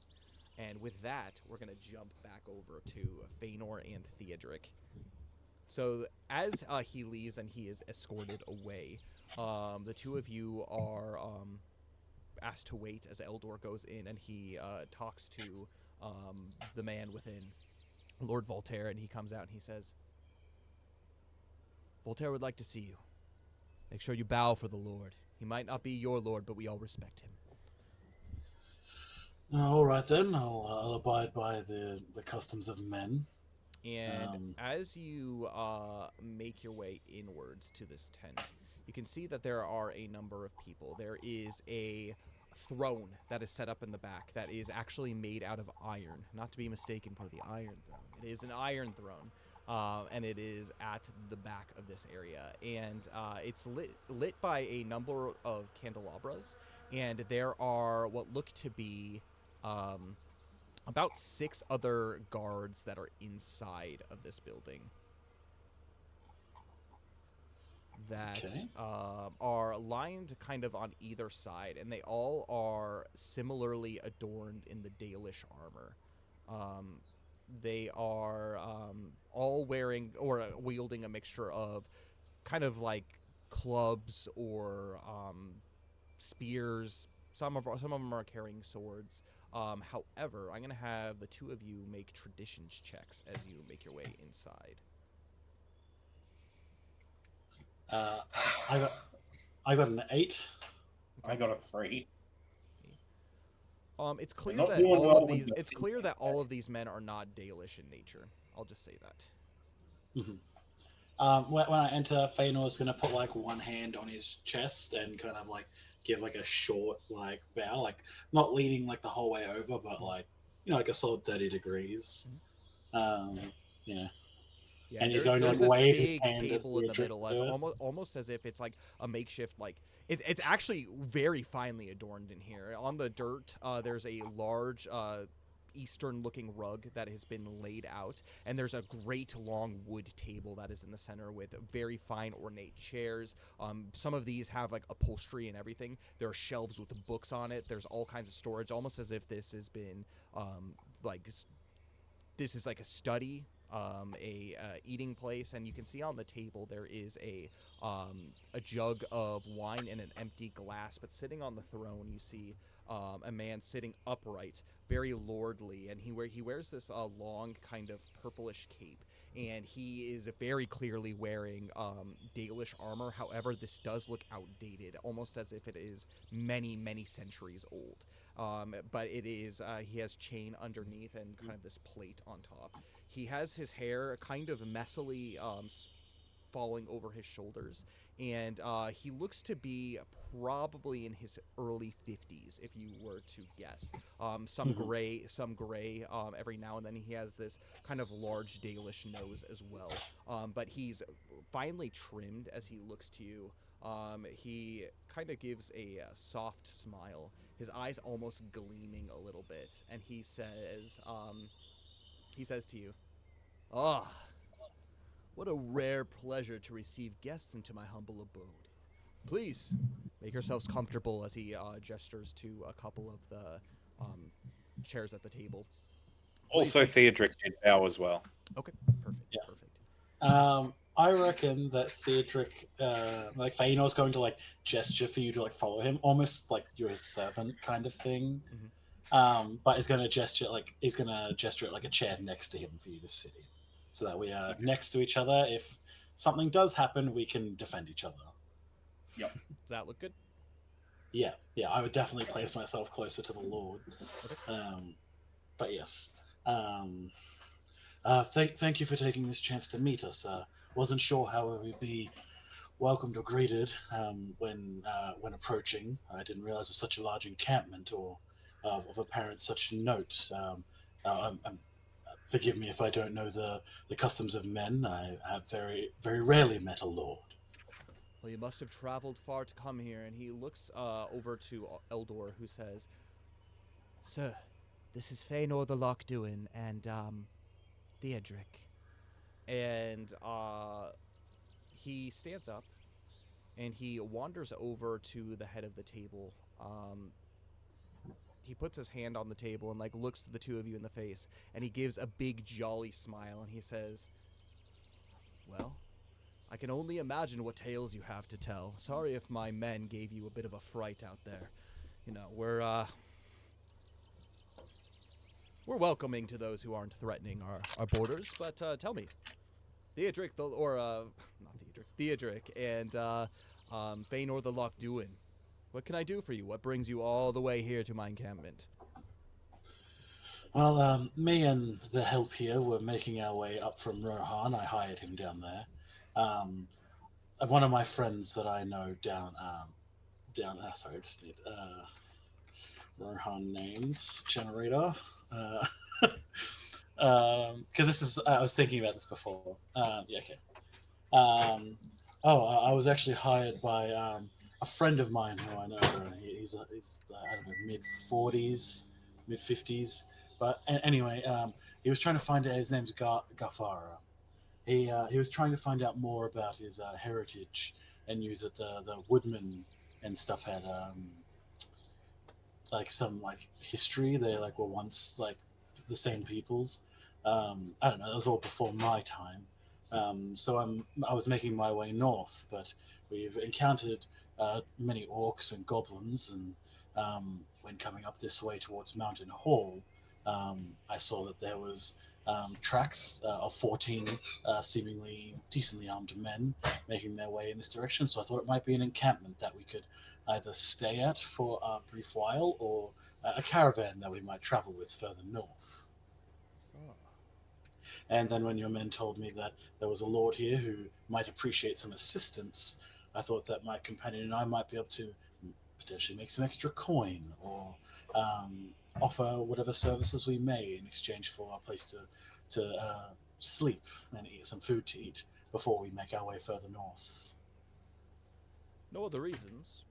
And with that, we're gonna jump back over to Feanor and Theodric. So as he leaves and he is escorted away, the two of you are asked to wait as Eldor goes in and he talks to the man within, Lord Voltaire, and he comes out and he says, "Voltaire would like to see you. Make sure you bow for the Lord. He might not be your Lord, but we all respect him." All right then, I'll abide by the customs of men. And as you make your way inwards to this tent, you can see that there are a number of people. There is a throne that is set up in the back that is actually made out of iron, not to be mistaken for the Iron Throne. It is an iron throne, and it is at the back of this area. And it's lit by a number of candelabras, and there are what look to be about 6 other guards that are inside of this building that are lined kind of on either side, and they all are similarly adorned in the Dalish armor. They are all wearing or wielding a mixture of kind of like clubs or spears. Some of them are carrying swords. However, I'm going to have the two of you make traditions checks as you make your way inside. I got an 8. I got a 3. It's clear not that doing all well of with these. the It's clear that all of these men are not Dalish in nature. I'll just say that. Mm-hmm. When I enter, Feanor's going to put like one hand on his chest and kind of like give like a short like bow, like not leaning like the whole way over, but like like a solid 30 degrees. Um, you know, Yeah, and he's going to there's like this wave his big hand at table in the Theodric middle, to as do it. almost as if it's like a makeshift, like it's actually very finely adorned in here. On the dirt, there's a large Eastern-looking rug that has been laid out, and there's a great long wood table that is in the center with very fine ornate chairs. Some of these have like upholstery and everything. There are shelves with books on it. There's all kinds of storage, almost as if this has been like this is like a study, a eating place, and you can see on the table there is a jug of wine and an empty glass. But sitting on the throne, you see a man sitting upright, very lordly, and he wears this long kind of purplish cape, and he is very clearly wearing Dalish armor. However, this does look outdated, almost as if it is many centuries old. But it is he has chain underneath and kind of this plate on top. He has his hair kind of messily falling over his shoulders, and he looks to be probably in his early 50s, if you were to guess. Some gray every now and then. He has this kind of large Dalish nose as well, but he's finely trimmed as he looks to you. He kind of gives a soft smile, his eyes almost gleaming a little bit, and he says to you, "Ah, what a rare pleasure to receive guests into my humble abode. Please, make yourselves comfortable," as he gestures to a couple of the chairs at the table. Please Also, make... Theodric did bow as well. Okay, perfect, Yeah. perfect. I reckon that Theodric, like Feanor's going to like gesture for you to like follow him, almost like you're his servant kind of thing. But he's going to gesture at like a chair next to him for you to sit in, so that we are next to each other. If something does happen, we can defend each other. Yep. Does that look good? Yeah, I would definitely place myself closer to the Lord. Okay. But yes. Thank you for taking this chance to meet us. Wasn't sure how we'd be welcomed or greeted when approaching. I didn't realize of such a large encampment or of apparent such note. Forgive me if I don't know the customs of men. I have very rarely met a lord. Well, you must have traveled far to come here. And he looks over to Eldor, who says, "Sir, this is Feanor the Lochduin and Theodric." And he stands up and he wanders over to the head of the table. He puts his hand on the table and like looks the two of you in the face, and he gives a big jolly smile, and he says, "Well, I can only imagine what tales you have to tell. Sorry if my men gave you a bit of a fright out there. You know, we're welcoming to those who aren't threatening our borders. But tell me, Theodric, Theodric and Feanor the Lochduin, what can I do for you? What brings you all the way here to my encampment?" Well, me and the help here were making our way up from Rohan. I hired him down there. One of my friends that I know down. Sorry, I just need Rohan names generator. Because this is. I was thinking about this before. Yeah, okay. I was actually hired by a friend of mine who I know. He's I don't know, mid-40s, mid-50s. But anyway, he was trying to find out. His name's Gafara. He was trying to find out more about his heritage, and knew that the woodmen and stuff had like some like history. They like were once like the same peoples. I don't know. It was all before my time. So I was making my way north, but we've encountered many orcs and goblins, and when coming up this way towards Mountain Hall, I saw that there was tracks of 14 seemingly decently armed men making their way in this direction. So I thought it might be an encampment that we could either stay at for a brief while, or a caravan that we might travel with further north. Oh. And then when your men told me that there was a lord here who might appreciate some assistance, I thought that my companion and I might be able to potentially make some extra coin, or offer whatever services we may in exchange for a place to sleep and eat some food to eat before we make our way further north. No other reasons.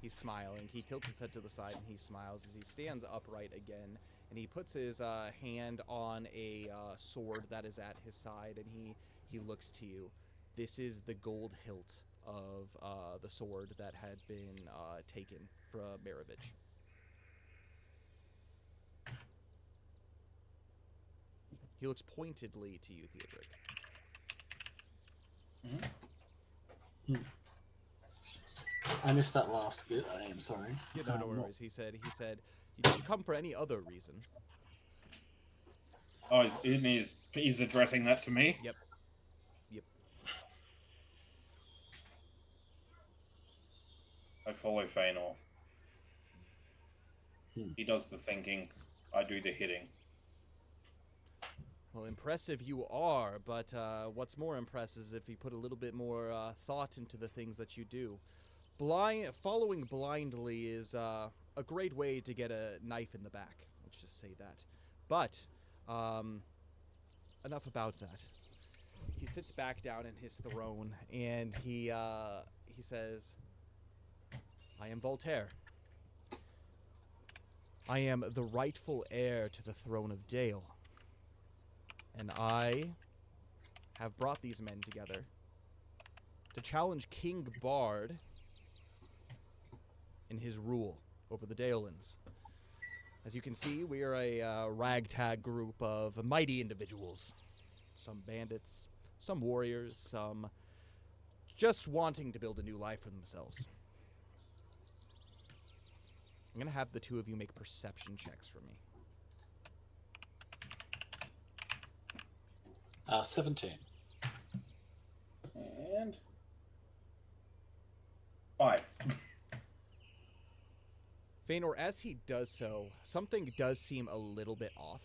He's smiling. He tilts his head to the side and he smiles as he stands upright again. And he puts his hand on a sword that is at his side, and he looks to you. This is the gold hilt of the sword that had been taken from Maravich. He looks pointedly to you, Theodric. I missed that last bit. I am sorry. Yeah, no worries. He said, you didn't come for any other reason. Oh, he's addressing that to me? Yep. I follow Feanor. He does the thinking. I do the hitting. Well, impressive you are, but what's more impressive is if you put a little bit more thought into the things that you do. Following blindly is a great way to get a knife in the back. Let's just say that. But enough about that. He sits back down in his throne and he says, "I am Voltaire. I am the rightful heir to the throne of Dale. And I have brought these men together to challenge King Bard in his rule over the Dalelands. As you can see, we are a ragtag group of mighty individuals. Some bandits, some warriors, some just wanting to build a new life for themselves. I'm going to have the two of you make perception checks for me. 17. And 5. Feanor, as he does so, something does seem a little bit off.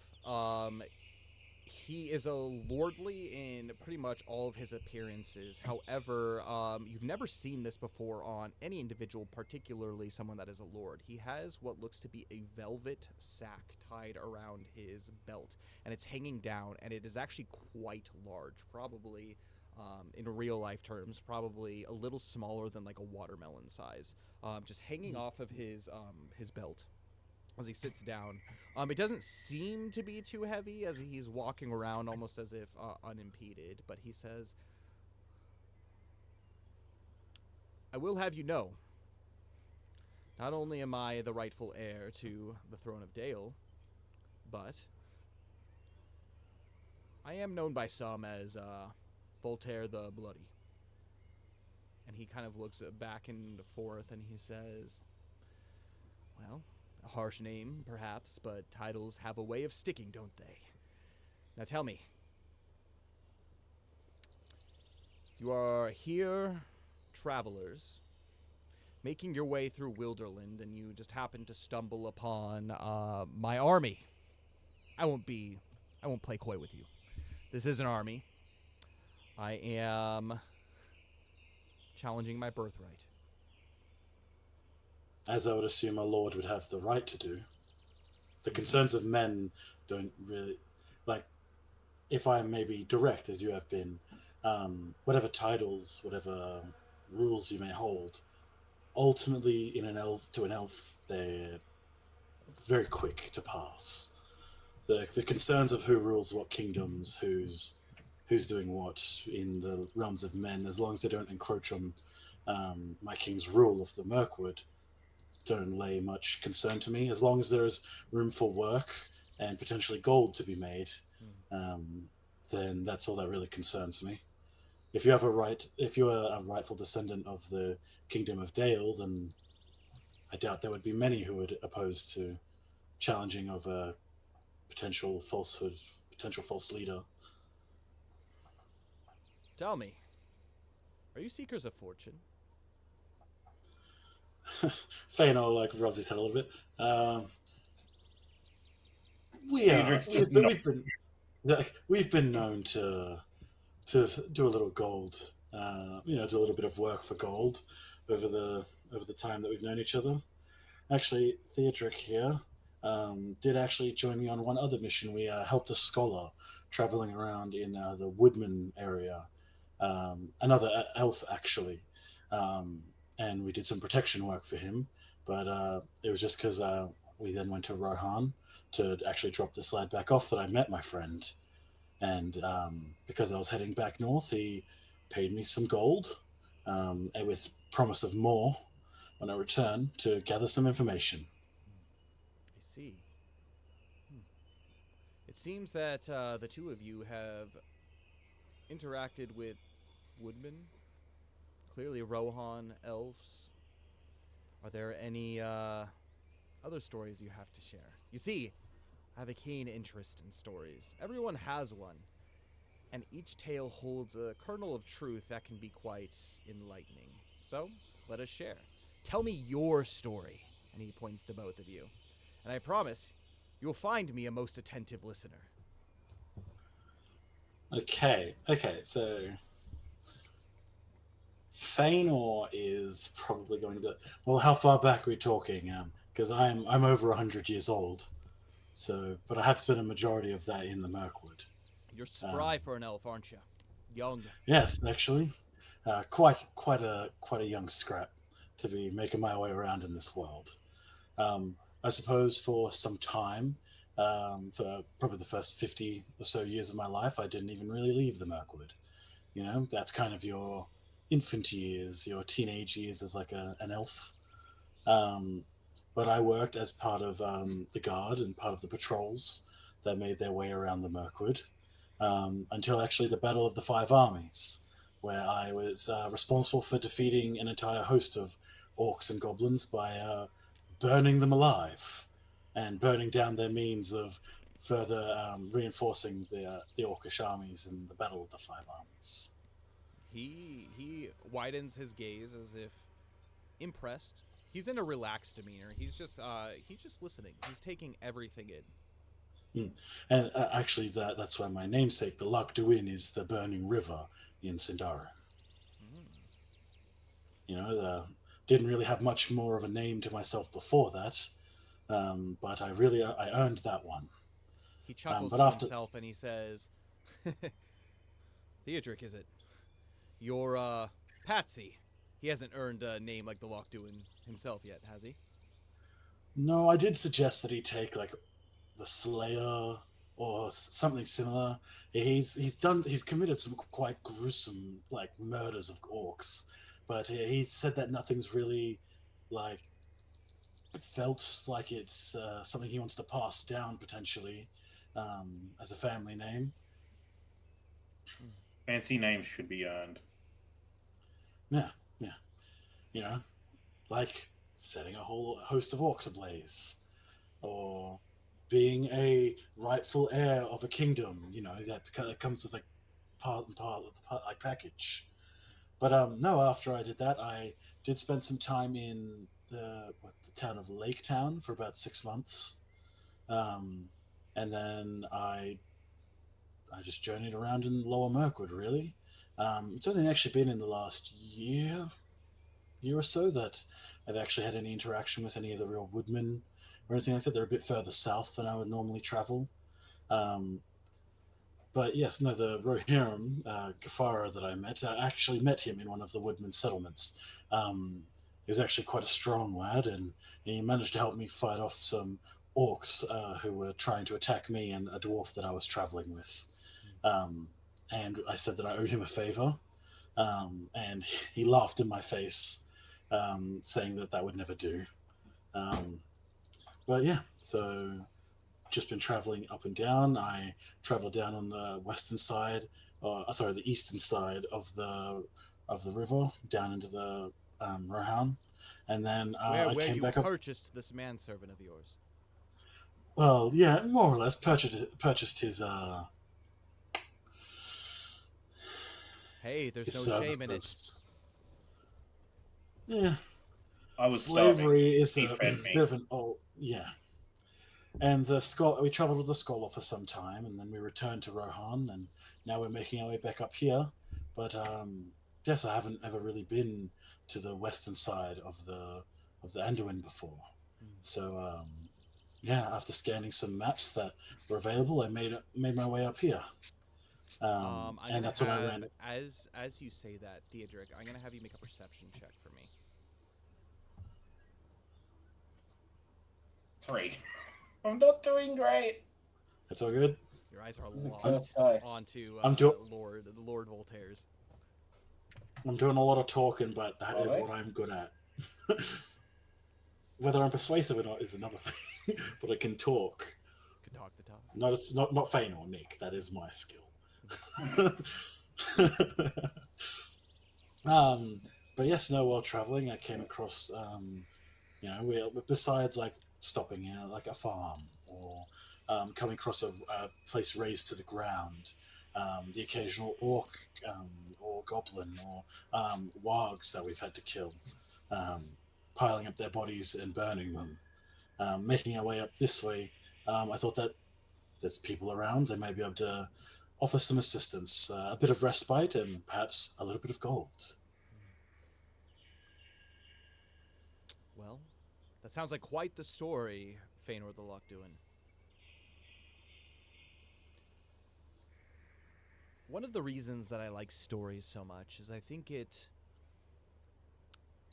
He is a lordly in pretty much all of his appearances. However, you've never seen this before on any individual, particularly someone that is a lord. He has what looks to be a velvet sack tied around his belt, and it's hanging down, and it is actually quite large, probably, in real life terms, probably a little smaller than like a watermelon size, just hanging off of his belt. As he sits down, it doesn't seem to be too heavy as he's walking around almost as if unimpeded, but he says, "I will have you know, not only am I the rightful heir to the throne of Dale, but I am known by some as Voltaire the Bloody." And he kind of looks back and forth and he says, "Well, a harsh name, perhaps, but titles have a way of sticking, don't they? Now tell me, you are here, travelers, making your way through Wilderland, and you just happen to stumble upon my army. I won't play coy with you. This is an army. I am challenging my birthright. As I would assume a lord would have the right to do. The concerns of men don't really, like, if I may be direct as you have been, whatever titles, whatever rules you may hold, ultimately to an elf, they're very quick to pass. The concerns of who rules what kingdoms, who's doing what in the realms of men, as long as they don't encroach on my king's rule of the Mirkwood, don't lay much concern to me. As long as there's room for work and potentially gold to be made, then that's all that really concerns me. If you are a rightful descendant of the Kingdom of Dale, then I doubt there would be many who would oppose to challenging of a potential false leader. Tell me, are you seekers of fortune?" Feanor rubs his head a little bit. We've been known to do a little gold, do a little bit of work for gold over the time that we've known each other. Actually, Theodric here did actually join me on one other mission. We helped a scholar traveling around in the Woodman area, another elf actually, and we did some protection work for him. But it was just because we then went to Rohan to actually drop this lad back off that I met my friend. And because I was heading back north, he paid me some gold, and with promise of more when I return to gather some information. I see. It seems that the two of you have interacted with woodmen, clearly Rohan elves. Are there any other stories you have to share? You see, I have a keen interest in stories. Everyone has one, and each tale holds a kernel of truth that can be quite enlightening. So, let us share. Tell me your story, and he points to both of you. And I promise, you will find me a most attentive listener. Okay, so Feanor is probably going to. Well, how far back are we talking? Because I'm over 100 years old, so but I have spent a majority of that in the Mirkwood. You're spry for an elf, aren't you? Young. Yes, actually, quite a young scrap to be making my way around in this world. I suppose for some time, for probably the first 50 or so years of my life, I didn't even really leave the Mirkwood. You know, that's kind of your infant years, your teenage years as like an elf. Um, but I worked as part of the guard and part of the patrols that made their way around the Mirkwood until actually the Battle of the Five Armies, where I was responsible for defeating an entire host of orcs and goblins by burning them alive and burning down their means of further reinforcing the orcish armies in the Battle of the Five Armies. He widens his gaze as if impressed. He's in a relaxed demeanor. He's just listening. He's taking everything in. And actually, that's why my namesake, the Lac Duin, is the burning river in Sindara. You know, didn't really have much more of a name to myself before that, but I earned that one. He chuckles but to after... himself and he says, Theodric, is it? Your Patsy. He hasn't earned a name like the Lac Duin himself yet, has he? No, I did suggest that he take like the Slayer or something similar. He's committed some quite gruesome like murders of orcs, but he said that nothing's really like felt like it's something he wants to pass down potentially as a family name. Fancy names should be earned. Yeah. You know, like setting a whole host of orcs ablaze, or being a rightful heir of a kingdom. You know, that comes with like part and part of the like package. But no, after I did that, I did spend some time in the town of Lake Town for about 6 months, and then I just journeyed around in Lower Mirkwood. Really, it's only actually been in the last year or so that I've actually had any interaction with any of the real woodmen or anything like that. They're a bit further south than I would normally travel. But yes, no, the Rohirrim, Gafara that I met, I actually met him in one of the woodman settlements. He was actually quite a strong lad, and he managed to help me fight off some orcs who were trying to attack me and a dwarf that I was traveling with. And I said that I owed him a favor, and he laughed in my face, saying that would never do. But yeah, so just been traveling up and down. I traveled down on the western side, the eastern side of the river, down into the Rohan, and then I came back up. Where you purchased this manservant of yours? Well, yeah, more or less purchased his. Hey, there's no shame in it. Yeah, I was slavery starving. is He a fed me. bit of an yeah. And we traveled with the scholar for some time, and then we returned to Rohan, and now we're making our way back up here. But I haven't ever really been to the western side of the Anduin before. So, yeah, after scanning some maps that were available, I made my way up here. I'm And gonna that's when I have ran it. as you say that, Theodric, I'm gonna have you make a perception check for me. 3. I'm not doing great. It's all good. Your eyes are This is a locked cursed die. onto I'm do- Lord Voltaire's. I'm doing a lot of talking, but that is Alright. what I'm good at. Whether I'm persuasive or not is another thing, but I can talk. Could talk the talk. No, it's not Fane or Nick. That is my skill. um, but yes, no. While traveling, I came across, besides like stopping in like a farm or coming across a place razed to the ground, the occasional orc or goblin or wargs that we've had to kill, um, piling up their bodies and burning them. Making our way up this way, I thought that there's people around. They may be able to offer some assistance, a bit of respite, and perhaps a little bit of gold. Well, that sounds like quite the story, Feanor the Lockdoin. One of the reasons that I like stories so much is I think it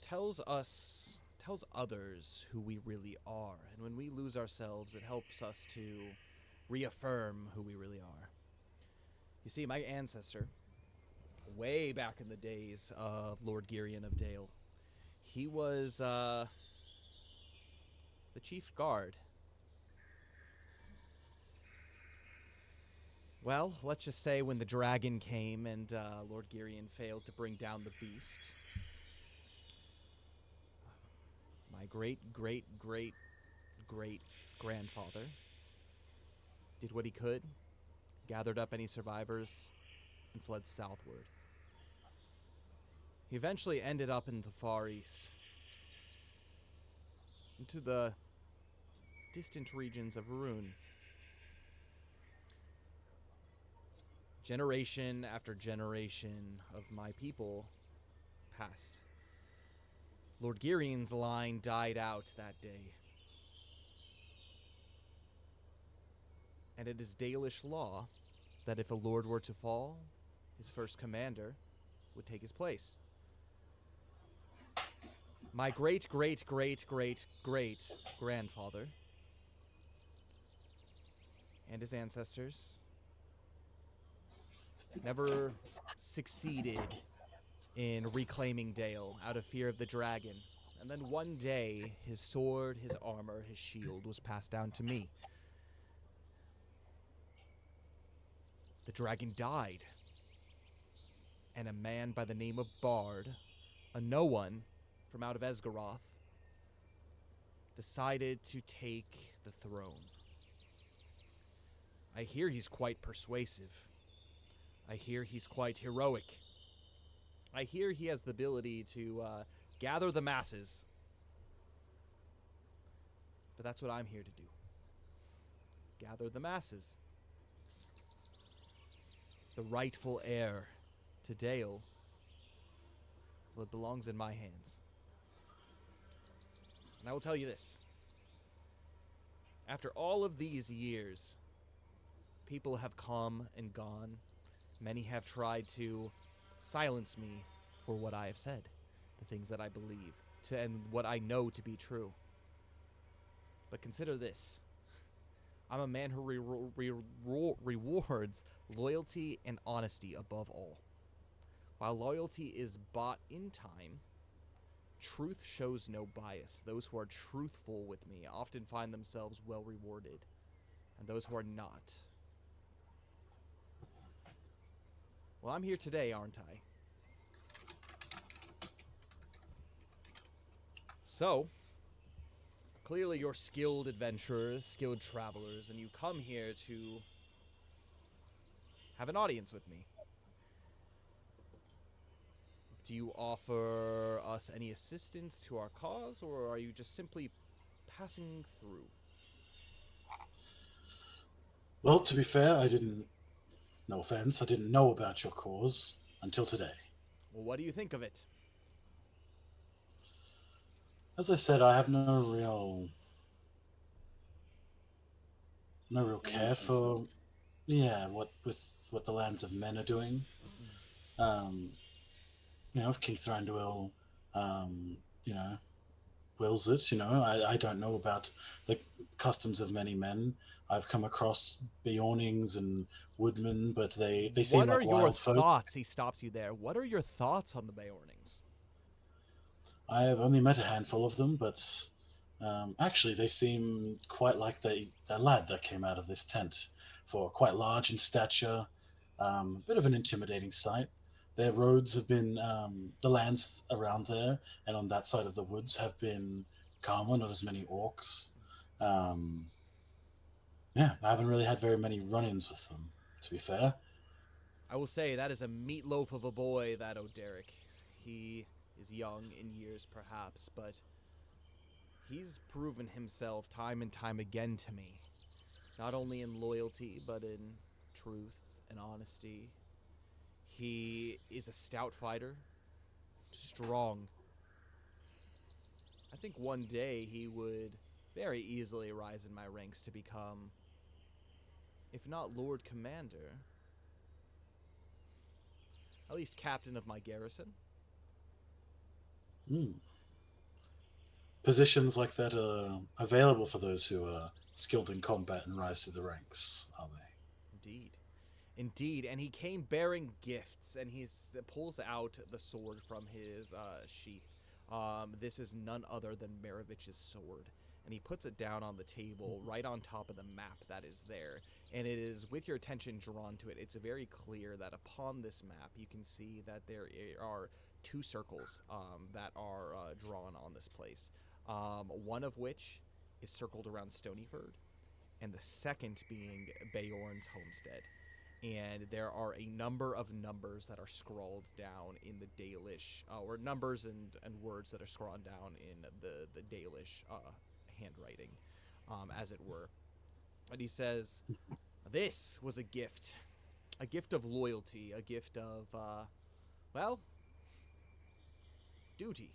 tells others who we really are. And when we lose ourselves, it helps us to reaffirm who we really are. You see, my ancestor, way back in the days of Lord Girion of Dale, he was the chief guard. Well, let's just say when the dragon came and Lord Girion failed to bring down the beast, my great grandfather did what he could, gathered up any survivors, and fled southward. He eventually ended up in the Far East, into the distant regions of Rune. Generation after generation of my people passed. Lord Girion's line died out that day. And it is Dalish law that if a lord were to fall, his first commander would take his place. My great grandfather and his ancestors never succeeded in reclaiming Dale out of fear of the dragon. And then one day, his sword, his armor, his shield was passed down to me. The dragon died. And a man by the name of Bard, a no one from out of Esgaroth, decided to take the throne. I hear he's quite persuasive. I hear he's quite heroic. I hear he has the ability to gather the masses. But that's what I'm here to do. Gather the masses. The rightful heir to Dale. Well, it belongs in my hands. And I will tell you this. After all of these years, people have come and gone. Many have tried to silence me for what I have said, the things that I believe, and what I know to be true. But consider this. I'm a man who rewards loyalty and honesty above all. While loyalty is bought in time, truth shows no bias. Those who are truthful with me often find themselves well rewarded, and those who are not. Well, I'm here today, aren't I? So, clearly you're skilled adventurers, skilled travelers, and you come here to have an audience with me. Do you offer us any assistance to our cause, or are you just simply passing through? Well, to be fair, no offense, I didn't know about your cause until today. Well, what do you think of it? As I said, I have no real no real care for what the lands of men are doing. If King Thranduil, you know, wills it, I don't know about the customs of many men. I've come across Beornings and woodmen, but they seem What are like your wild folk. thoughts? He stops you there. What are your thoughts on the Beornings? I have only met a handful of them, but actually they seem quite like the lad that came out of this tent, for quite large in stature, a bit of an intimidating sight. Their roads have been, the lands around there and on that side of the woods have been calmer, not as many orcs. Um, yeah, I haven't really had very many run-ins with them, to be fair. I will say that is a meatloaf of a boy, that Oderic. He is young in years, perhaps, but he's proven himself time and time again to me. Not only in loyalty, but in truth and honesty. He is a stout fighter, strong. I think one day he would very easily rise in my ranks to become, if not Lord Commander, at least captain of my garrison. Hmm. Positions like that are available for those who are skilled in combat and rise through the ranks, are they? Indeed. Indeed, and he came bearing gifts, and he pulls out the sword from his sheath. This is none other than Maravich's sword, and he puts it down on the table right on top of the map that is there. And it is, with your attention drawn to it, it's very clear that upon this map you can see that there are two circles that are drawn on this place. One of which is circled around Stonyford, and the second being Beorn's homestead. And there are a number of numbers that are scrawled down in the Dalish, or numbers and words that are scrawled down in the Dalish handwriting, as it were. And he says, this was a gift of loyalty, a gift of, duty.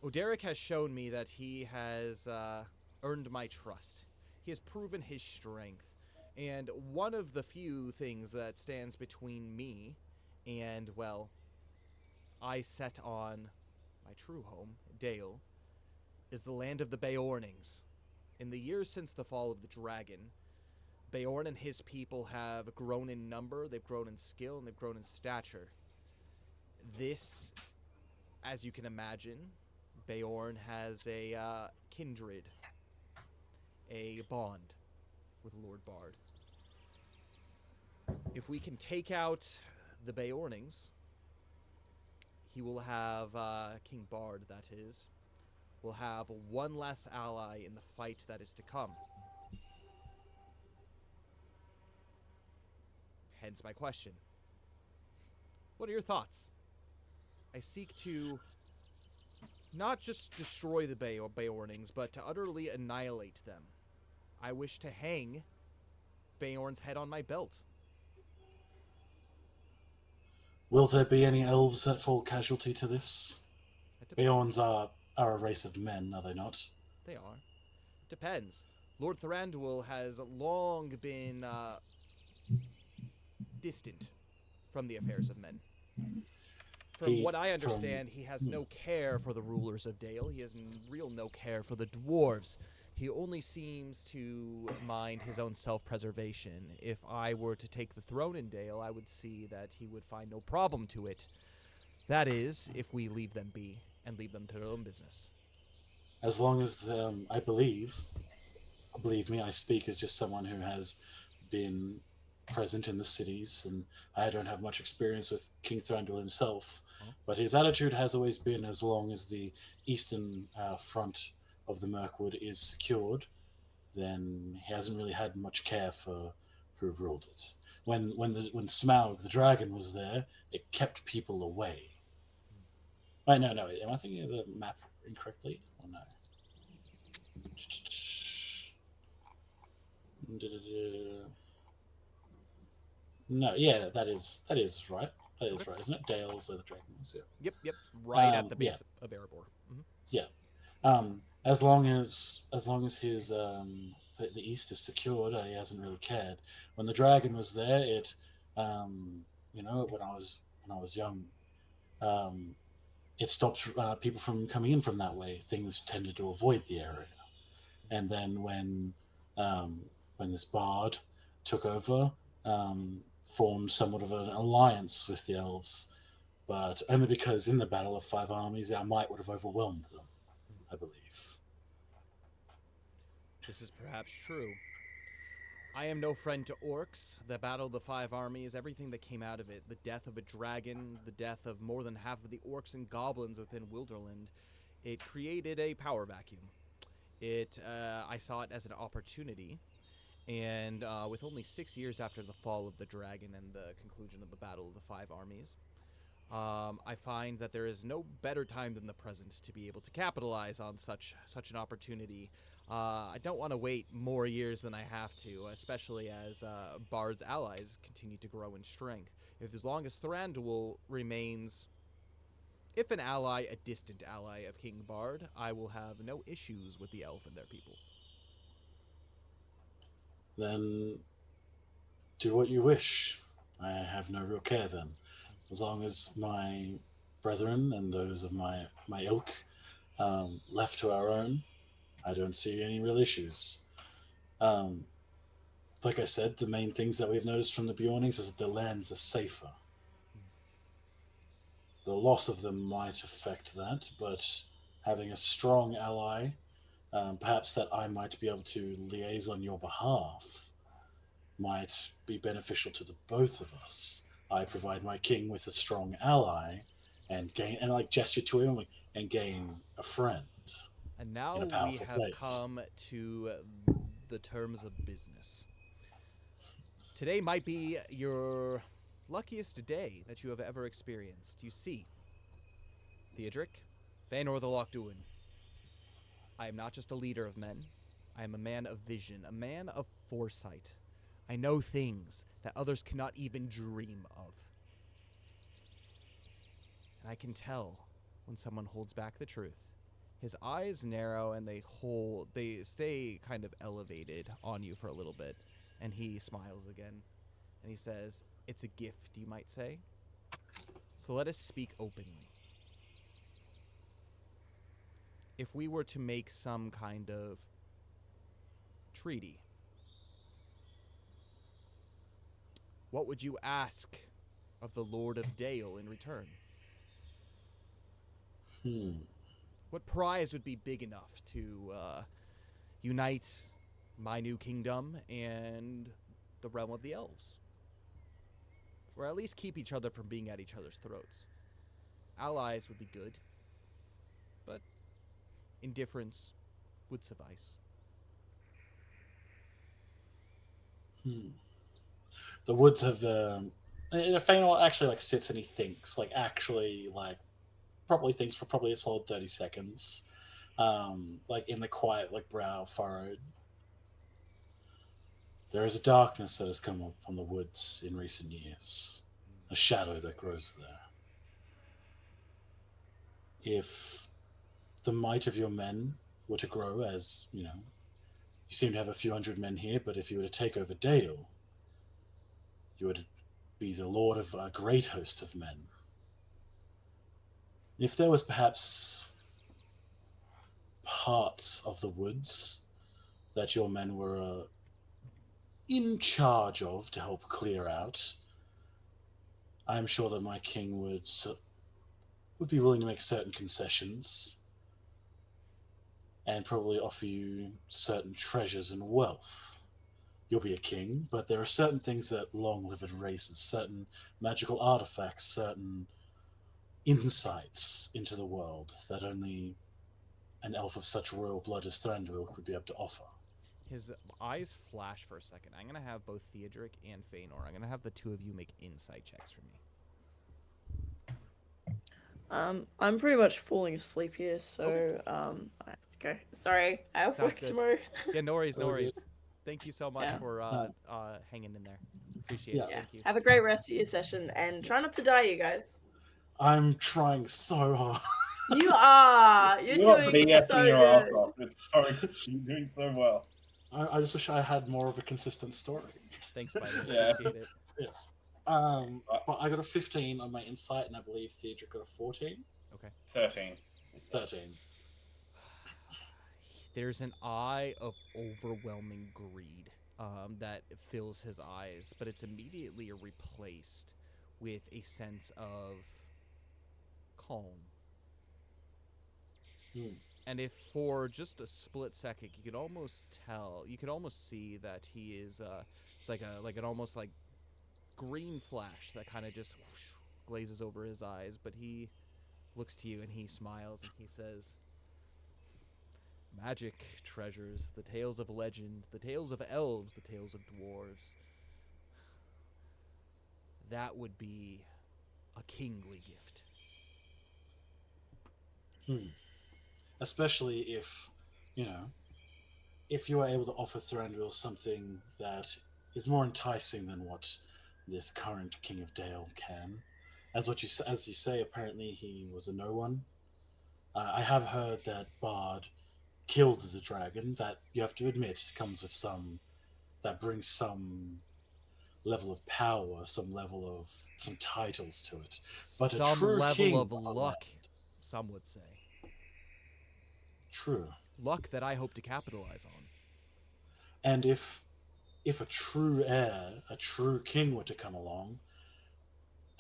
Oderic has shown me that he has earned my trust. He has proven his strength. And one of the few things that stands between me and, I set on my true home, Dale, is the land of the Beornings. In the years since the fall of the dragon, Beorn and his people have grown in number, they've grown in skill, and they've grown in stature. This, as you can imagine, Beorn has a kindred, a bond with Lord Bard. If we can take out the Beornings, he will have, King Bard, that is, will have one less ally in the fight that is to come. Hence my question. What are your thoughts? I seek to not just destroy the Beornings, but to utterly annihilate them. I wish to hang Beorn's head on my belt. Will there be any elves that fall casualty to this? Beorns are a race of men, are they not? They are. Depends. Lord Thranduil has long been distant from the affairs of men. From what I understand, he has no care for the rulers of Dale. He has no care for the dwarves. He only seems to mind his own self-preservation. If I were to take the throne in Dale, I would see that he would find no problem to it. That is, if we leave them be and leave them to their own business. As long as, I believe me, I speak as just someone who has been present in the cities, and I don't have much experience with King Thranduil himself, but his attitude has always been, as long as the eastern front of the Mirkwood is secured, then he hasn't really had much care for who ruled it. When Smaug the dragon was there, it kept people away. Wait, no, am I thinking of the map incorrectly? Or no? No, yeah, that is right. That is right, isn't it? Dale's where the dragon was. Yeah. Yep. Right at the base of Erebor. Mm-hmm. Yeah. As long as his the east is secured. He hasn't really cared. When the dragon was there, when I was young, um, it stopped people from coming in from that way. Things tended to avoid the area. And then when this bard took over, formed somewhat of an alliance with the elves, but only because in the Battle of Five Armies, our might would have overwhelmed them, I believe. This is perhaps true. I am no friend to orcs. The Battle of the Five Armies, everything that came out of it, the death of a dragon, the death of more than half of the orcs and goblins within Wilderland, it created a power vacuum. I saw it as an opportunity, and with only 6 years after the fall of the dragon and the conclusion of the Battle of the Five Armies, I find that there is no better time than the present to be able to capitalize on such an opportunity. I don't want to wait more years than I have to, especially as Bard's allies continue to grow in strength. As long as Thranduil remains, if an ally, a distant ally of King Bard, I will have no issues with the elf and their people. Then do what you wish. I have no real care then. As long as my brethren and those of my ilk left to our own, I don't see any real issues. Like I said, the main things that we've noticed from the Bjornings is that the lands are safer. The loss of them might affect that, but having a strong ally, perhaps that I might be able to liaise on your behalf, might be beneficial to the both of us. I provide my king with a strong ally, and gesture to him and gain a friend. And now in a we powerful have place. come to the terms of business. Today might be your luckiest day that you have ever experienced. You see, Theodric, Feanor the Lochduin, I am not just a leader of men. I am a man of vision, a man of foresight. I know things that others cannot even dream of. And I can tell when someone holds back the truth. His eyes narrow and they stay kind of elevated on you for a little bit. And he smiles again. And he says, "It's a gift, you might say. So let us speak openly. If we were to make some kind of treaty, what would you ask of the Lord of Dale in return? What prize would be big enough to unite my new kingdom and the realm of the elves? Or at least keep each other from being at each other's throats. Allies would be good, but indifference would suffice." The woods have Feanor actually sits and he thinks, probably thinks for probably a solid 30 seconds, in the quiet, brow furrowed. There is a darkness that has come upon the woods in recent years, a shadow that grows there. If the might of your men were to grow, as you seem to have a few hundred men here, but if you were to take over Dale, you would be the lord of a great host of men. If there was perhaps parts of the woods that your men were in charge of to help clear out, I'm sure that my king would be willing to make certain concessions and probably offer you certain treasures and wealth. You'll be a king, but there are certain things that long-lived races, certain magical artifacts, certain insights into the world that only an elf of such royal blood as Thranduil would be able to offer. His eyes flash for a second. I'm going to have both Theodric and Feanor. I'm going to have the two of you make insight checks for me. I'm pretty much falling asleep here, so I have to go. Sorry, I have Sounds work good. tomorrow. Yeah, no worries, no Oh, worries. Thank you so much Yeah. for hanging in there. Appreciate it. Yeah. Thank you. Have a great rest of your session, and try not to die, you guys. I'm trying so hard. You are. You're You're doing BSing so your ass good. off. You're doing so well. I just wish I had more of a consistent story. Thanks, Spider. Yeah. Appreciate it. Yes. But I got a 15 on my insight, and I believe Theodric got a 14. Okay. 13. 13. There's an eye of overwhelming greed that fills his eyes, but it's immediately replaced with a sense of calm. Hmm. And if for just a split second, you could almost tell, you could almost see that he is, it's like an almost like green flash that kind of just whoosh, glazes over his eyes, but he looks to you and he smiles and he says, magic treasures, the tales of legend, the tales of elves, the tales of dwarves. That would be a kingly gift. Especially if, you know, if you are able to offer Thranduil something that is more enticing than what this current King of Dale can. As you say, apparently he was a no one. I have heard that Bard killed the dragon. That, you have to admit, comes with that brings some level of power, some titles to it. But a Some true level king of a luck, land. some would say. True. Luck that I hope to capitalize on. And if a true heir, a true king were to come along,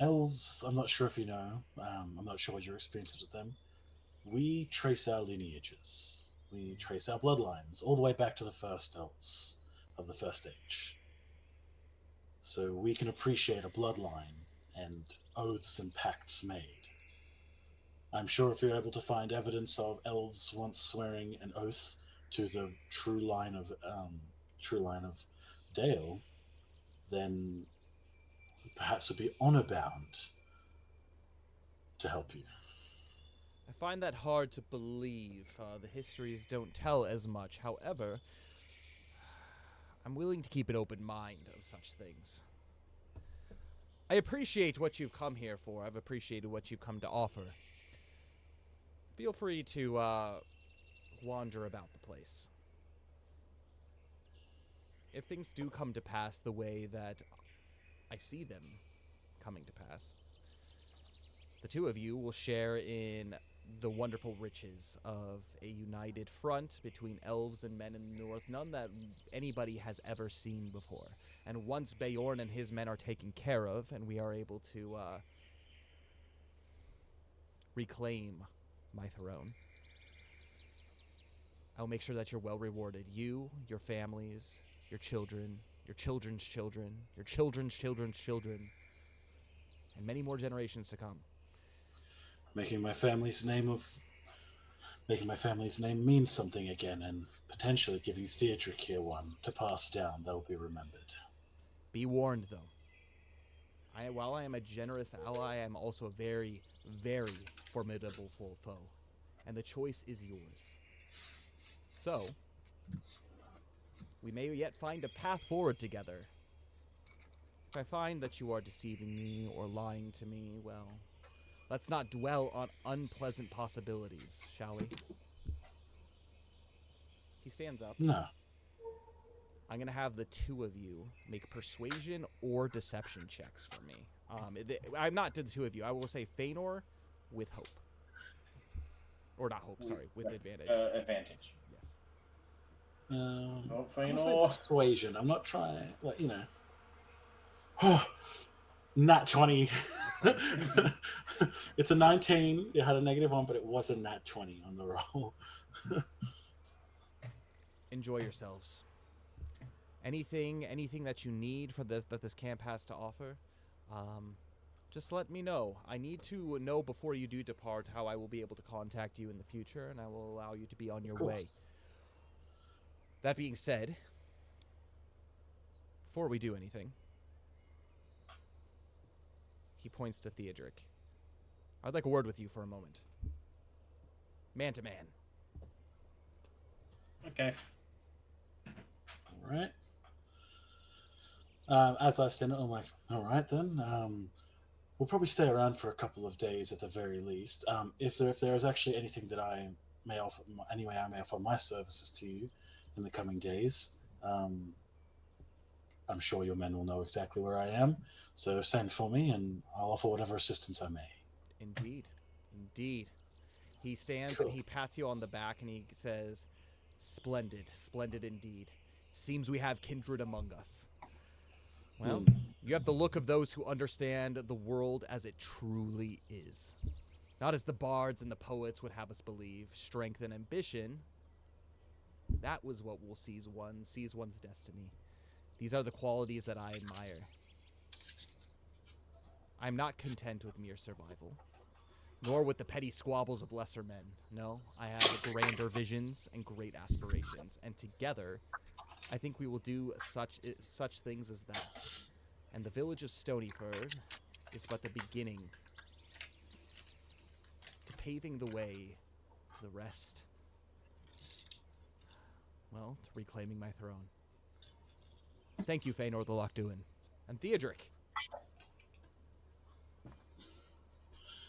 elves, I'm not sure if you know, I'm not sure what your experience is with them, we trace our lineages. We trace our bloodlines all the way back to the first elves of the first age. So we can appreciate a bloodline and oaths and pacts made. I'm sure if you're able to find evidence of elves once swearing an oath to the true line of Dale, then perhaps would be honor bound to help you. I find that hard to believe. The histories don't tell as much. However, I'm willing to keep an open mind of such things. I appreciate what you've come here for. I've appreciated what you've come to offer. Feel free to wander about the place. If things do come to pass the way that I see them coming to pass, the two of you will share in the wonderful riches of a united front between elves and men in the north, none that anybody has ever seen before. And once Beorn and his men are taken care of, and we are able to reclaim my throne, I will make sure that you're well rewarded. You, your families, your children, your children's children, your children's children's children, and many more generations to come. Making my family's name mean something again, and potentially giving Theodric here one to pass down that will be remembered. Be warned, though. While I am a generous ally, I am also a very, very formidable foe, and the choice is yours. So, we may yet find a path forward together. If I find that you are deceiving me or lying to me, well, let's not dwell on unpleasant possibilities, shall we? He stands up. No. I'm going to have the two of you make persuasion or deception checks for me. I'm not to the two of you. I will say Feanor with hope. Or not hope, sorry, with advantage. Advantage. Yes. Oh, I'm gonna say Feanor. persuasion. I'm not trying, like, you know. Nat 20. It's a 19. It had a -1, but it was a nat 20 on the roll. Enjoy yourselves. Anything that you need for this that this camp has to offer, just let me know. I need to know before you do depart how I will be able to contact you in the future, and I will allow you to be on your way. That being said, before we do anything, he points to Theodric. I'd like a word with you for a moment. Man to man. Okay. All right. As I said, I'm like, all right then. We'll probably stay around for a couple of days at the very least. If there is actually anything that I may offer, any way I may offer my services to you, in the coming days. I'm sure your men will know exactly where I am, so send for me, and I'll offer whatever assistance I may. Indeed. Indeed. He stands Cool. and he pats you on the back and he says, "Splendid. Splendid indeed. It seems we have kindred among us." Well, you have the look of those who understand the world as it truly is. Not as the bards and the poets would have us believe. Strength and ambition, that was what will seize one's destiny. These are the qualities that I admire. I'm not content with mere survival, nor with the petty squabbles of lesser men. No, I have grander visions and great aspirations, and together, I think we will do such things as that. And the village of Stonyford is but the beginning to paving the way to the rest. Well, to reclaiming my throne. Thank you, Feanor the Lochduin. And Theodric.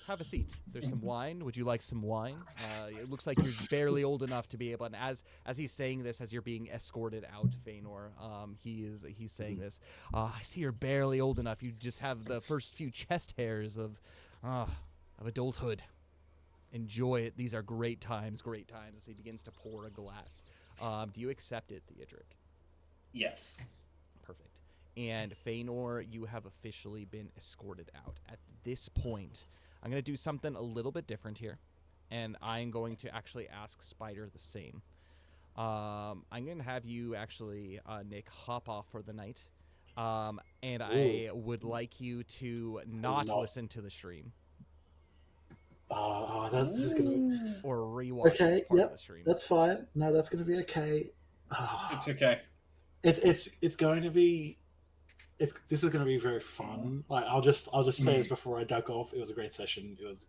Have a seat. There's some wine. Would you like some wine? It looks like you're barely old enough to be able. And as he's saying this, as you're being escorted out, Feanor, he's saying this. I see you're barely old enough. You just have the first few chest hairs of adulthood. Enjoy it. These are great times. As he begins to pour a glass. Do you accept it, Theodric? Yes. Perfect. And Feanor, you have officially been escorted out. At this point, I'm going to do something a little bit different here, and I'm going to actually ask Spider the same. I'm going to have you actually, Nick, hop off for the night, and I would like you to not listen to the stream. This is going to be... Or rewatch part of the stream. That's fine. No, that's going to be okay. It's okay. It's going to be... This is going to be very fun. Like I'll just say this before I duck off. It was a great session. It was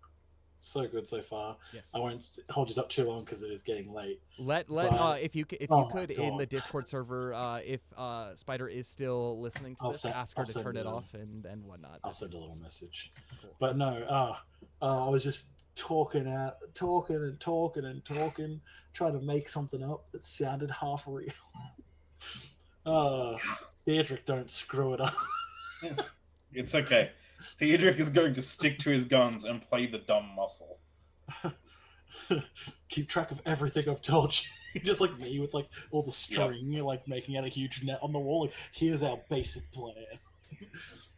so good so far. Yes. I won't hold you up too long because it is getting late. If you could in the Discord server, if Spider is still listening to this, ask her to turn it off and whatnot. I'll send a little message. Cool. But no, I was just talking, trying to make something up that sounded half real. Theodric, don't screw it up. It's okay. Theodric is going to stick to his guns and play the dumb muscle. Keep track of everything I've told you. Just like me with like all the string, like making out a huge net on the wall. Like, here's our basic plan.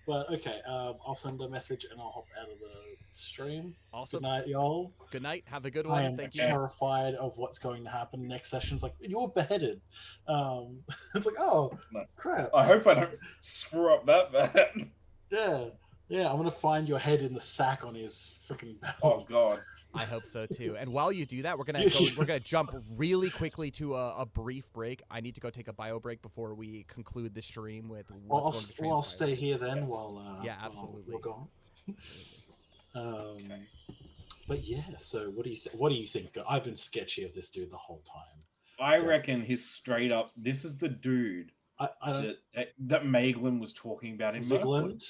But okay, I'll send a message and I'll hop out of the stream. Awesome. Good night, y'all. Good night. Have a good one. I am Thank you. terrified of what's going to happen. Next session's like, you're beheaded. It's like, oh, no. Crap. I hope I don't screw up that bad. Yeah, I'm gonna find your head in the sack on his freaking belt. Oh God. I hope so too. And while you do that, we're gonna jump really quickly to a brief break. I need to go take a bio break before we conclude the stream with. I'll stay here then while. Absolutely. We're gone. But yeah, so what do you think? I've been sketchy of this dude the whole time. I reckon he's straight up. This is the dude that Maeglin was talking about in Vigland.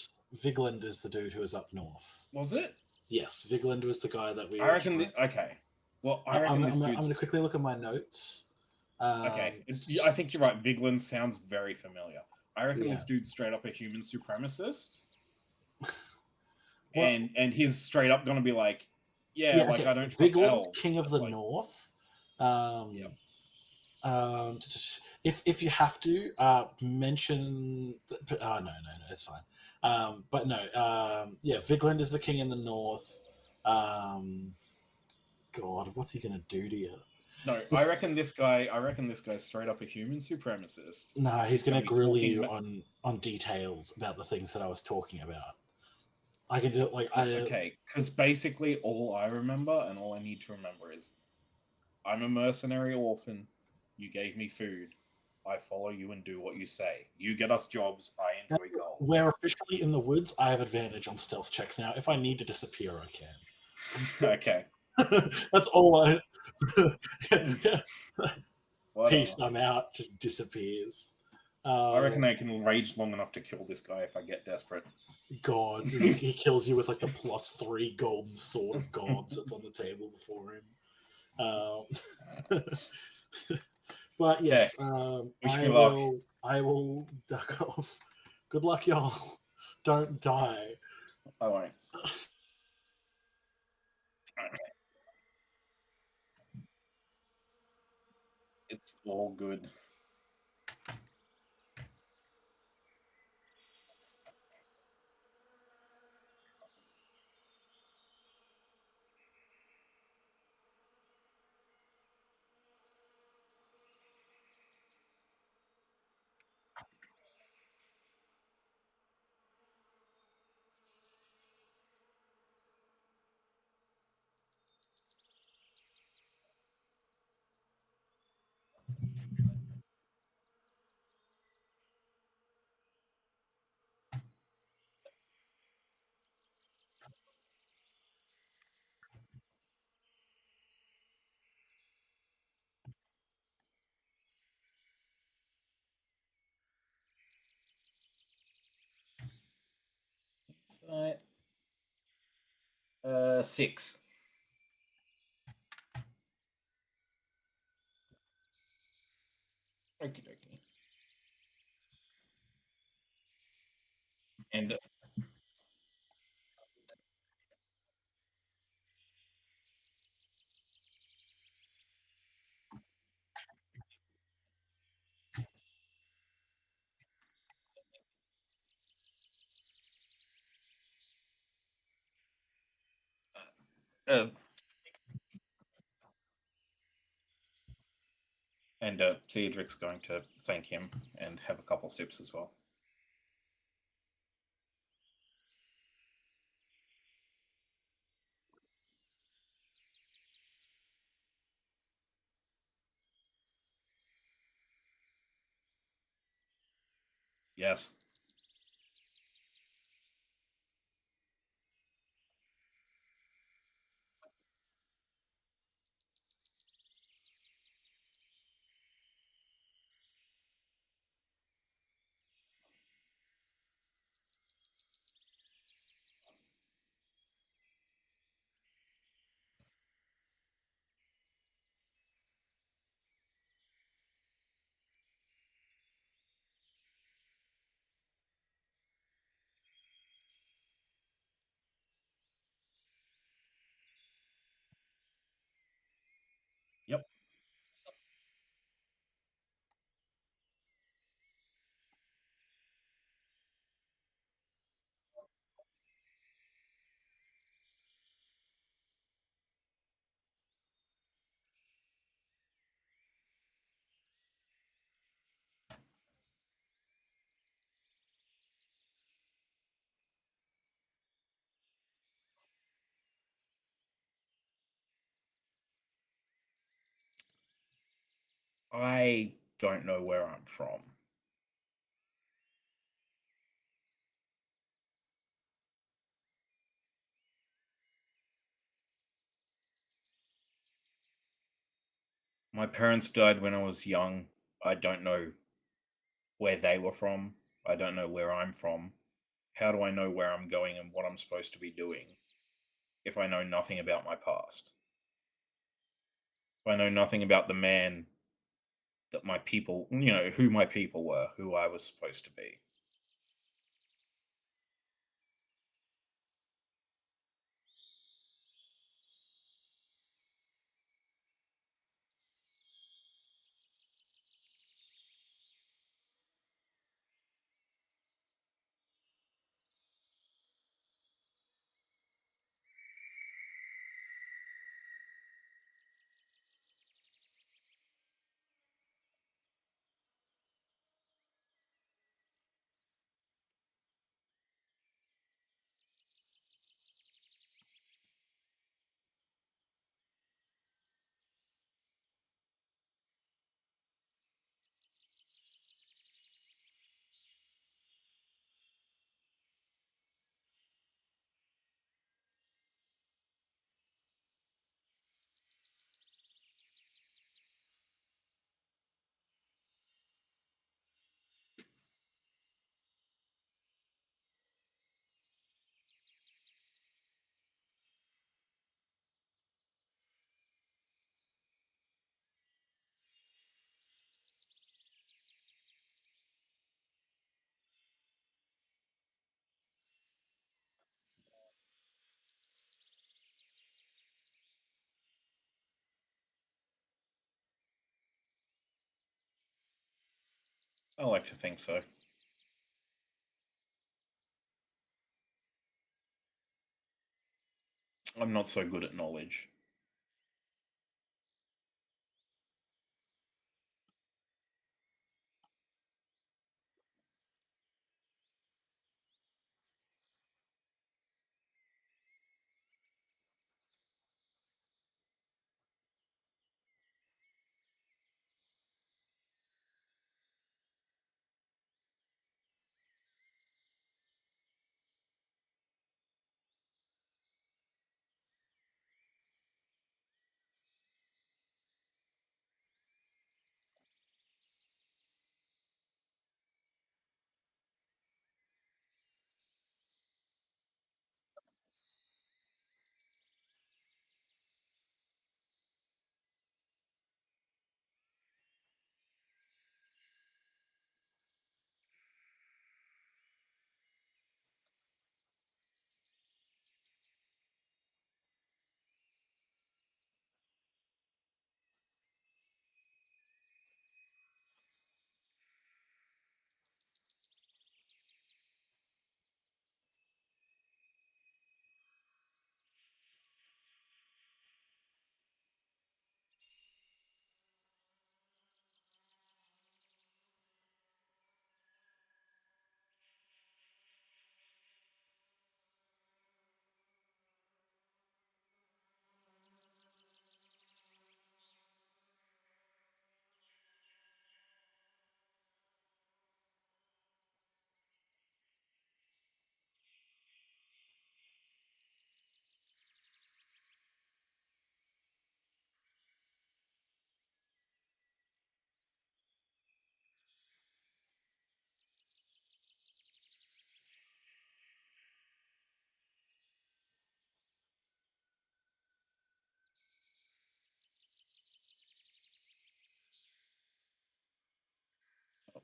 Vigland is the dude who was up north. Was it? Yes, Vigland was the guy that we. I reckon. Okay. Well, I'm going to quickly look at my notes. Okay, I think you're right. Vigland sounds very familiar. I reckon this dude's straight up a human supremacist. And he's straight up going to be like, I don't. Vigland, King of the North. If you have to mention, no, it's fine. But no, Vigland is the king in the north. God, what's he gonna do to you? No, I reckon this guy's straight up a human supremacist. No, he's gonna grill you on details about the things that I was talking about. I can do it okay, because basically all I remember and all I need to remember is I'm a mercenary orphan. You gave me food. I follow you and do what you say. You get us jobs. I enjoy gold. We're officially in the woods. I have advantage on stealth checks now. If I need to disappear, I can. Okay. That's all I... Peace, Whatever. I'm out. Just disappears. I reckon I can rage long enough to kill this guy if I get desperate. God, he kills you with like the +3 golden sword of gods that's on the table before him. But yes, Wish I me luck. will duck off. Good luck, y'all. Don't die. I won't. It's all good. Right. 6. Okie dokie. And uh, Theodric's going to thank him and have a couple sips as well. Yes. Yep. I don't know where I'm from. My parents died when I was young. I don't know where they were from. I don't know where I'm from. How do I know where I'm going and what I'm supposed to be doing if I know nothing about my past? If I know nothing about the man that my people, who my people were, who I was supposed to be. I like to think so. I'm not so good at knowledge.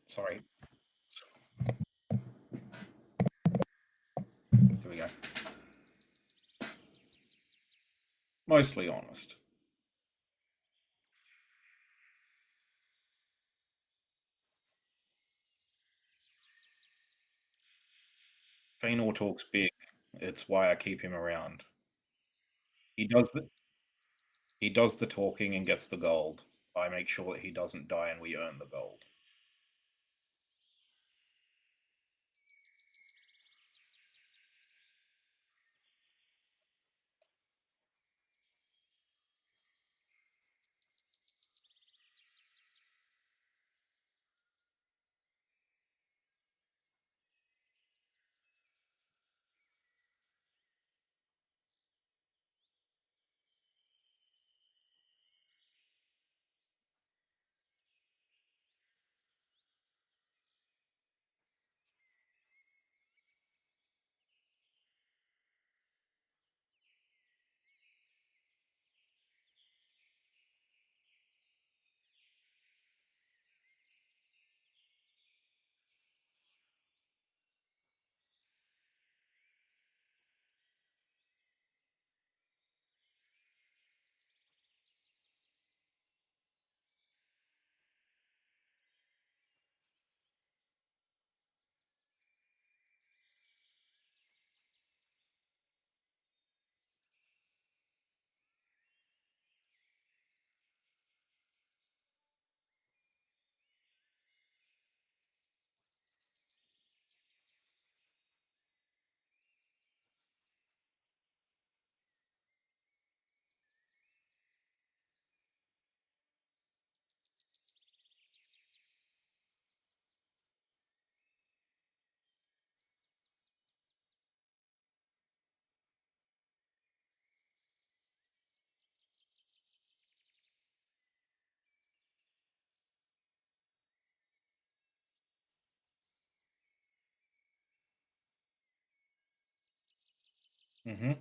Sorry. Here we go. Mostly honest. Fëanor talks big. It's why I keep him around. He does the talking and gets the gold. I make sure that he doesn't die and we earn the gold. Mm-hmm.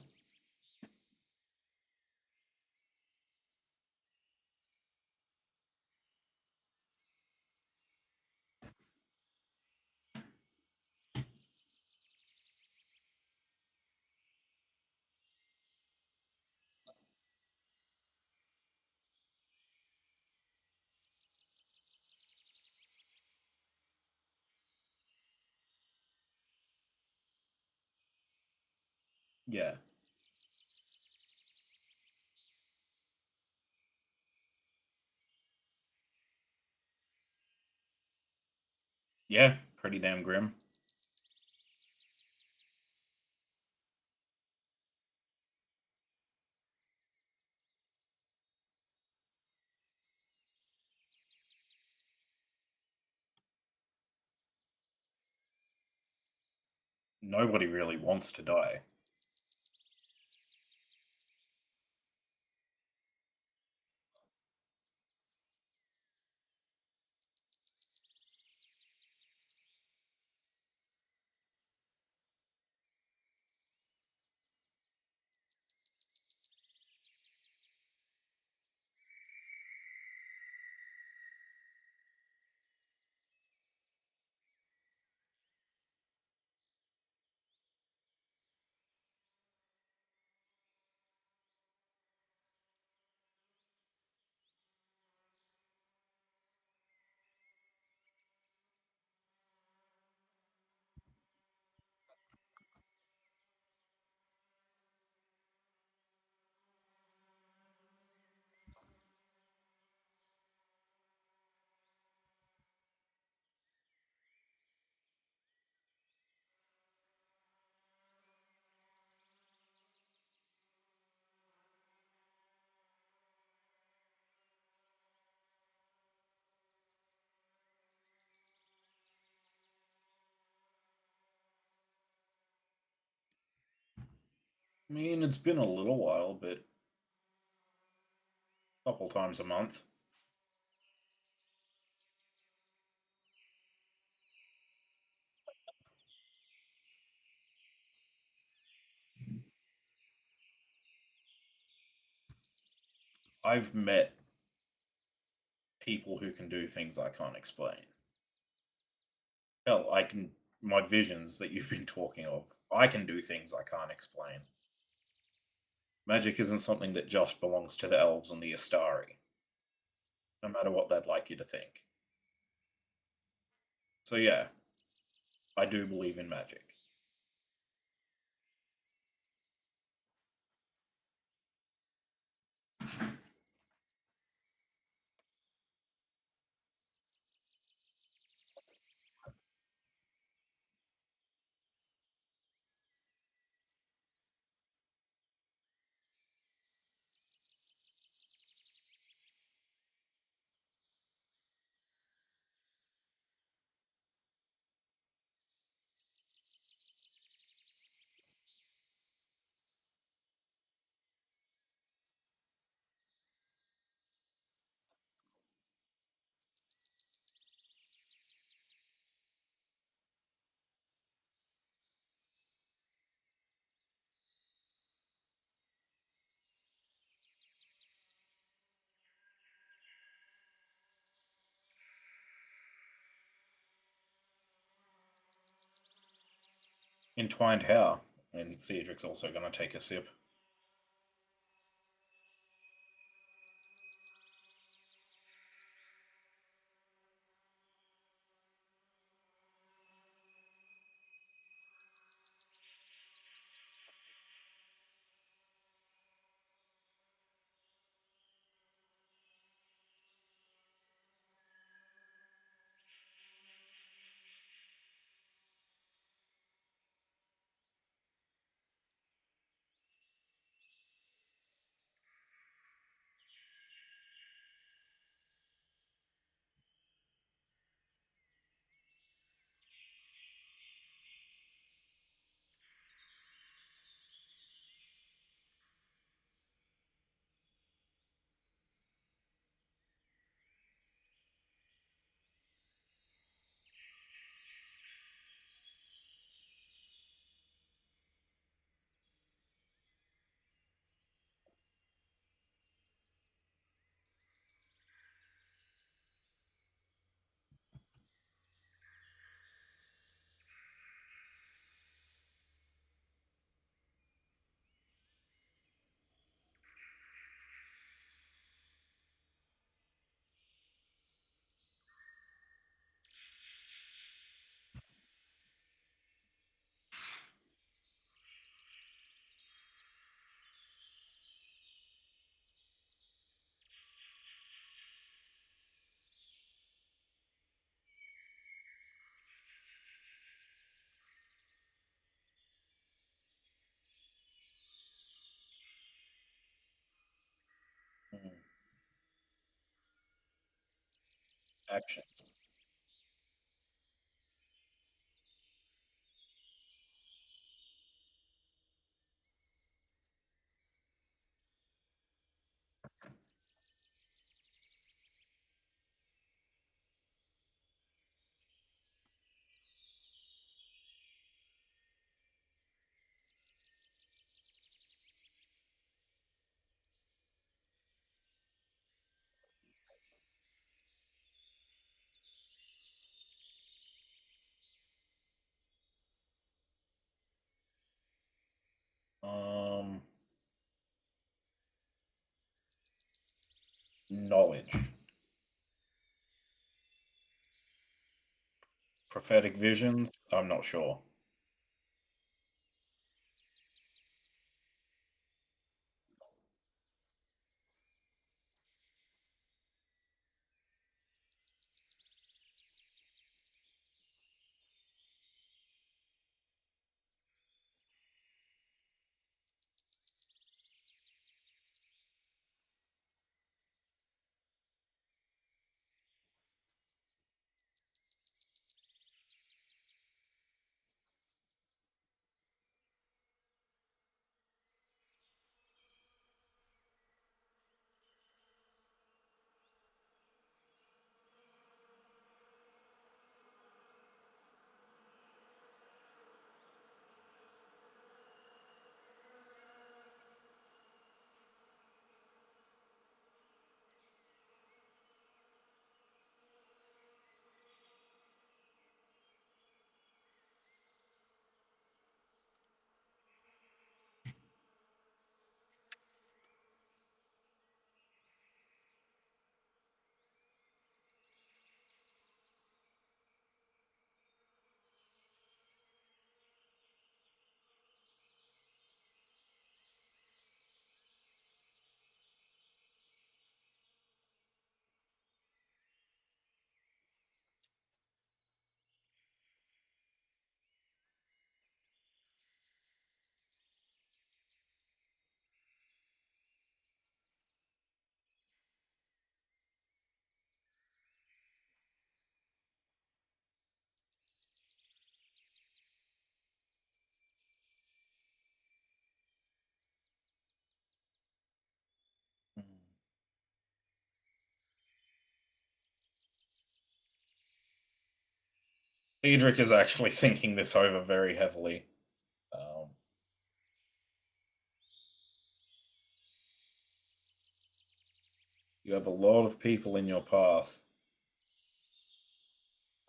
Yeah. Yeah, pretty damn grim. Nobody really wants to die. I mean, it's been a little while, but a couple times a month. I've met people who can do things I can't explain. Hell, I can. My visions that you've been talking of, I can do things I can't explain. Magic isn't something that just belongs to the elves and the Astari, no matter what they'd like you to think. So, yeah, I do believe in magic. Entwined how? And Theodric's also going to take a sip. Actions. Knowledge. Prophetic visions. I'm not sure. Cedric is actually thinking this over very heavily. You have a lot of people in your path.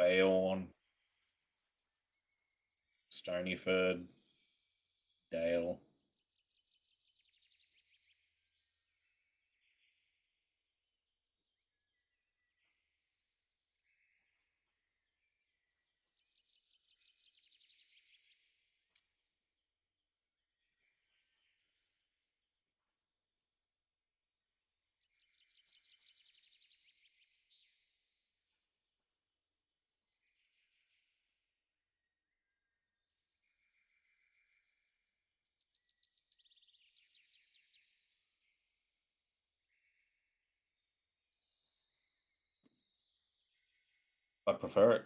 Bayorn, Stonyford, Dale. I prefer it.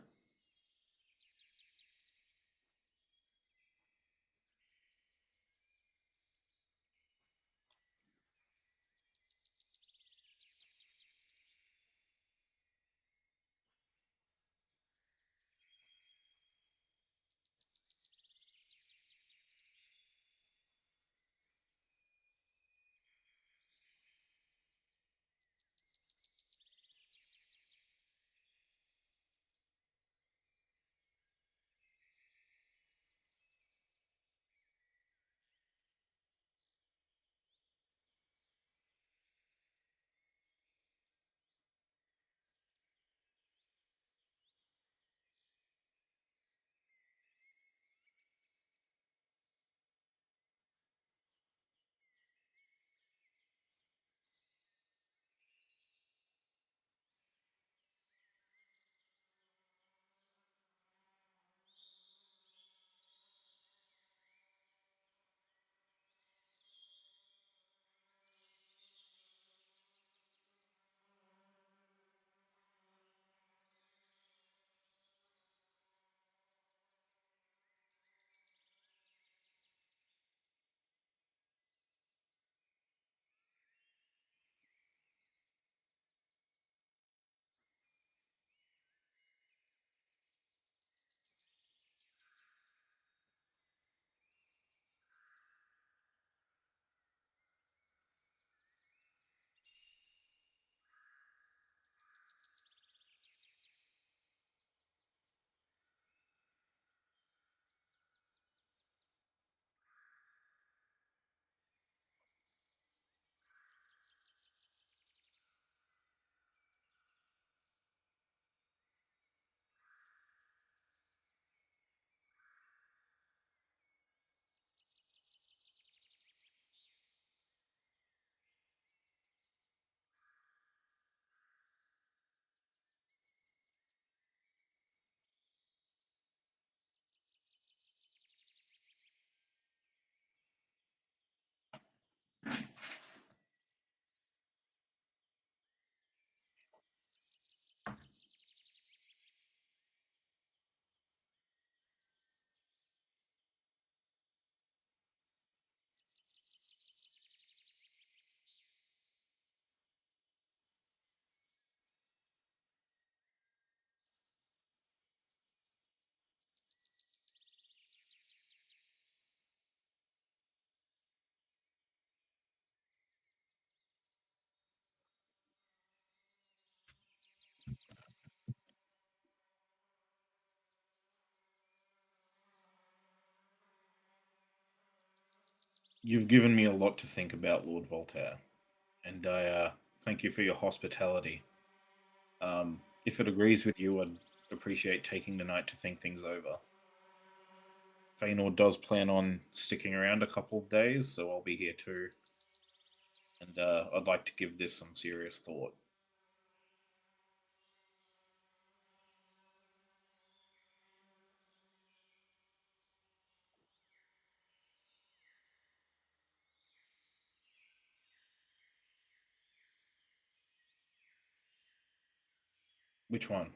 You've given me a lot to think about, Lord Voltaire, and I thank you for your hospitality. If it agrees with you, I'd appreciate taking the night to think things over. Feanor does plan on sticking around a couple of days, so I'll be here too. And I'd like to give this some serious thought. Which one?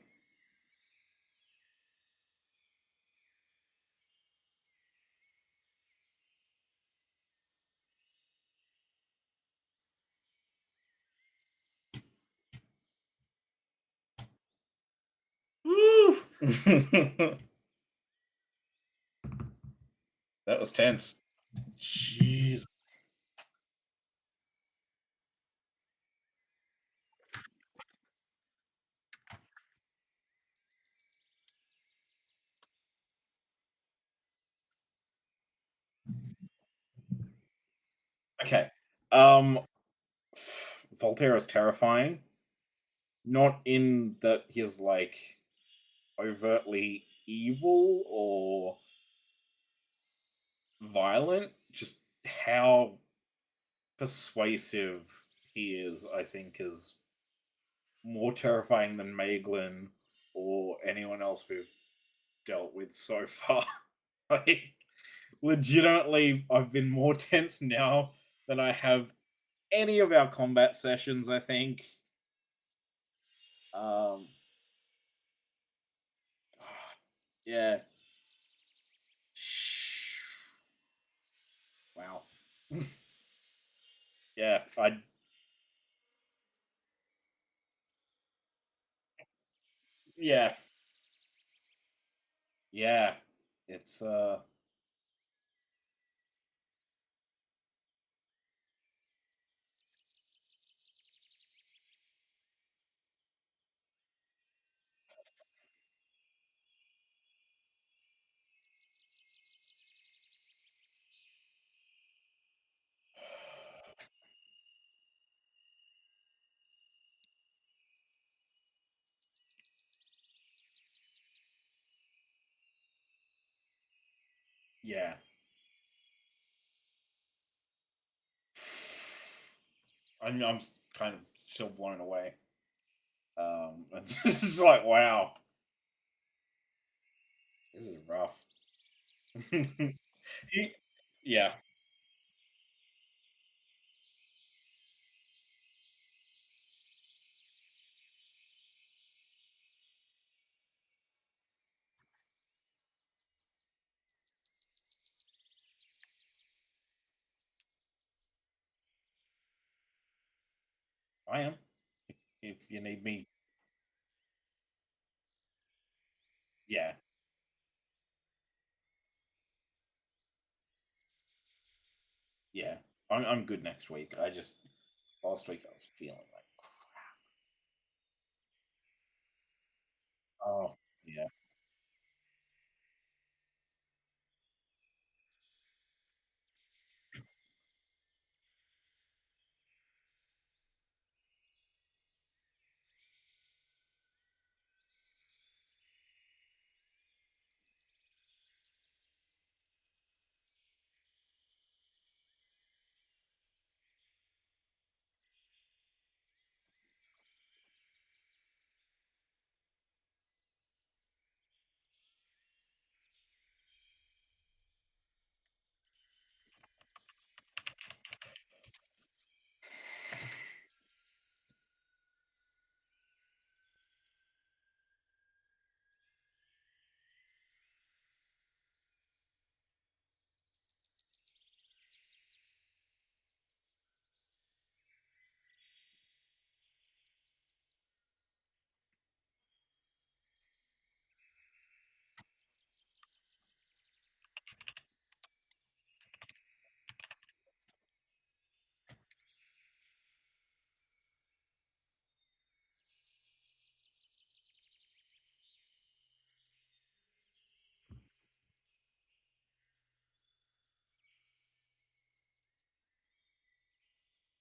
Woo! That was tense. Jeez. Okay. Um, Voltaire is terrifying. Not in that he's like overtly evil or violent, just how persuasive he is, I think, is more terrifying than Maeglin or anyone else we've dealt with so far. Like, legitimately, I've been more tense now than I have any of our combat sessions, I think. Um, yeah. Wow. Yeah, yeah, yeah. It's yeah. I'm kind of still blown away. This is like, wow, this is rough. He- yeah, I am. If you need me, yeah, yeah. I'm good next week. I just last week I was feeling like, oh yeah,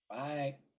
Bye.